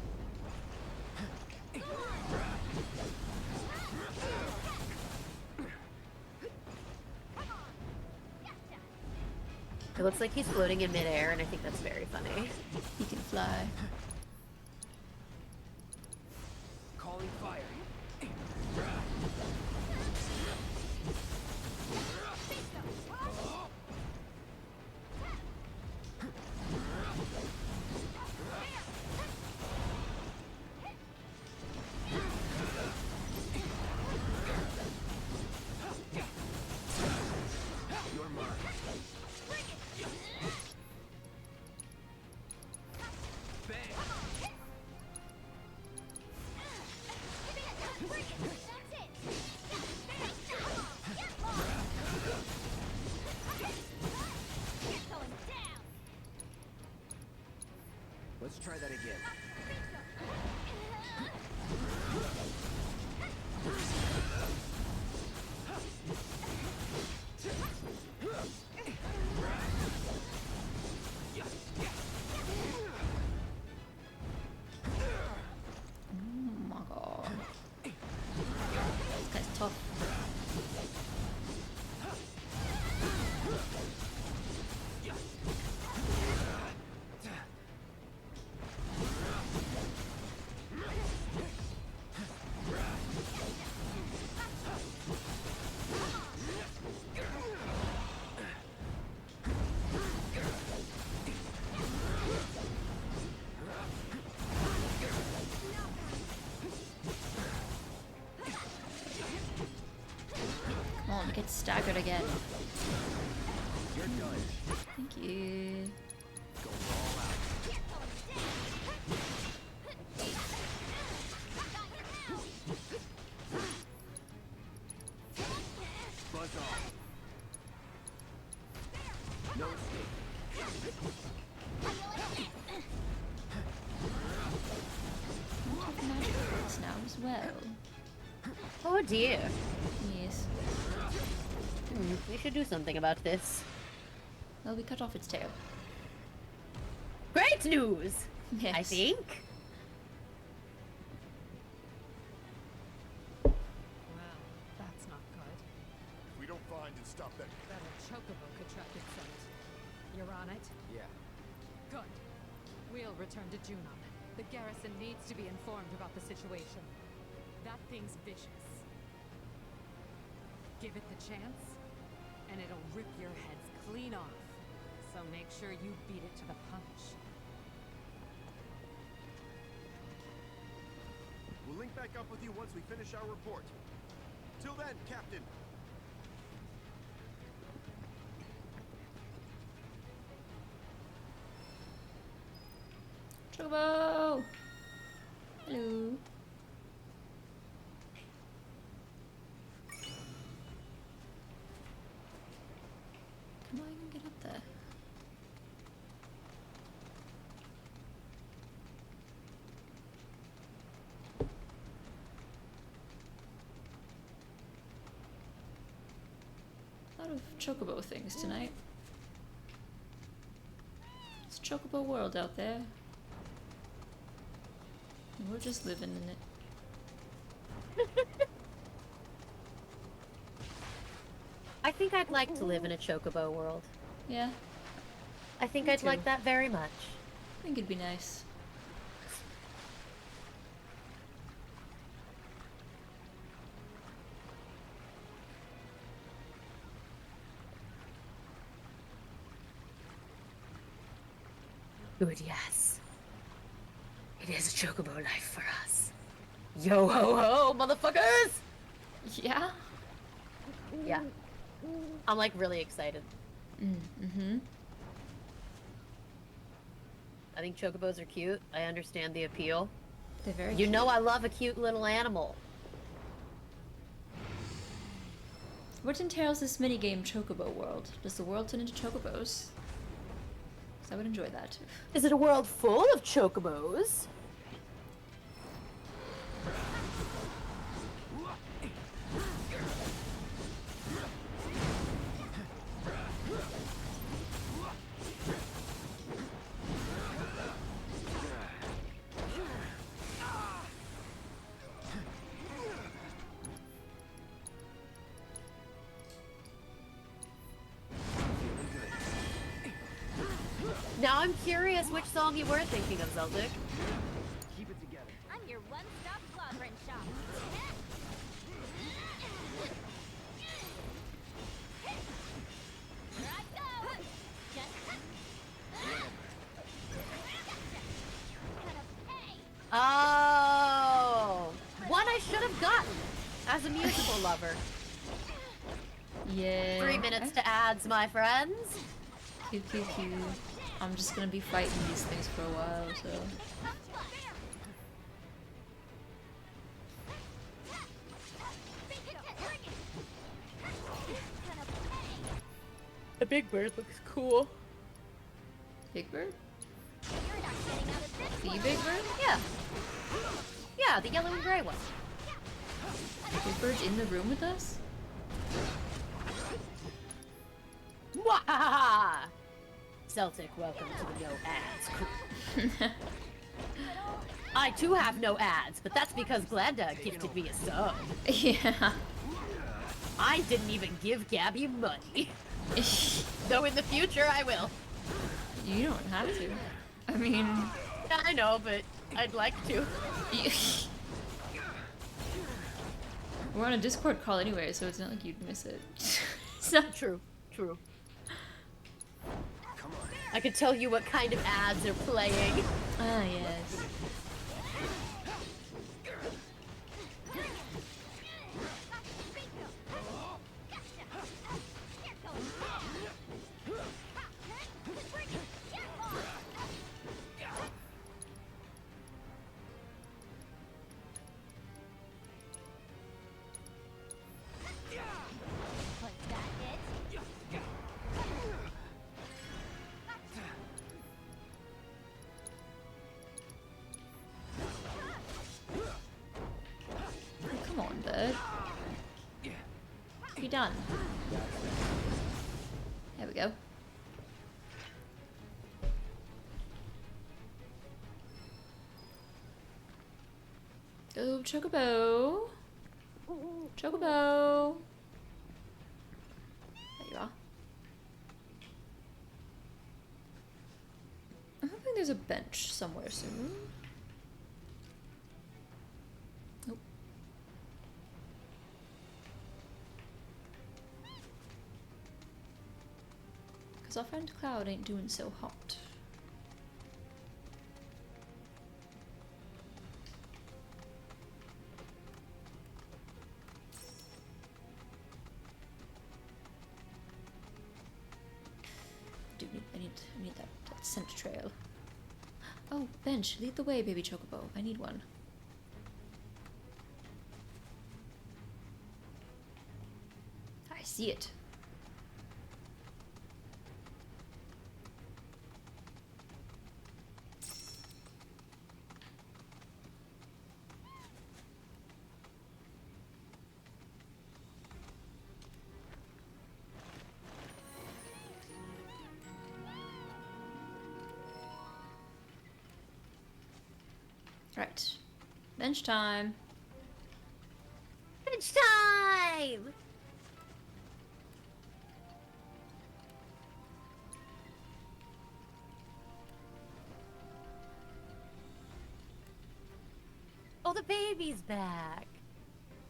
Speaker 2: It looks like he's floating in midair, and I think that's very funny.
Speaker 1: He can fly.
Speaker 5: Calling fire.
Speaker 14: Your mark.
Speaker 4: Let's try that again.
Speaker 1: Oh my god. This guy's tough. Come on, get staggered again.
Speaker 4: You're done.
Speaker 1: Thank you.
Speaker 4: Go all out. Buzz off. No escape.
Speaker 1: I have magic bullets now as well.
Speaker 2: Oh dear.
Speaker 1: Yes.
Speaker 2: We should do something about this.
Speaker 1: Well, we cut off its tail.
Speaker 2: Great news!
Speaker 1: Yes.
Speaker 2: I think.
Speaker 13: Well, that's not good.
Speaker 3: If we don't find and stop that...
Speaker 13: That a chocobo could track its scent. You're on it?
Speaker 4: Yeah.
Speaker 13: Good. We'll return to Junon. The garrison needs to be informed about the situation. That thing's vicious. Give it the chance, and it'll rip your heads clean off. So make sure you beat it to the punch.
Speaker 14: We'll link back up with you once we finish our report. Till then, Captain.
Speaker 1: Chocobo! Hello. Can I even get up there? A lot of chocobo things tonight. It's chocobo world out there. And we're just living in it.
Speaker 2: I think I'd like to live in a chocobo world.
Speaker 1: Yeah.
Speaker 2: I think
Speaker 1: Me
Speaker 2: I'd like
Speaker 1: too.
Speaker 2: that very much.
Speaker 1: I think it'd be nice.
Speaker 2: Good, yes. It is a chocobo life for us. Yo ho ho, motherfuckers!
Speaker 1: Yeah?
Speaker 2: Yeah. I'm like really excited.
Speaker 1: Mm-hmm.
Speaker 2: I think chocobos are cute. I understand the appeal.
Speaker 1: They're very
Speaker 2: You
Speaker 1: cute.
Speaker 2: know I love a cute little animal.
Speaker 1: What entails this minigame chocobo world? Does the world turn into chocobos? 'Cause I would enjoy that.
Speaker 2: Is it a world full of chocobos? Now I'm curious which song you were thinking of, Zeldic.
Speaker 11: Keep it together.
Speaker 10: I'm your one-stop slobbering shop. Here I go.
Speaker 2: Oh, one I should have gotten as a musical lover.
Speaker 1: Yeah.
Speaker 2: 3 minutes to ads, my friends.
Speaker 1: Cute, cute, cute. I'm just gonna be fighting these things for a while, so.
Speaker 2: The big bird looks cool.
Speaker 1: Big Bird? The Big Bird?
Speaker 2: Yeah. Yeah, the yellow and gray one.
Speaker 1: Big Bird's in the room with us?
Speaker 2: Mwahaha! Celtic, welcome to the no ads crew. I too have no ads, but that's because Glenda gifted me a sub.
Speaker 1: Yeah.
Speaker 2: I didn't even give Gabby money. Though in the future I will.
Speaker 1: You don't have to. I mean...
Speaker 2: Yeah, I know, but I'd like to.
Speaker 1: We're on a Discord call anyway, so it's not like you'd miss it. So
Speaker 2: True, true. I could tell you what kind of ads are playing.
Speaker 1: Ah, yes. Come on, bird. You done? There we go. Oh, Chocobo. Chocobo. There you are. I'm hoping there's a bench somewhere soon. Nope. Because our friend Cloud ain't doing so hot. I need that scent trail. Oh, bench, lead the way, baby Chocobo. I need one. see it. Right. Bench time.
Speaker 2: Bench time! Oh, the baby's back.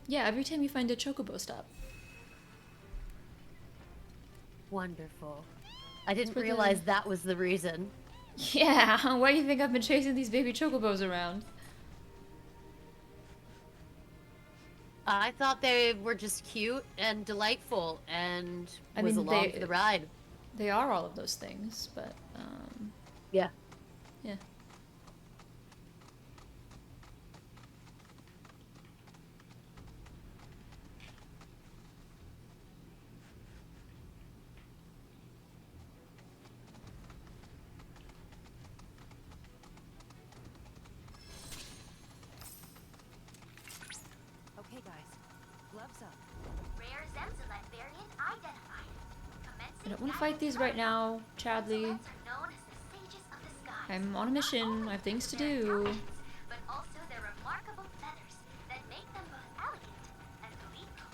Speaker 1: Yeah, every time you find a chocobo stop.
Speaker 2: Wonderful. I didn't
Speaker 1: where the-
Speaker 2: realize that was the reason.
Speaker 1: Yeah, why do you think I've been chasing these baby chocobos around?
Speaker 2: I thought they were just cute and delightful and was along for the ride.
Speaker 1: They are all of those things, but,
Speaker 2: Yeah.
Speaker 1: yeah.
Speaker 6: Okay, guys. Gloves up.
Speaker 10: Rare Zemzalet variant identified.
Speaker 1: I don't want to fight these right now, Chadley.
Speaker 10: Known as the Sages of the Sky.
Speaker 1: I'm on a mission. I have things to do.
Speaker 10: But also their remarkable feathers that make them both elegant and lethal.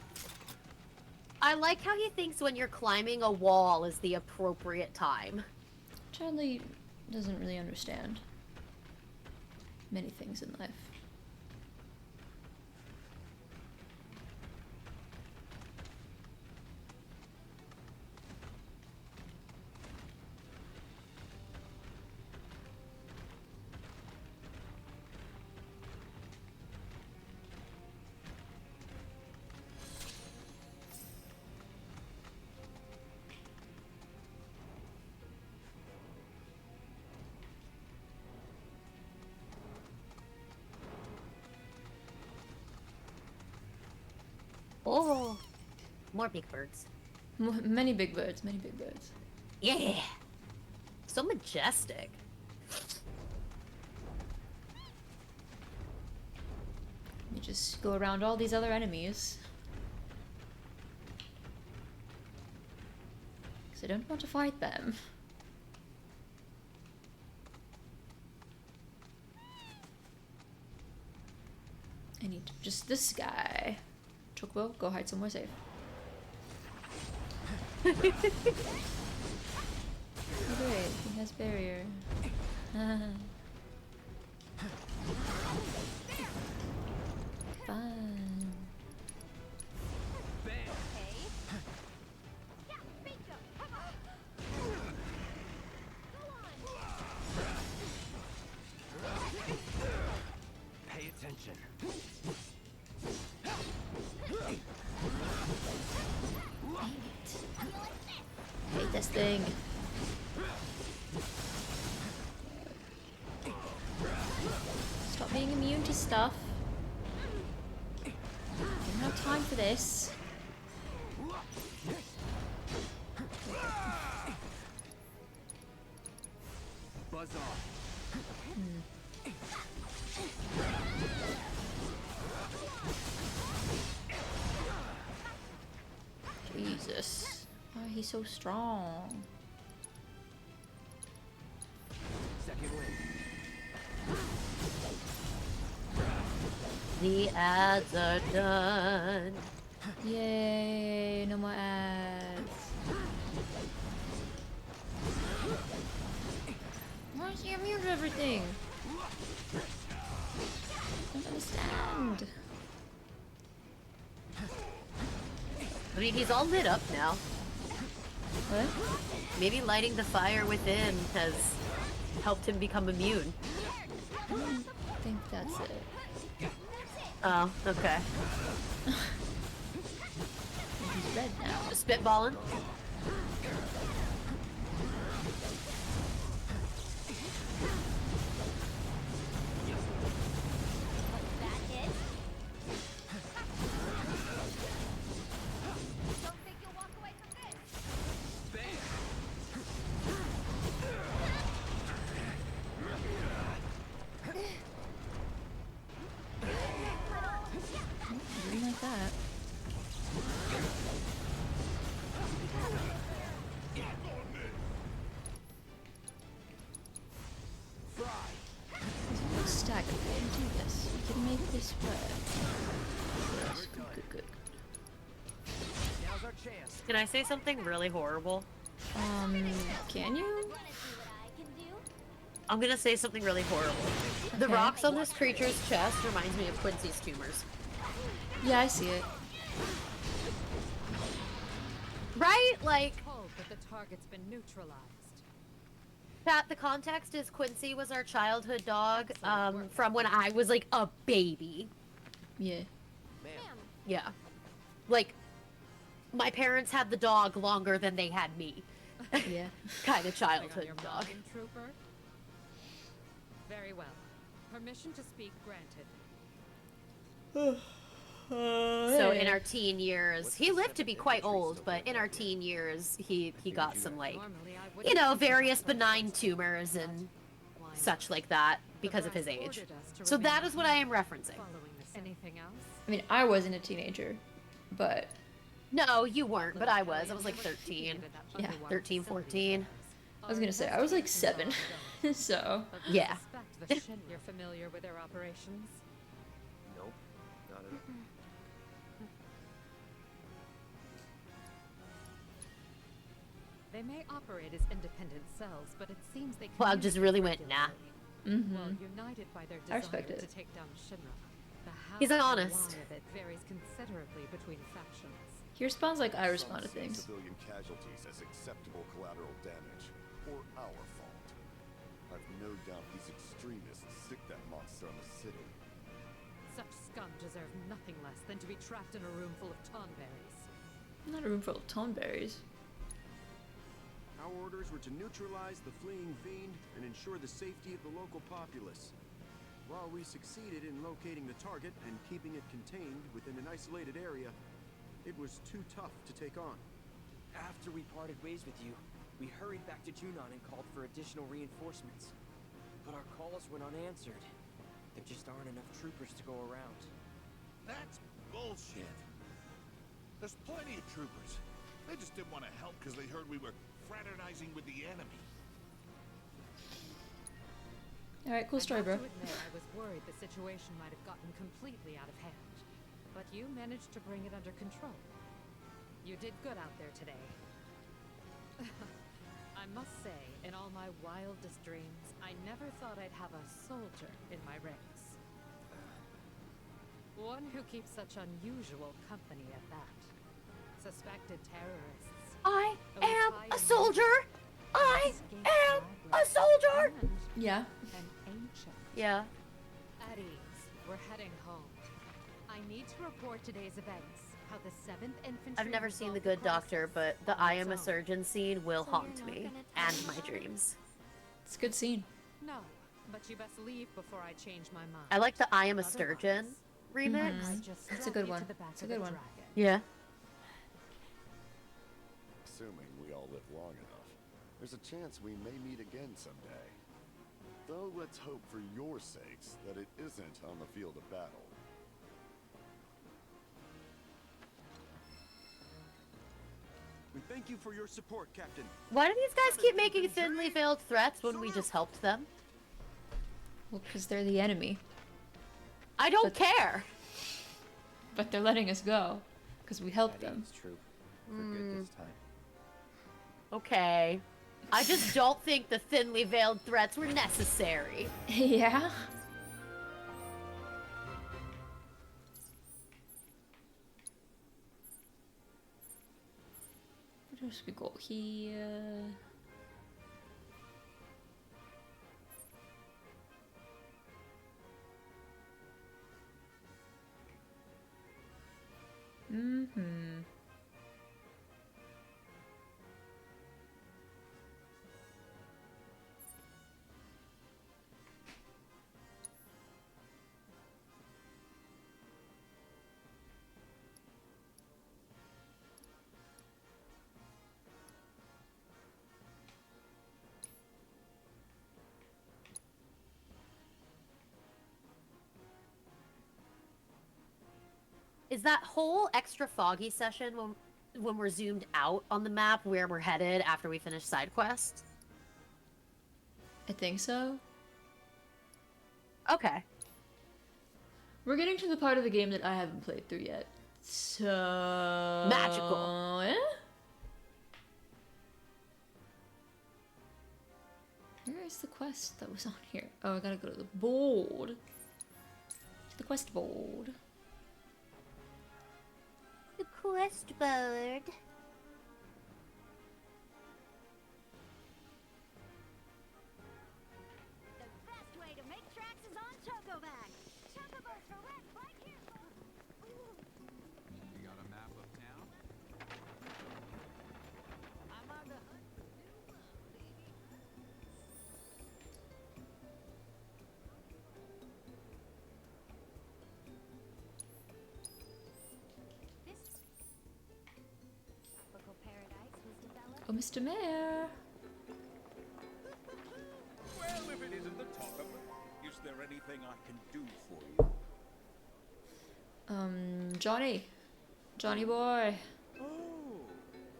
Speaker 2: I like how he thinks when you're climbing a wall is the appropriate time.
Speaker 1: Chadley doesn't really understand many things in life.
Speaker 2: Oh, more big birds.
Speaker 1: Many big birds, many big birds.
Speaker 2: Yeah. So majestic.
Speaker 1: You just go around all these other enemies. Because I don't want to fight them. I need just this guy. Chocobo, go hide somewhere safe. Oh, great, he has barrier. Fun.
Speaker 5: Pay attention.
Speaker 1: Hate this thing. Stop being immune to stuff. I don't have time for this.
Speaker 5: Buzz off.
Speaker 1: Jesus. Why he's so strong?
Speaker 5: Second win.
Speaker 2: The ads are done.
Speaker 1: Yay, no more ads. Why is he immune to everything? I don't understand.
Speaker 2: I mean, he's all lit up now.
Speaker 1: What?
Speaker 2: Maybe lighting the fire within has helped him become immune.
Speaker 1: I don't think that's it.
Speaker 2: Oh, okay.
Speaker 1: He's red now.
Speaker 2: Just spitballing.
Speaker 1: that. Let's stack it. We can do this. We can make this work. Yes, good, good.
Speaker 5: Now's our chance.
Speaker 2: Can I say something really horrible?
Speaker 1: Can you?
Speaker 2: I'm gonna say something really horrible. The
Speaker 1: Okay.
Speaker 2: rocks on this creature's chest reminds me of Quincy's tumors.
Speaker 1: Yeah, I see it.
Speaker 2: Right? Like,
Speaker 13: Told that the target's been neutralized.
Speaker 2: Pat, the context is Quincy was our childhood dog, from when I was like a baby.
Speaker 1: Yeah.
Speaker 2: Yeah. Like, my parents had the dog longer than they had me.
Speaker 1: Yeah.
Speaker 2: Kind of childhood dog.
Speaker 13: Trooper? Very well. Permission to speak granted.
Speaker 2: So in our teen years, he lived to be quite old, but in our teen years, he got some, like, you know, various benign tumors and such like that because of his age. So that is what I am referencing.
Speaker 13: Anything else?
Speaker 1: I mean, I wasn't a teenager, but...
Speaker 2: No, you weren't, but I was. I was like 13.
Speaker 1: Yeah.
Speaker 2: 13, 14.
Speaker 1: I was gonna say, I was like 7, so...
Speaker 2: Yeah.
Speaker 13: You're familiar with their operations?
Speaker 14: Nope, not at all.
Speaker 13: They may operate as independent cells, but it seems they
Speaker 2: Cloud just really went, nah.
Speaker 13: Well, united by their
Speaker 1: I
Speaker 13: desire
Speaker 1: respect it.
Speaker 13: to take down Shinra. The how
Speaker 2: He's
Speaker 13: and
Speaker 2: honest.
Speaker 13: why of it varies considerably between factions.
Speaker 1: He responds like I respond to
Speaker 15: Some see
Speaker 1: things.
Speaker 15: civilian casualties as acceptable collateral damage, or our fault. I've no doubt these extremists sick that monster on the city.
Speaker 13: Such scum deserve nothing less than to be trapped in a room full of tonberries.
Speaker 1: Not a room full of toneberries.
Speaker 14: Our orders were to neutralize the fleeing fiend and ensure the safety of the local populace. While we succeeded in locating the target and keeping it contained within an isolated area, it was too tough to take on.
Speaker 5: After we parted ways with you, we hurried back to Junon and called for additional reinforcements. But our calls went unanswered. There just aren't enough troopers to go around.
Speaker 3: That's bullshit. There's plenty of troopers. They just didn't want to help because they heard we were fraternizing with the enemy.
Speaker 1: Alright, cool story,
Speaker 13: I
Speaker 1: bro.
Speaker 13: have to admit, I was worried the situation might have gotten completely out of hand. But you managed to bring it under control. You did good out there today. I must say, in all my wildest dreams, I never thought I'd have a soldier in my ranks. One who keeps such unusual company at that. Suspected terrorists.
Speaker 2: I am a soldier! I am a soldier!
Speaker 1: Yeah.
Speaker 13: An ancient.
Speaker 2: Yeah.
Speaker 13: At ease, we're heading home. I need to report today's events. How the 7th Infantry.
Speaker 2: I've never seen The
Speaker 13: resolved
Speaker 2: Good Doctor,
Speaker 13: crisis
Speaker 2: but the
Speaker 13: on
Speaker 2: I
Speaker 13: its
Speaker 2: am a
Speaker 13: own.
Speaker 2: surgeon scene will haunt me and my dreams.
Speaker 1: It's a good scene.
Speaker 13: No, but you best leave before I change my mind.
Speaker 2: I like the I am a sturgeon remix.
Speaker 13: I just
Speaker 1: It's a
Speaker 13: strap
Speaker 1: good
Speaker 13: you
Speaker 1: one.
Speaker 13: to the back
Speaker 1: It's a
Speaker 13: of
Speaker 1: good
Speaker 13: the
Speaker 1: one.
Speaker 13: dragon.
Speaker 2: Yeah.
Speaker 15: Assuming we all live long enough, there's a chance we may meet again someday. Though let's hope for your sakes that it isn't on the field of battle.
Speaker 14: We thank you for your support, Captain.
Speaker 2: Why do these guys keep making thinly veiled threats when we just helped them?
Speaker 1: Well, because they're the enemy.
Speaker 2: I don't care.
Speaker 1: But they're letting us go. Because we helped them.
Speaker 4: It's true. For good this time.
Speaker 2: Okay. I just don't think the thinly veiled threats were necessary.
Speaker 1: Yeah? What else we got here? Mm-hmm.
Speaker 2: is that whole extra foggy session when we're zoomed out on the map where we're headed after we finish side quests?
Speaker 1: I think so.
Speaker 2: Okay.
Speaker 1: We're getting to the part of the game that I haven't played through yet. So...
Speaker 2: Magical.
Speaker 1: Yeah? Where is the quest that was on here? Oh, I gotta go to the board. To the quest board.
Speaker 9: The quest board.
Speaker 10: The best way to make tracks is on Chocoback. Chocobos for rent right here.
Speaker 3: You got a map of town?
Speaker 10: I'm on the hunt for new love, baby. This tropical paradise was developed.
Speaker 1: Oh, Mr. Mayor.
Speaker 12: Well, if it isn't the top, is there anything I can do for you?
Speaker 1: Johnny. Johnny boy.
Speaker 12: Oh,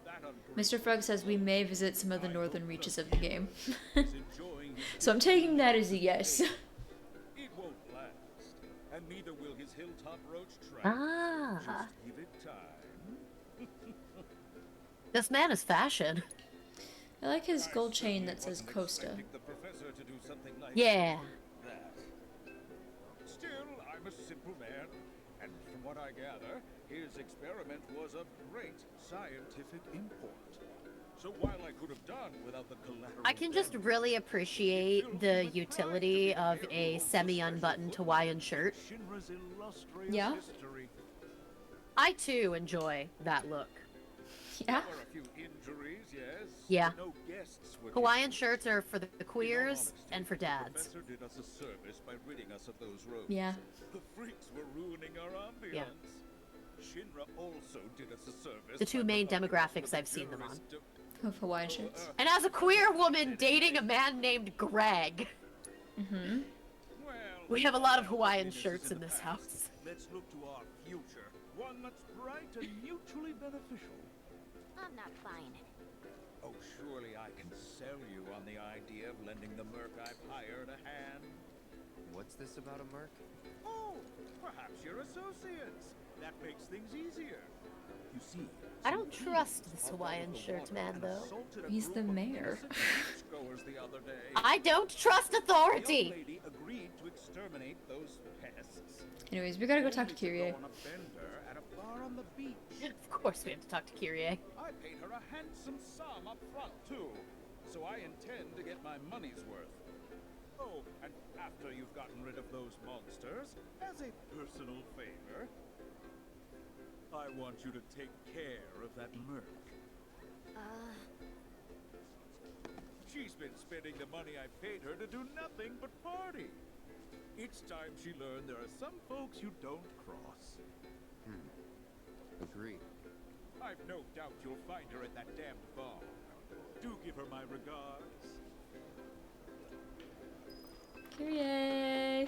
Speaker 12: that
Speaker 1: Mr. Frog says we may visit some of the northern reaches of the game.
Speaker 12: enjoying his
Speaker 1: So I'm taking that as a yes.
Speaker 12: It won't last, and neither will his hilltop roach trap.
Speaker 2: Ah.
Speaker 12: Just give it time.
Speaker 2: This man is fashion.
Speaker 1: I like his gold chain that says Costa.
Speaker 12: The professor to do something like
Speaker 2: Yeah.
Speaker 12: that. Still, I'm a simple man, and from what I gather, his experiment was of great scientific import. So while I could have done without the collateral
Speaker 2: I can just really appreciate the utility of a semi-unbuttoned Hawaiian shirt.
Speaker 12: Shinra's illustrious
Speaker 1: Yeah.
Speaker 12: history.
Speaker 2: I too enjoy that look.
Speaker 1: Yeah.
Speaker 12: There were a few injuries, yes.
Speaker 2: Yeah.
Speaker 12: but no guests were
Speaker 2: Hawaiian
Speaker 12: killed.
Speaker 2: shirts are for the queers
Speaker 12: honesty,
Speaker 2: and for
Speaker 12: the
Speaker 2: dads.
Speaker 12: professor did us a service by ridding us of those roads.
Speaker 1: Yeah.
Speaker 12: The freaks were ruining our ambience.
Speaker 2: Yeah.
Speaker 12: Shinra also did us a service.
Speaker 2: The two
Speaker 12: by
Speaker 2: main
Speaker 12: providing us
Speaker 2: demographics
Speaker 12: with a
Speaker 2: I've seen them on.
Speaker 12: generous
Speaker 1: Of Hawaiian shirts.
Speaker 2: And as a queer woman dating a man named Greg,
Speaker 1: Mm-hmm.
Speaker 12: Well,
Speaker 2: we have a lot of
Speaker 12: all
Speaker 2: Hawaiian
Speaker 12: happiness is
Speaker 2: shirts
Speaker 12: in
Speaker 2: in
Speaker 12: the
Speaker 2: this
Speaker 12: past.
Speaker 2: house.
Speaker 12: Let's look to our future, one that's bright and mutually beneficial.
Speaker 10: I'm not buying it.
Speaker 12: Oh, surely I can sell you on the idea of lending the merc I've hired a hand.
Speaker 4: What's this about a merc?
Speaker 12: Oh, perhaps you're associates. That makes things easier. You see,
Speaker 2: I don't trust this Hawaiian shirt man, though.
Speaker 1: He's the mayor.
Speaker 12: beachgoers the other day.
Speaker 2: I don't trust
Speaker 12: The young
Speaker 2: authority!
Speaker 12: lady agreed to exterminate those pests.
Speaker 1: Anyways, we gotta go talk to Kyrie.
Speaker 12: On a bender at a bar on the beach.
Speaker 2: Of course we have to talk to Kyrie.
Speaker 12: I paid her a handsome sum up front, too. So I intend to get my money's worth. Oh, and after you've gotten rid of those monsters, as a personal favor, I want you to take care of that merc. She's been spending the money I paid her to do nothing but party. It's time she learned there are some folks you don't cross.
Speaker 4: Agreed.
Speaker 12: I've no doubt you'll find her at that damned bar. Do give her my regards.
Speaker 1: Kyrie. I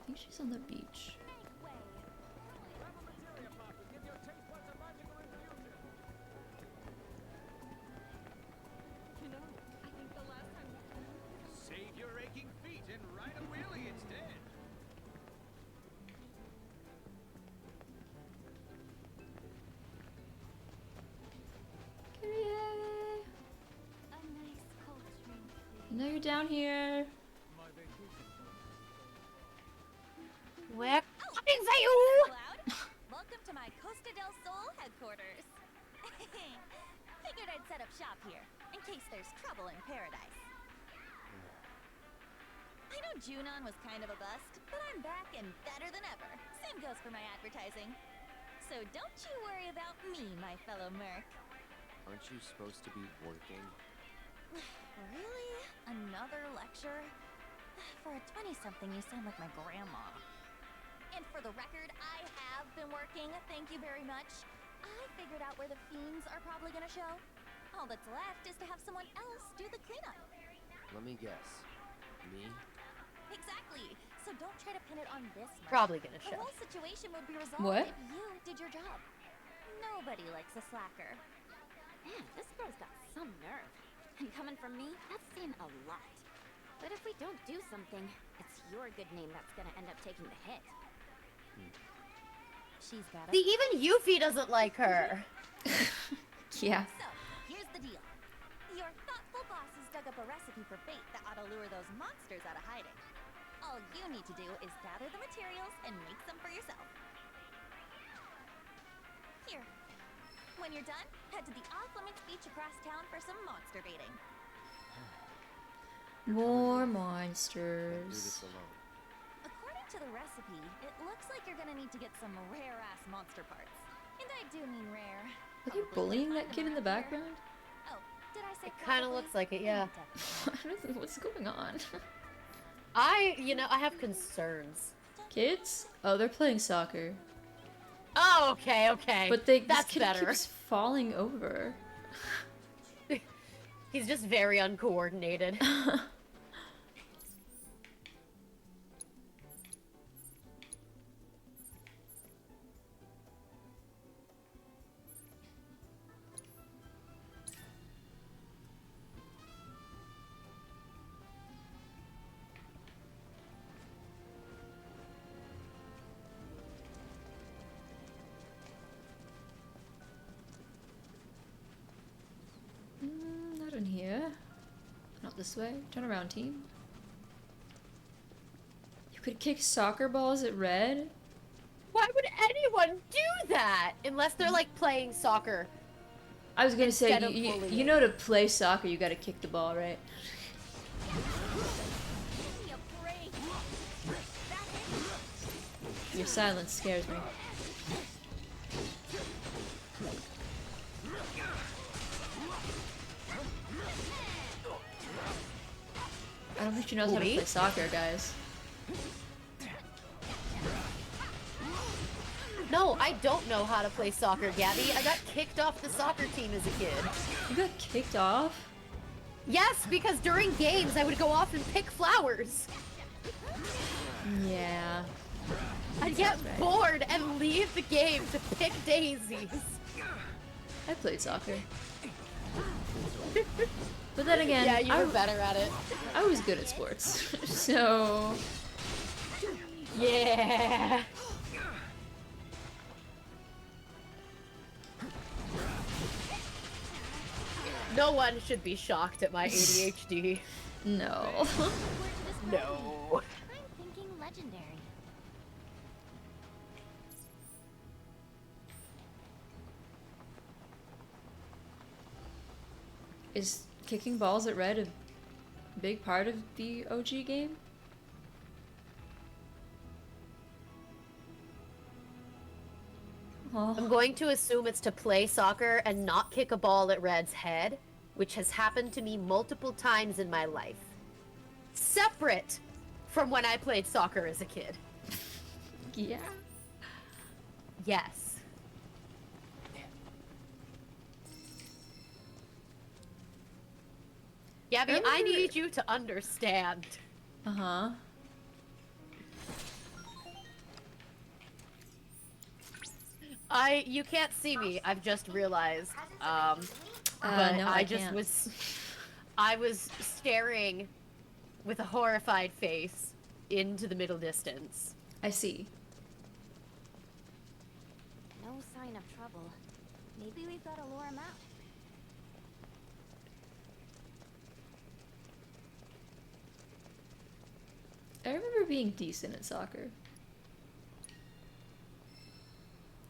Speaker 1: think she's on the beach.
Speaker 6: You know, I think the last time
Speaker 12: Save your aching feet and ride a wheelie instead.
Speaker 1: Kyrie.
Speaker 10: A nice cold drink, please.
Speaker 1: I know you're down here.
Speaker 2: We're coming for you!
Speaker 10: Cloud, welcome to my Costa del Sol headquarters. Figured I'd set up shop here, in case there's trouble in paradise. I know Junon was kind of a bust, but I'm back and better than ever. Same goes for my advertising. So don't you worry about me, my fellow merc.
Speaker 4: Aren't you supposed to be working?
Speaker 10: Really? Another lecture? For a 20-something, you sound like my grandma. And for the record, I have been working, thank you very much. I figured out where the fiends are probably gonna show. All that's left is to have someone else do the cleanup.
Speaker 4: Let me guess. Me?
Speaker 10: Exactly. So Also, don't try to pin it on this much.
Speaker 2: Probably gonna
Speaker 10: The
Speaker 2: show.
Speaker 10: whole situation would be resolved
Speaker 1: What?
Speaker 10: if you did your job. Nobody likes a slacker.
Speaker 16: Man, this girl's got some nerve. And coming from me, that's saying a lot. But if we don't do something, it's your good name that's gonna end up taking the hit.
Speaker 10: She's got it.
Speaker 2: See, even Yuffie doesn't like her.
Speaker 1: Yeah.
Speaker 10: So, here's the deal. Your thoughtful bosses dug up a recipe for fate that ought to lure those monsters out of hiding. All you need to do is gather the materials and make some for yourself. Here. When you're done, head to the off-limits beach across town for some monster baiting.
Speaker 1: More
Speaker 4: Can't do
Speaker 1: monsters.
Speaker 4: this alone.
Speaker 10: According to the recipe, it looks like you're gonna need to get some rare-ass monster parts. And I do mean rare.
Speaker 1: Are they bullying that kid in the background?
Speaker 10: Oh, did I say
Speaker 2: It kind of
Speaker 10: probably?
Speaker 2: looks like it, yeah.
Speaker 1: What's going on?
Speaker 2: I have concerns.
Speaker 1: Kids? Oh, they're playing soccer.
Speaker 2: Oh, okay.
Speaker 1: But this
Speaker 2: That's
Speaker 1: kid
Speaker 2: better.
Speaker 1: keeps falling over.
Speaker 2: He's just very uncoordinated.
Speaker 1: Not in here. Not this way. Turn around, team. You could kick soccer balls at red?
Speaker 2: Why would anyone do that? Unless they're like playing soccer.
Speaker 1: I was gonna say,
Speaker 2: Instead of
Speaker 1: you
Speaker 2: bullying.
Speaker 1: know to play soccer, you gotta kick the ball, right? Your silence scares me. I don't think she knows how to
Speaker 2: Me?
Speaker 1: play soccer, guys.
Speaker 2: No, I don't know how to play soccer, Gabby. I got kicked off the soccer team as a kid.
Speaker 1: You got kicked off?
Speaker 2: Yes, because during games I would go off and pick flowers.
Speaker 1: Yeah.
Speaker 2: I'd get
Speaker 1: Sounds right.
Speaker 2: bored and leave the game to pick daisies.
Speaker 1: I played soccer. But then again,
Speaker 2: Yeah, you were better at it.
Speaker 1: I was good at sports. So...
Speaker 2: Yeah. No one should be shocked at my ADHD.
Speaker 1: No.
Speaker 2: No.
Speaker 16: I'm thinking legendary.
Speaker 1: Is kicking balls at red a big part of the OG game?
Speaker 2: I'm going to assume it's to play soccer and not kick a ball at Red's head, which has happened to me multiple times in my life. Separate from when I played soccer as a kid.
Speaker 1: Yeah.
Speaker 2: Yes. Gabby, I need you to understand.
Speaker 1: Uh-huh.
Speaker 2: You can't see me, I've just realized. But
Speaker 1: no,
Speaker 2: I
Speaker 1: I
Speaker 2: just
Speaker 1: can't.
Speaker 2: I was staring with a horrified face into the middle distance.
Speaker 1: I see.
Speaker 16: No sign of trouble. Maybe we've got to lure him out.
Speaker 1: I remember being decent at soccer.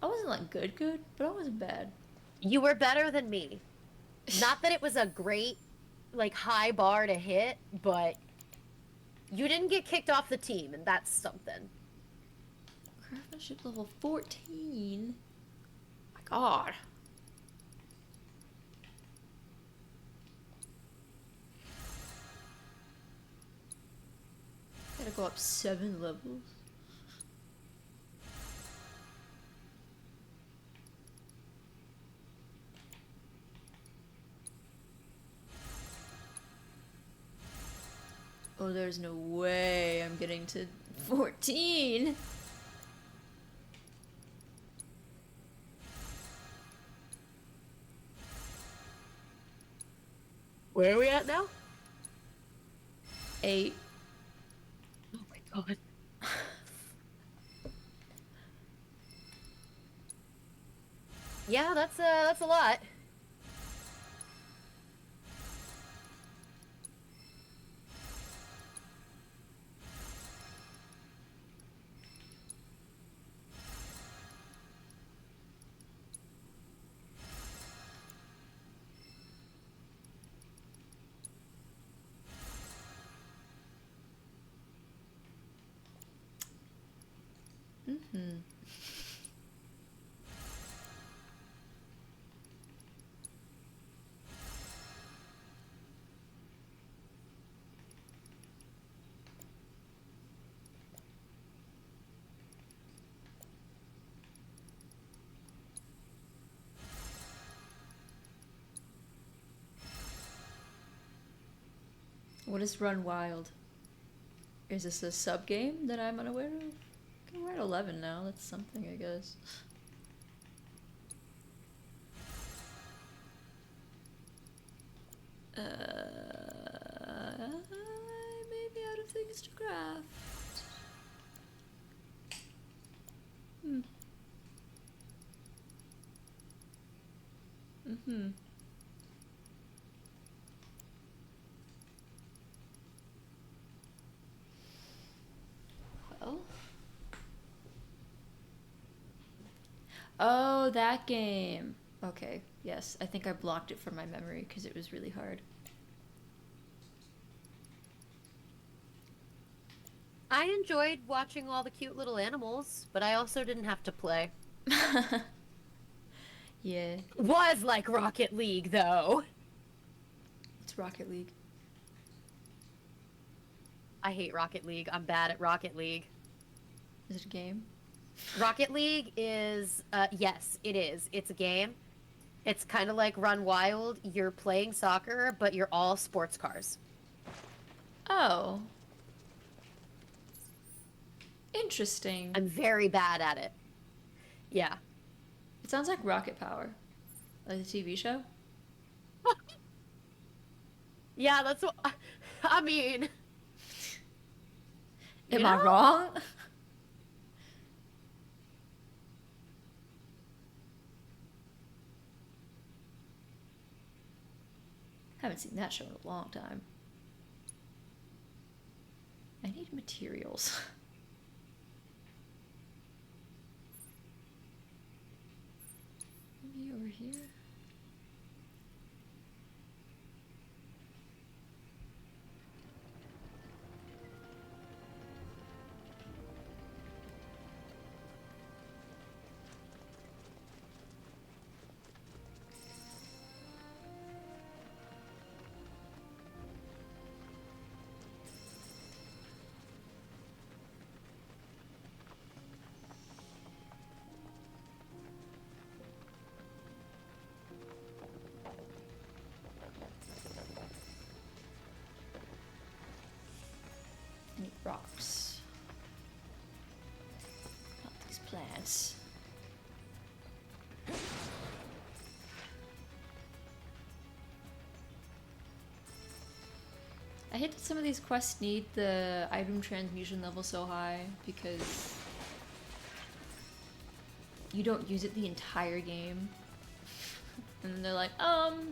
Speaker 1: I wasn't like good, but I wasn't bad.
Speaker 2: You were better than me. Not that it was a great, like, high bar to hit, but you didn't get kicked off the team, and that's something.
Speaker 1: Craftsmanship level 14? My god. Gotta go up 7 levels. Oh, there's no way I'm getting to 14.
Speaker 2: Where are we at now?
Speaker 1: 8.
Speaker 2: Oh my god. Yeah, that's a lot.
Speaker 1: Mm-hmm. What is Run Wild? Is this a sub game that I'm unaware of? We're at 11 now. That's something, I guess. I may be out of things to craft. Hmm. Mm-hmm. Well. Oh, that game. Okay, yes. I think I blocked it from my memory because it was really hard.
Speaker 2: I enjoyed watching all the cute little animals, but I also didn't have to play.
Speaker 1: Yeah.
Speaker 2: Was like Rocket League, though.
Speaker 1: It's Rocket League.
Speaker 2: I hate Rocket League. I'm bad at Rocket League.
Speaker 1: Is it a game?
Speaker 2: Rocket League is, yes, it is. It's a game. It's kind of like Run Wild. You're playing soccer, but you're all sports cars.
Speaker 1: Oh. Interesting.
Speaker 2: I'm very bad at it. Yeah.
Speaker 1: It sounds like Rocket Power. Like the TV show?
Speaker 2: Yeah, that's what... I mean...
Speaker 1: Am I wrong? Haven't seen that show in a long time. I need materials. Maybe over here? I need rocks. Not these plants. I hate that some of these quests need the item transmutation level so high because you don't use it the entire game. And then they're like,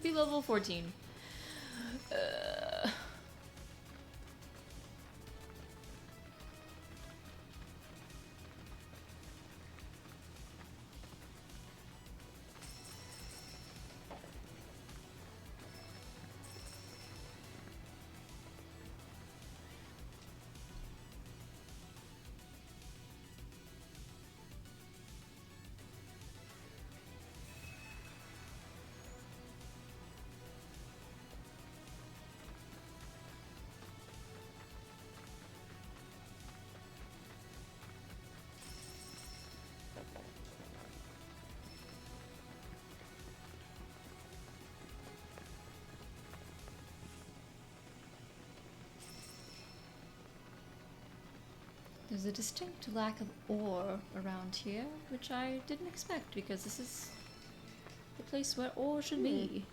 Speaker 1: be level 14. There's a distinct lack of ore around here, which I didn't expect because this is the place where ore should be.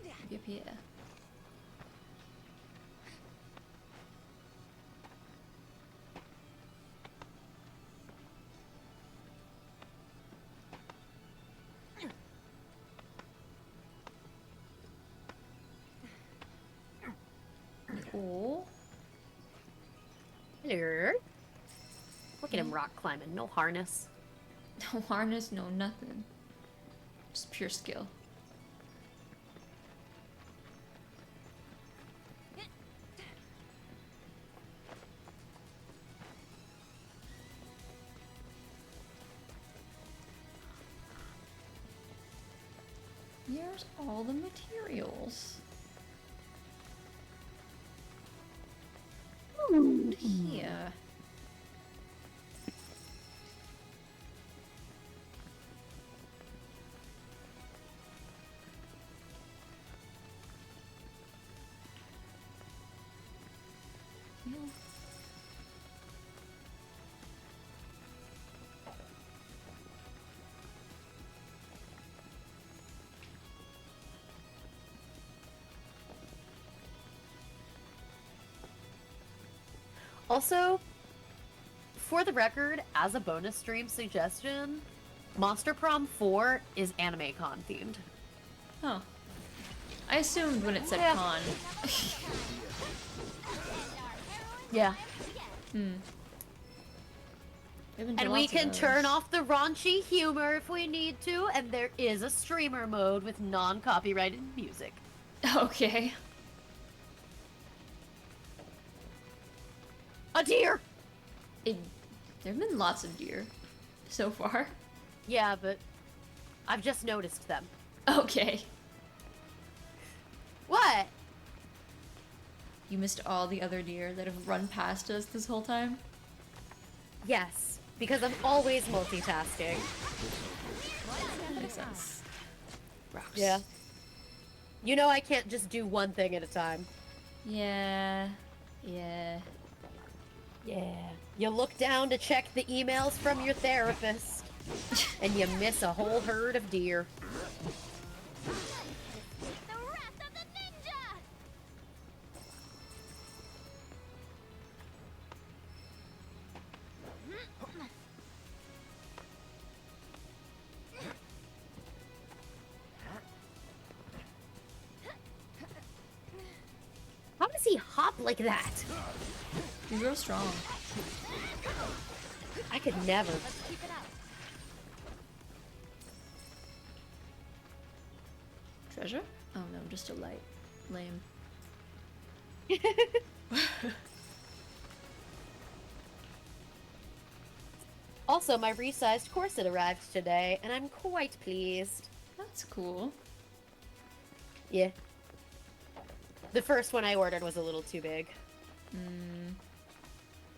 Speaker 1: Maybe up here. Oh.
Speaker 2: Hello. Look at him rock climbing. No harness.
Speaker 1: No harness, no nothing. Just pure skill. Here's all the materials. Here.
Speaker 2: Also, for the record, as a bonus stream suggestion, Monster Prom 4 is Anime Con themed.
Speaker 1: Oh. I assumed when it said con.
Speaker 2: Yeah.
Speaker 1: Hmm.
Speaker 2: And we can turn off the raunchy humor if we need to, and there is a streamer mode with non-copyrighted music.
Speaker 1: Okay.
Speaker 2: A deer!
Speaker 1: There have been lots of deer so far.
Speaker 2: Yeah, but I've just noticed them.
Speaker 1: Okay.
Speaker 2: What?
Speaker 1: You missed all the other deer that have run past us this whole time?
Speaker 2: Yes, because I'm always multitasking.
Speaker 1: That makes sense. Rocks.
Speaker 2: Yeah. You know I can't just do one thing at a time.
Speaker 1: Yeah. Yeah.
Speaker 2: Yeah. You look down to check the emails from your therapist, and you miss a whole herd of deer. How does he hop like that?
Speaker 1: He's real strong.
Speaker 2: I could never.
Speaker 16: Let's keep it up.
Speaker 1: Treasure? Oh no, just a light. Lame.
Speaker 2: Also, my resized corset arrived today, and I'm quite pleased.
Speaker 1: That's cool.
Speaker 2: Yeah. The first one I ordered was a little too big.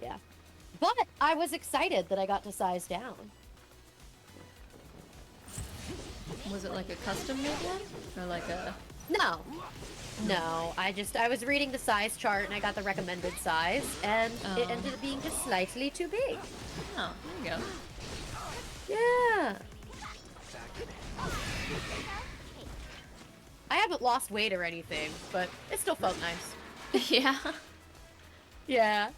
Speaker 2: Yeah. But I was excited that I got to size down.
Speaker 1: Was it like a custom made one? Or like a...
Speaker 2: No. No, I was reading the size chart and I got the recommended size, and it ended up being just slightly too big.
Speaker 1: Oh, there you go.
Speaker 2: Yeah. I haven't lost weight or anything, but it still felt nice.
Speaker 1: Yeah.
Speaker 2: Yeah.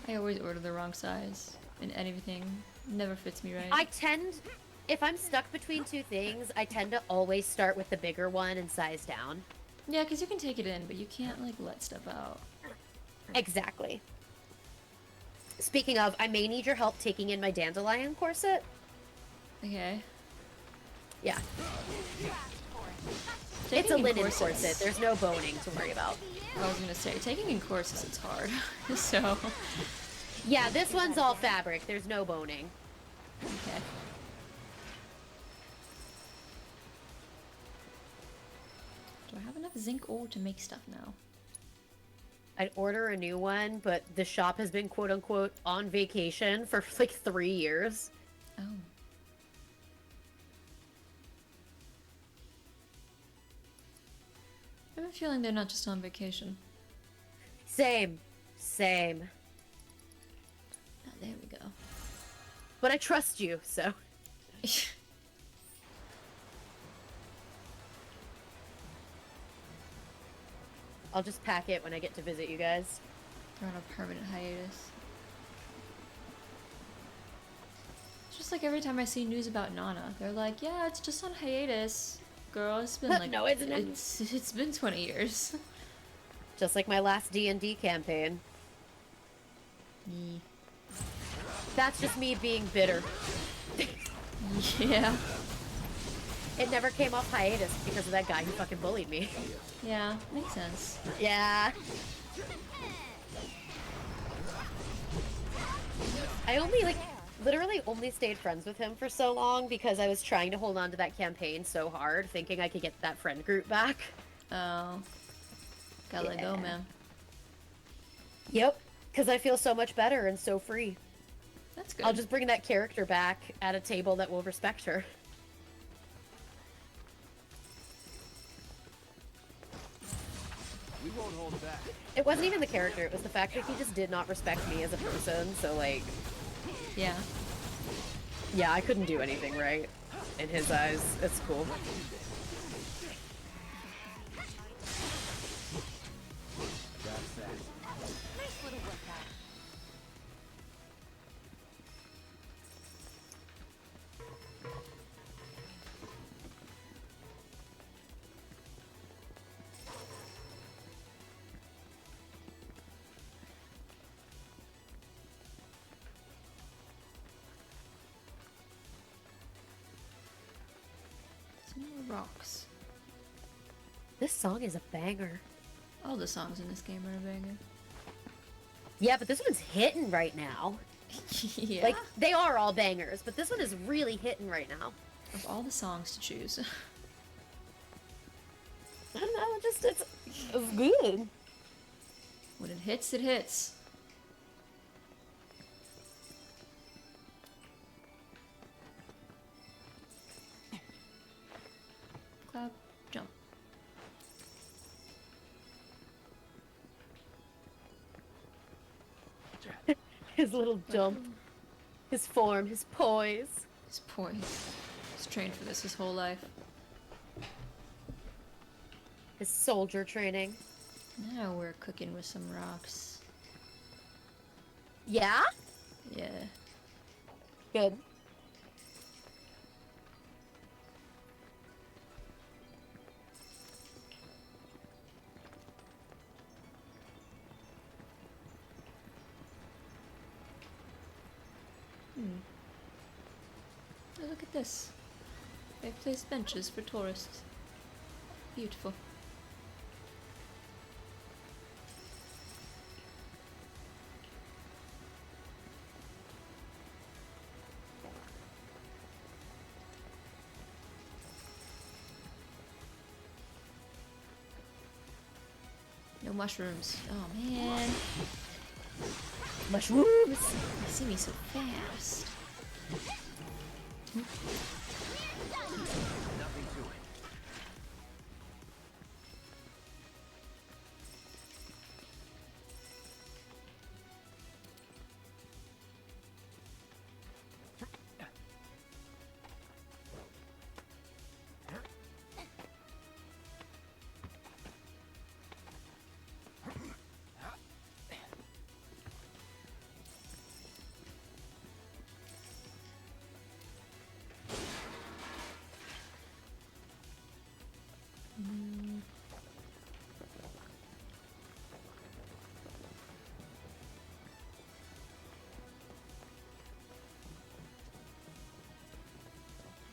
Speaker 1: I always order the wrong size in anything. Never fits me right.
Speaker 2: I tend, if I'm stuck between two things, I tend to always start with the bigger one and size down.
Speaker 1: Yeah, because you can take it in, but you can't, like, let stuff out.
Speaker 2: Exactly. Speaking of, I may need your help taking in my dandelion corset.
Speaker 1: Okay.
Speaker 2: Yeah.
Speaker 1: Taking
Speaker 2: It's a
Speaker 1: in
Speaker 2: linen
Speaker 1: corsets-
Speaker 2: corset. There's no boning to worry about.
Speaker 1: I was gonna say, taking in corsets, it's hard. So...
Speaker 2: Yeah, this one's all fabric. There's no boning.
Speaker 1: Okay. Do I have enough zinc ore to make stuff now?
Speaker 2: I'd order a new one, but the shop has been quote-unquote on vacation for like 3 years.
Speaker 1: Oh. a feeling they're not just on vacation.
Speaker 2: Same. Same.
Speaker 1: Oh, there we go.
Speaker 2: But I trust you, so. I'll just pack it when I get to visit you guys.
Speaker 1: They're on a permanent hiatus. It's just like every time I see news about Nana, they're like, yeah, it's just on hiatus. Girl, it's been like...
Speaker 2: No, it's not.
Speaker 1: It's been 20 years.
Speaker 2: Just like my last D&D campaign. That's just me being bitter.
Speaker 1: Yeah.
Speaker 2: It never came off hiatus because of that guy who fucking bullied me.
Speaker 1: Yeah, makes sense.
Speaker 2: Yeah. I only, like, literally only stayed friends with him for so long because I was trying to hold on to that campaign so hard, thinking I could get that friend group back.
Speaker 1: Oh. Gotta let go, man.
Speaker 2: Yep. Because I feel so much better and so free.
Speaker 1: That's good.
Speaker 2: I'll just bring that character back at a table that will respect her.
Speaker 14: We won't hold back.
Speaker 2: It wasn't even the character, it was the fact that he just did not respect me as a person, so like...
Speaker 1: Yeah.
Speaker 2: Yeah, I couldn't do anything right. In his eyes, it's cool.
Speaker 14: That's that.
Speaker 10: Nice little workout.
Speaker 1: Some more rocks.
Speaker 2: This song is a banger.
Speaker 1: All the songs in this game are a banger.
Speaker 2: Yeah, but this one's hitting right now.
Speaker 1: Yeah.
Speaker 2: Like, they are all bangers, but this one is really hitting right now.
Speaker 1: Of all the songs to choose.
Speaker 2: I don't know, it's good.
Speaker 1: When it hits, it hits. Clap, jump.
Speaker 2: His little jump. His form, his poise.
Speaker 1: His poise. He's trained for this his whole life.
Speaker 2: His soldier training.
Speaker 1: Now we're cooking with some rocks.
Speaker 2: Yeah?
Speaker 1: Yeah.
Speaker 2: Good.
Speaker 1: Oh, look at this. They've placed benches for tourists. Beautiful. No mushrooms. Oh man.
Speaker 2: Mushrooms!
Speaker 1: They see me so fast.
Speaker 5: Nothing to it.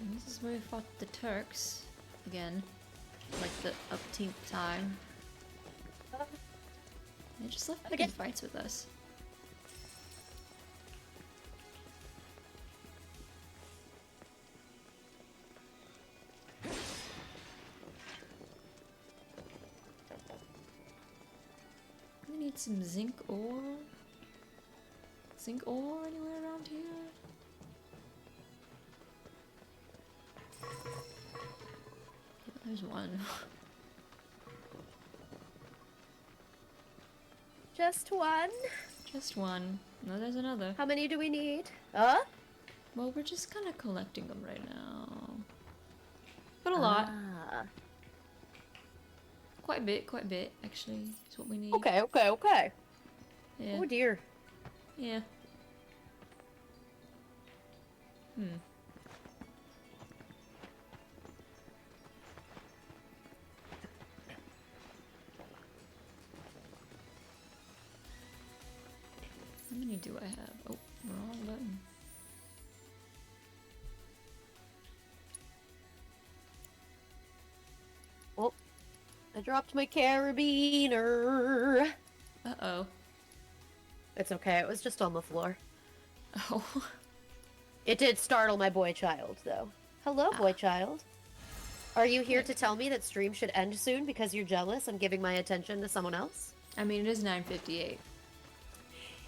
Speaker 1: And this is where we fought the Turks. Again. Like the upteenth time. They just left picking fights with us. We need some zinc ore. Zinc ore anywhere around here? There's one.
Speaker 2: Just one?
Speaker 1: Just one. No, there's another.
Speaker 2: How many do we need?
Speaker 1: Well, we're just kind of collecting them right now. But a lot. Quite a bit, actually, is what we need.
Speaker 2: Okay.
Speaker 1: Yeah.
Speaker 2: Oh dear.
Speaker 1: Yeah. How many do I have? Oh, wrong button.
Speaker 2: Oh, I dropped my carabiner.
Speaker 1: Uh-oh.
Speaker 2: It's okay, it was just on the floor.
Speaker 1: Oh.
Speaker 2: It did startle my boy child, though. Hello, boy child. Are you here to tell me that stream should end soon because you're jealous I'm giving my attention to someone else?
Speaker 1: I mean, it is 9:58.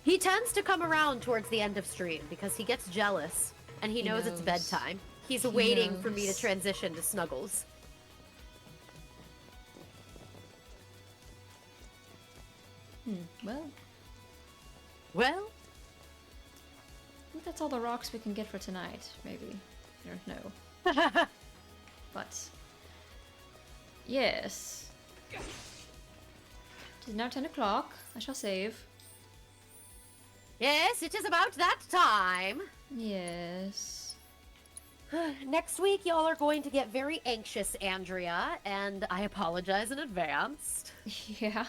Speaker 2: He tends to come around towards the end of stream because he gets jealous and he knows it's bedtime. He's waiting for me to transition to Snuggles.
Speaker 1: Well.
Speaker 2: Well?
Speaker 1: I think that's all the rocks we can get for tonight, maybe. I don't know. But... yes. It is now 10 o'clock. I shall save.
Speaker 2: Yes, it is about that time.
Speaker 1: Yes.
Speaker 2: Next week, y'all are going to get very anxious, Andrea, and I apologize in advance.
Speaker 1: Yeah.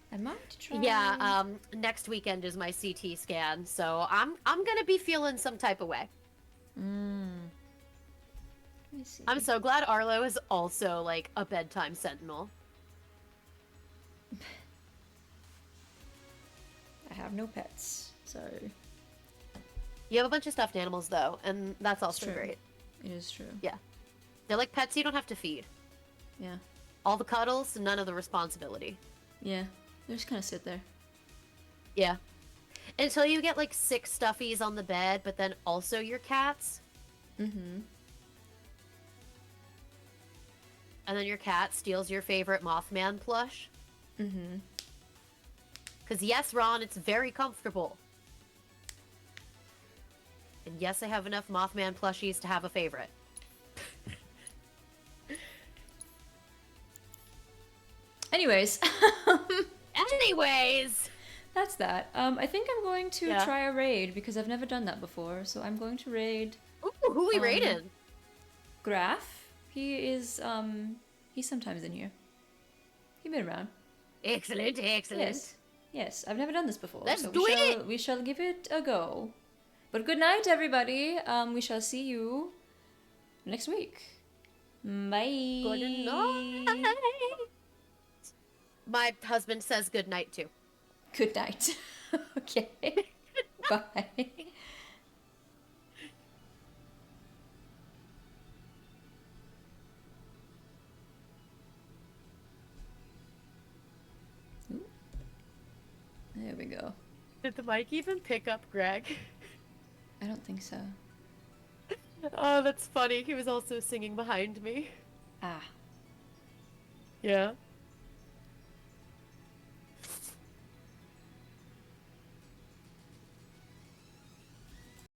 Speaker 1: I might try.
Speaker 2: Yeah, next weekend is my CT scan, so I'm gonna be feeling some type of way.
Speaker 1: Let me see.
Speaker 2: I'm so glad Arlo is also, like, a bedtime sentinel.
Speaker 1: I have no pets, so...
Speaker 2: You have a bunch of stuffed animals, though, and that's also
Speaker 1: true.
Speaker 2: great.
Speaker 1: It is true.
Speaker 2: Yeah. They're like pets you don't have to feed.
Speaker 1: Yeah.
Speaker 2: All the cuddles, none of the responsibility.
Speaker 1: Yeah. They just kind of sit there.
Speaker 2: Yeah. Until you get, like, 6 stuffies on the bed, but then also your cats.
Speaker 1: Mm-hmm.
Speaker 2: And then your cat steals your favorite Mothman plush.
Speaker 1: Mm-hmm.
Speaker 2: Because yes, Ron, it's very comfortable. And yes, I have enough Mothman plushies to have a favorite.
Speaker 1: Anyways.
Speaker 2: Anyways!
Speaker 1: That's that. I think I'm going to try a raid because I've never done that before. So I'm going to raid...
Speaker 2: Ooh, who we raiding?
Speaker 1: Graf. He is, he's sometimes in here. He's been around.
Speaker 2: Excellent, excellent.
Speaker 1: Yes. Yes, I've never done this before.
Speaker 2: Let's
Speaker 1: so
Speaker 2: do it!
Speaker 1: We shall give it a go. But good night, everybody. We shall see you next week. Bye.
Speaker 2: Good night. My husband says good night, too.
Speaker 1: Good night. Okay. Bye. Ooh. There we go.
Speaker 2: Did the mic even pick up Greg?
Speaker 1: I don't think so.
Speaker 2: Oh, that's funny. He was also singing behind me.
Speaker 1: Ah.
Speaker 2: Yeah.